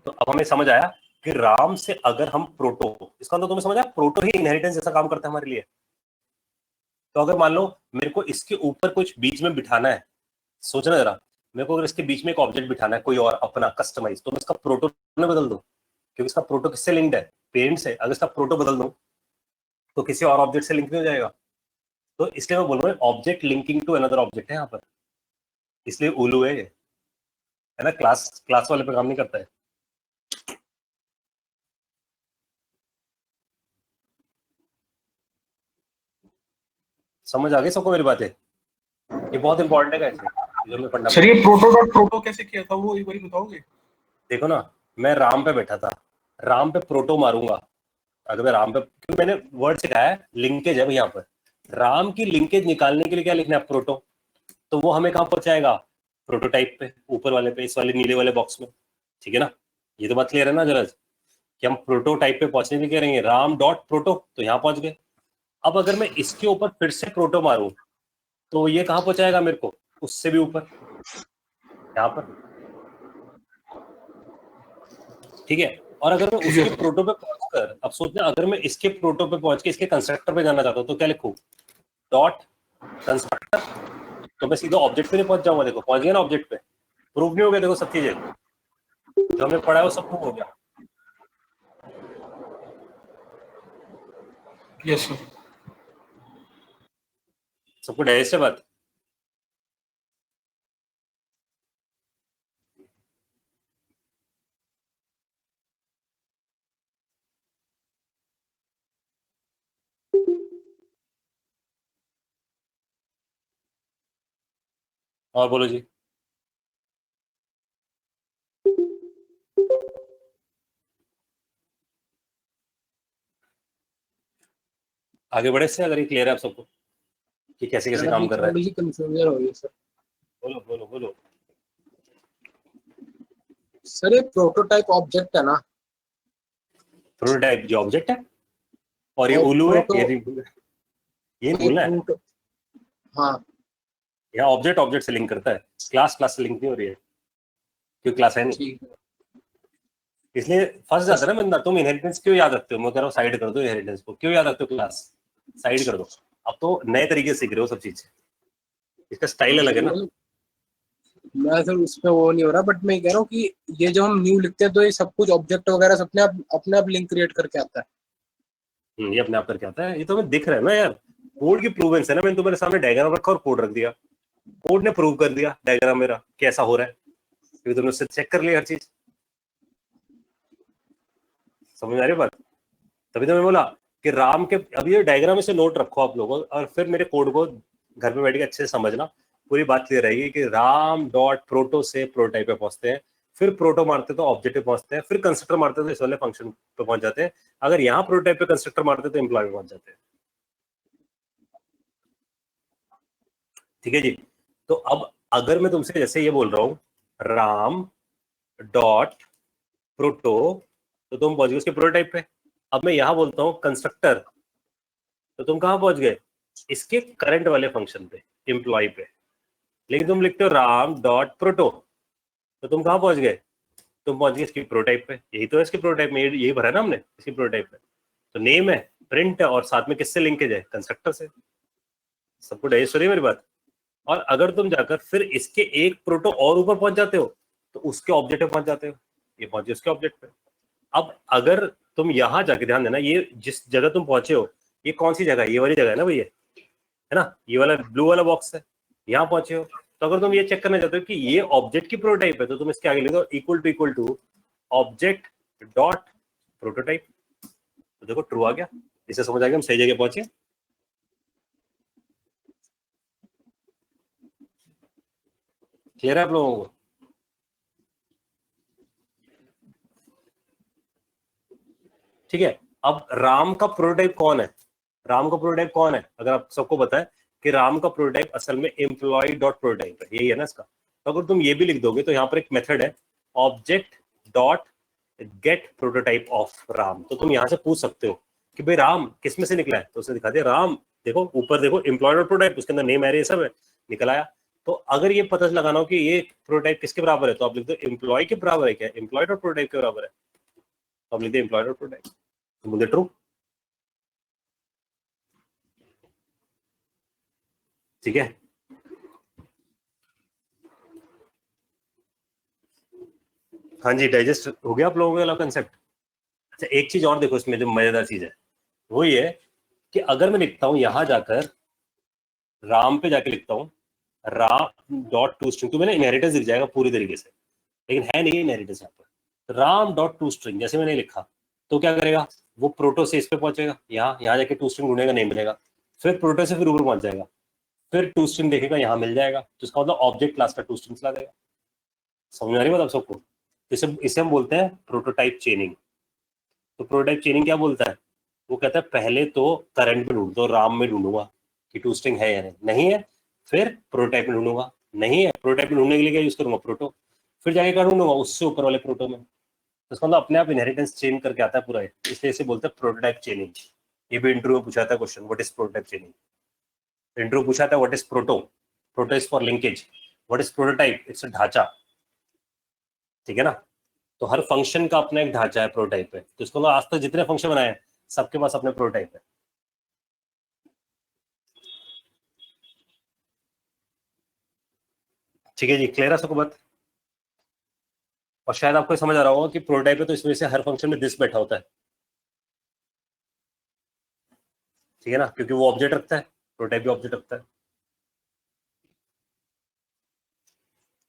तो अब हमें समझ आया कि राम से अगर हम प्रोटो, इसका मतलब तुम्हें समझ आया, प्रोटो ही इनहेरिटेंस जैसा काम करता है हमारे लिए। तो अगर मान लो मेरे को इसके ऊपर कुछ बीच में बिठाना है, सोचना जरा, मेरे को अगर इसके बीच में एक ऑब्जेक्ट बिठाना है कोई और अपना कस्टमाइज, तो मैं इसका प्रोटो में बदल दूं, क्योंकि इसका प्रोटो किससे लिंक्ड है? पेरेंट से। अगर इसका प्रोटो बदल दूं तो किसी और ऑब्जेक्ट से लिंक नहीं हो जाएगा। तो इसलिए मैं बोल रहा हूँ object linking to another object है यहाँ पर, इसलिए उलू है ये, है ना? क्लास वाले पे काम नहीं करता है। समझ आ गई सबको मेरी बातें? ये बहुत इंपॉर्टेंट है गाइस, जो मैं पढ़ना। सर ये प्रोटो डॉट प्रोटो कैसे किया था, वो एक बार बताओगे? देखो ना, मैं राम पे बैठा था, राम पे प्रोटो मारूंगा। अगर मैं राम पे, क्योंकि मैंने वर्ड सिखाया है, लिंकेज है यहाँ पर। राम की लिंकेज निकालने के लिए क्या लिखना है? प्रोटो। तो वो हमें कहाँ पहुंचाएगा? प्रोटोटाइप पे, ऊपर वाले पे, इस वाले नीले वाले बॉक्स में। ठीक है ना? ये तो बात क्लियर है ना जरा, कि हम प्रोटोटाइप पे पहुंचने के लिए करेंगे राम डॉट प्रोटो, तो यहाँ पहुंच गए। अब अगर मैं इसके ऊपर फिर से प्रोटो मारूं, तो ये कहाँ पहुंचाएगा मेरे को? उससे भी ऊपर, यहाँ पर। ठीक है? और अगर मैं उसके प्रोटो पे पहुंचकर, अब सोचना, अगर मैं इसके प्रोटो पे पहुंच के इसके कंस्ट्रक्टर पे जाना चाहता हूँ, तो क्या लिखूं? Dot constructor. तो मैं सीधा ऑब्जेक्ट पे नहीं पहुंच जाऊंगा। देखो पहुंच गया ना ऑब्जेक्ट पे। प्रूव नहीं हो गया? देखो सब चीजें जो हमने पढ़ा है वो सब प्रूव हो गया। Yes sir. सबको डायरेक्ट से बात। और बोलो जी। आगे बढ़े से, अगर ये क्लियर है आप सबको कि कैसे कैसे काम कर रहा है? थोड़ी सी कंफ्यूजन हो रही है सर। बोलो बोलो बोलो। सर ये प्रोटोटाइप ऑब्जेक्ट है ना? प्रोटोटाइप जो ऑब्जेक्ट है, और ये और उलू है, proto- ये नहीं भूलना है। हाँ, यहाँ ऑब्जेक्ट ऑब्जेक्ट से लिंक करता है, क्लास क्लास से लिंक नहीं हो रही है, क्योंकि क्लास है नहीं। ठीक है। इसलिए फंस जाता है ना बंदा। तुम इनहेरिटेंस क्यों याद रखते हो? मैं कह रहा हूँ साइड कर दो इनहेरिटेंस को। क्यों याद रखते हो क्लास? साइड कर दो। अब तो नए तरीके से सीख रहे हो सब चीज, इसका स्टाइल अलग है ना। मैं सर उस पे वो नहीं हो रहा, बट मैं कह रहा हूँ कि ये जो हम न्यू लिखते हैं तो ये सब कुछ ऑब्जेक्ट वगैरह अपने आप लिंक क्रिएट करके आता है। ये अपने आप करके आता है। ये तो हमें दिख रहा है ना यार, कोड की प्रूवेंस है ना। मैंने तुम्हारे सामने डायग्राम रखा और कोड रख दिया, कोड ने प्रूव कर दिया डायग्राम मेरा कैसा हो रहा है, क्योंकि तुमने उससे चेक कर लिया हर चीज। समझ आ रही बात? तभी तो मैं बोला कि राम के, अब ये डायग्राम से नोट रखो आप लोगों, और फिर मेरे कोड को घर पे बैठ के अच्छे से समझना। पूरी बात क्लियर रहेगी कि राम डॉट प्रोटो से प्रोटोटाइप पे पहुंचते हैं, फिर प्रोटो मारते तो ऑब्जेक्ट पे पहुंचते हैं, फिर कंस्ट्रक्टर मारते तो इस वाले फंक्शन पे पहुंच जाते हैं। अगर यहाँ प्रोटोटाइप पे कंस्ट्रक्टर मारते तो एम्प्लॉय पे पहुंच जाते हैं। ठीक है जी। तो अब अगर मैं तुमसे जैसे ये बोल रहा हूँ राम डॉट प्रोटो, तो तुम पहुंच गए उसके प्रोटोटाइप पे। अब मैं यहां बोलता हूं कंस्ट्रक्टर, तो तुम कहां पहुंच गए? इसके करंट वाले फंक्शन पे, एम्प्लॉय पे। लेकिन तुम लिखते हो राम डॉट प्रोटो, तो तुम कहां पहुंच गए? तुम पहुंच गए इसकी प्रोटोटाइप पे। यही तो है इसकी प्रोटोटाइप में, यही भरा है ना हमने इसकी प्रोटोटाइप पे। तो नेम है, प्रिंट है, और साथ में किससे लिंकेज है? कंस्ट्रक्टर से। सबको डाइजेस्ट हो रही है मेरी बात? और अगर तुम जाकर फिर इसके एक प्रोटो और ऊपर पहुंच जाते हो तो उसके ऑब्जेक्ट पे पहुंच जाते हो। ये पहुंचे उसके ऑब्जेक्ट पे। अब अगर तुम यहां जाके ध्यान देना, ये जिस जगह तुम पहुंचे हो ये कौन सी जगह है? ये वाली जगह है ना भैया, है ना? ये वाला ब्लू वाला बॉक्स है, यहाँ पहुंचे हो। तो अगर तुम ये चेक करना चाहते हो कि ये ऑब्जेक्ट की प्रोटोटाइप है, तो तुम इसके आगे लिख दो equal to object dot prototype. तो देखो ट्रू आ गया। इसे समझ आ गया, हम सही जगह पहुंचे। क्लियर है आप लोगों को? ठीक है। अब राम का प्रोटोटाइप कौन है? राम का प्रोटोटाइप कौन है? अगर आप सबको पता है कि राम का प्रोटोटाइप असल में एम्प्लॉय डॉट प्रोटोटाइप है, यही है ना इसका। तो अगर तुम ये भी लिख दोगे तो यहाँ पर एक मेथड है object dot gate prototype of Ram. तो तुम यहाँ से पूछ सकते हो कि भाई राम किस में से निकला है, तो उसने दिखा दिया राम, देखो ऊपर देखो एम्प्लॉय डॉट प्रोटोटाइप, उसके अंदर नेम एरे सब है, निकल आया। तो अगर ये पता लगाना हो कि ये प्रोटोटाइप किसके बराबर है, तो आप लिख दो एम्प्लॉय के बराबर है क्या? एम्प्लॉय डॉट प्रोटोटाइप के बराबर है, तो आप लिख दो एम्प्लॉय डॉट प्रोटोटाइप। तो मुझे ट्रू। ठीक है। हाँ जी, डाइजेस्ट हो गया आप लोगों को वाला कंसेप्ट? अच्छा, एक चीज और देखो इसमें जो मजेदार चीज है वो ये है कि अगर मैं लिखता हूं यहां जाकर राम पे जाके लिखता हूं राम डॉट टू स्ट्रिंग, तो मैंने इनहेरिटेंस दिख जाएगा पूरी तरीके से, लेकिन है नहीं इनहेरिटेंस यहाँ पर। राम डॉट टू स्ट्रिंग जैसे मैंने लिखा तो क्या करेगा वो? प्रोटो से इस पे पहुंचेगा, यहाँ जाके टू स्ट्रिंग ढूंढेगा, नहीं मिलेगा, फिर प्रोटो से फिर ऊपर पहुंच जाएगा, फिर टू स्ट्रिंग देखेगा, यहाँ मिल जाएगा, तो इसका मतलब ऑब्जेक्ट क्लास का टू स्ट्रिंग ला देगा। समझ आ रही बात आप सबको? इसे हम बोलते हैं प्रोटोटाइप चेनिंग। तो प्रोटोटाइप चेनिंग क्या बोलता है? वो कहता है पहले तो करंट में ढूंढ दो, राम में ढूंढूंगा कि टू स्ट्रिंग है या नहीं, नहीं है फिर प्रोटोटाइप में ढूंढूंगा, नहीं है प्रोटोटाइप में ढूंढने के लिए क्या यूज करूंगा? प्रोटो, फिर जाके क्या ढूंढूंगा? उससे ऊपर वाले प्रोटो में। तो इसका मतलब अपने आप इनहेरिटेंस चेन करके आता है पूरा, इसलिए इसे बोलते हैं प्रोटोटाइप चेनिंग। ये भी इंटरव्यू में पूछा था question, what is prototype चेनिंग? Interview पूछा था what is proto, proto is for linkage, what is prototype? It's a ढांचा। ठीक है ना? तो हर फंक्शन का अपना एक ढांचा है प्रोटोटाइप पे। तो इसको आज तक जितने फंक्शन बनाए हैं सबके पास अपने प्रोटोटाइप है। ठीक है जी, क्लियर है सबको बात? और शायद आपको समझ आ रहा होगा कि प्रोटोटाइप है तो इस वजह से हर फंक्शन में दिस बैठा होता है। ठीक है ना? क्योंकि वो ऑब्जेक्ट रखता है, प्रोटोटाइप भी ऑब्जेक्ट रखता है।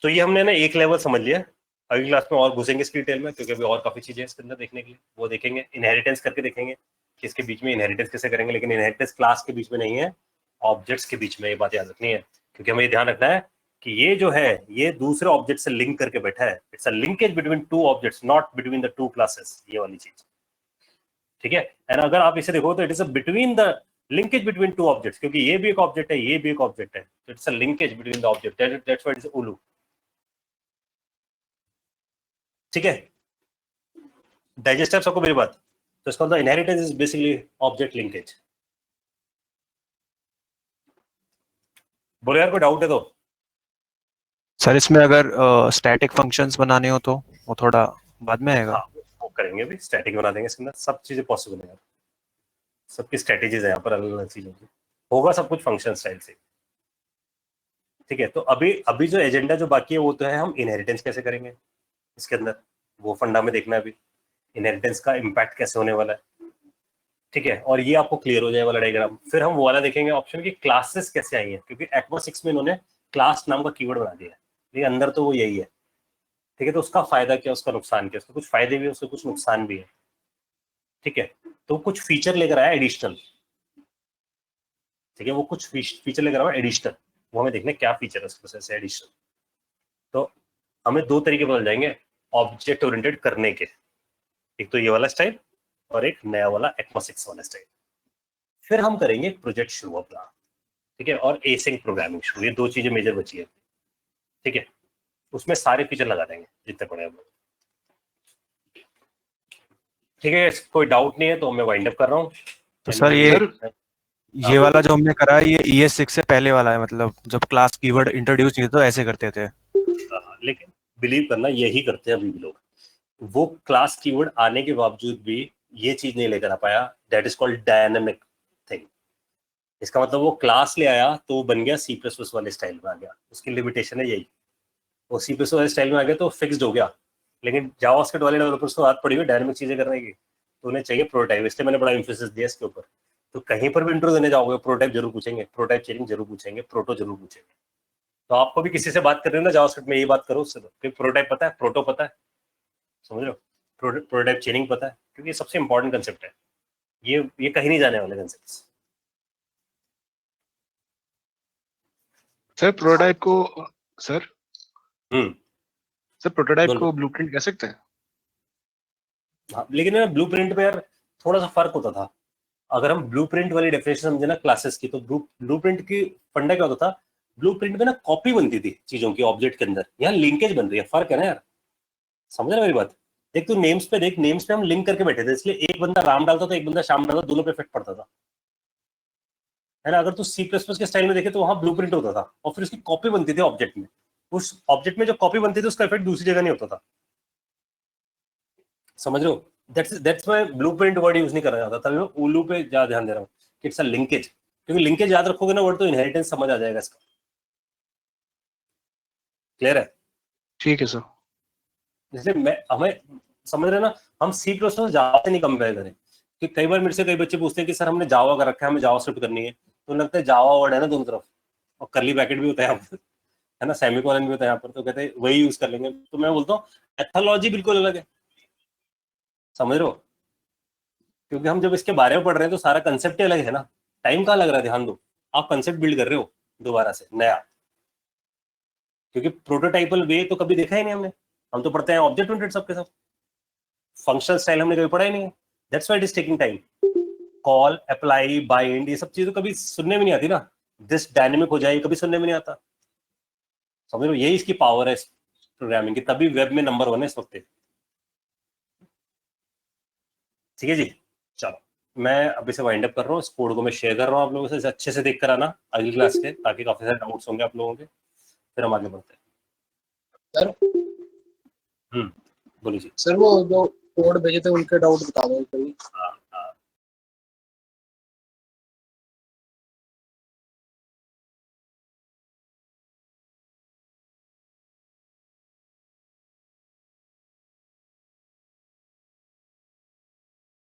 तो ये हमने ना एक लेवल समझ लिया। अगली क्लास में और घुसेंगे इस डिटेल में, क्योंकि अभी और काफी चीजें इसके अंदर देखने के लिए, वो देखेंगे। इनहेरिटेंस करके देखेंगे कि इसके बीच में इनहेरिटेंस कैसे करेंगे, लेकिन इनहेरिटेंस क्लास के बीच में नहीं है, ऑब्जेक्ट्स के बीच में। ये बात याद रखनी है, क्योंकि हमें ये ध्यान रखना है कि ये जो है ये दूसरे ऑब्जेक्ट से लिंक करके बैठा है। It's a linkage between two objects, not between the two classes, ये वाली चीज। ठीक है? एंड अगर आप इसे देखो तो it is a between the linkage between two objects, क्योंकि ये भी एक ऑब्जेक्ट है, ये भी एक ऑब्जेक्ट है, तो it's a linkage between the object, that's why it is OLOO. ठीक है? डाइजेस्ट है सबको मेरी बात? तो इसका मतलब inheritance is basically object linkage. बोलो यार, कोई डाउट है तो? सर इसमें अगर स्टैटिक फंक्शंस बनाने हो तो वो थोड़ा बाद में आएगा। हाँ, करेंगे अभी, स्टैटिक बना देंगे इसके अंदर, सब चीजें पॉसिबल है यार, सबकी स्ट्रेटेजीज है यहाँ पर अलग अलग चीजों की, होगा सब कुछ फंक्शन स्टाइल से। ठीक है, तो अभी जो एजेंडा जो बाकी है वो तो है हम इनहेरिटेंस कैसे करेंगे इसके अंदर, वो फंडा में देखना है अभी, इनहेरिटेंस का इम्पैक्ट कैसे होने वाला है। ठीक है, और ये आपको क्लियर हो जाए वाला डायग्राम। फिर हम वो वाला देखेंगे ऑप्शन की क्लासेस कैसे आई है, क्योंकि ECMA 6 में इन्होंने क्लास नाम का कीवर्ड बना दिया है, लेकिन अंदर तो वो यही है। ठीक है, तो उसका फायदा क्या, उसका नुकसान क्या, उसके कुछ फायदे भी है, उसके कुछ नुकसान भी है। ठीक है, तो कुछ फीचर लेकर आया एडिशनल। ठीक है, वो कुछ फीचर लेकर आया एडिशनल, वो हमें देखना है क्या फीचर है उसके पास एडिशनल। तो हमें दो तरीके बदल जाएंगे ऑब्जेक्ट ओरिएंटेड करने के, एक तो ये वाला स्टाइल और एक नया वाला ECMA 6 वाला स्टाइल। फिर हम करेंगे प्रोजेक्ट शुरू अपना। ठीक है, और एसिंक प्रोग्रामिंग शुरू, ये दो चीजें मेजर बची है। ठीक है, उसमें सारे फीचर लगा देंगे जितने पड़े हम। ठीक है, कोई डाउट नहीं है तो मैं वाइंड अप कर रहा हूँ। तो सर ये वाला जो हमने करा है ये ES6 से पहले वाला है, मतलब जब क्लास कीवर्ड इंट्रोड्यूस नहीं तो ऐसे करते थे। लेकिन बिलीव करना यही करते हैं अभी भी लोग, वो क्लास कीवर्ड आने के बावजूद भी ये चीज नहीं लेकर आ पाया, that is called dynamic thing. इसका मतलब वो क्लास ले आया तो वो बन गया C++ वाले स्टाइल में आ गया, उसकी लिमिटेशन है यही, वो C++ वाले स्टाइल में आ गया तो फिक्स्ड हो गया। लेकिन जावास्क्रिप्ट वाले डेवलपर्स को आदत पड़ी हुई डायनेमिक चीजें करने की, तो उन्हें चाहिए प्रोटोटाइप, इसलिए मैंने बड़ा एम्फेसिस दिया इसके ऊपर। तो कहीं पर भी इंट्रो देने जाओगे प्रोटोटाइप जरूर पूछेंगे, प्रोटोटाइप चेनिंग जरूर पूछेंगे, प्रोटो जरूर पूछेंगे। तो आपको भी किसी से बात कर रहे हो ना जावास्क्रिप्ट में, यही बात करो उससे, तो प्रोटोटाइप पता है, प्रोटो पता है, समझ रहे हो, प्रोटोटाइप चेनिंग पता है, क्योंकि ये सबसे इंपॉर्टेंट कंसेप्ट है, ये कहीं नहीं जाने वाले कंसेप्ट। सर प्रोटोटाइप को सर प्रोटोटाइप को ब्लूप्रिंट कह सकते हैं? हाँ, लेकिन ब्लूप्रिंट में यार थोड़ा सा फर्क होता था। अगर हम ब्लूप्रिंट वाली डेफिनेशन समझे ना क्लासेस की, तो ब्लूप्रिंट की फंडा क्या होता था, ब्लूप्रिंट में ना कॉपी बनती थी चीजों की ऑब्जेक्ट के अंदर, यहाँ लिंकेज बन रही है, फर्क है ना यार, समझ रहे मेरी बात। देख तू नेम्स पे देख, नेम्स पे हम लिंक करके बैठे थे, इसलिए एक बंदा राम डालता था एक बंदा श्याम डालता, दोनों पे इफेक्ट पड़ता था, है ना। अगर तू C++ के स्टाइल में देखे तो वहां ब्लूप्रिंट होता था और फिर उसकी कॉपी बनती थी ऑब्जेक्ट में, उस ऑब्जेक्ट में जो कॉपी बनती थी उसका इफेक्ट दूसरी जगह नहीं होता था, समझ रहे हो। That's why blueprint word use नहीं करा जाता था, मैं उलू पे ज्यादा ध्यान दे रहा हूँ कि इट्स अ लिंकेज, क्योंकि लिंकेज याद रखोगे ना वर्ड तो इनहेरिटेंस समझ आ जाएगा इसका। क्लियर है? ठीक है सर। इसलिए हमें समझ रहे ना, हम C++ जावा से नहीं कंपेयर करें, कि कई बार मेरे से कई बच्चे पूछते हैं कि सर हमने जावा कर रखा है, हमें जावास्क्रिप्ट करनी है, तो लगता है जावा वर्ड है ना दोनों तरफ, और करली ब्रैकेट भी होता है यहाँ पर, है ना, सेमीकोलन भी होता है यहाँ पर, तो कहते हैं वही यूज कर लेंगे। तो मैं बोलता हूँ एथोलॉजी बिल्कुल अलग है, समझ रहे हो, क्योंकि हम जब इसके बारे में पढ़ रहे हैं तो सारा कंसेप्ट अलग है ना, टाइम कहाँ लग रहा है, ध्यान दो, आप कंसेप्ट बिल्ड कर रहे हो दोबारा से नया, क्योंकि प्रोटोटाइपल वे तो कभी देखा ही नहीं हमने, हम तो पढ़ते हैं ऑब्जेक्ट ओरिएंटेड सबके सब, फंक्शनल स्टाइल हमने कभी पढ़ा ही नहीं है, that's why it is taking time. Call, apply, bind, ये सब चीजें कभी सुनने में नहीं आती ना, दिस डायनेमिक हो जाए कभी सुनने में नहीं आता, समझ लो, यही इसकी पावर है इस प्रोग्रामिंग की, तभी वेब में नंबर 1 है इस वक्त। ठीक है जी, चलो मैं अभी से वाइंड अप कर रहा हूँ, इस कोड को मैं शेयर कर रहा हूँ आप लोगों से, इसे अच्छे से देख कर आना अगली क्लास के, ताकि काफी सारे डाउट्स होंगे आप लोगों के, फिर हम आगे बढ़ते हैं। सर बोलिए जी। सर वो जो कोड भेजे थे उनके डाउट बता दो कभी।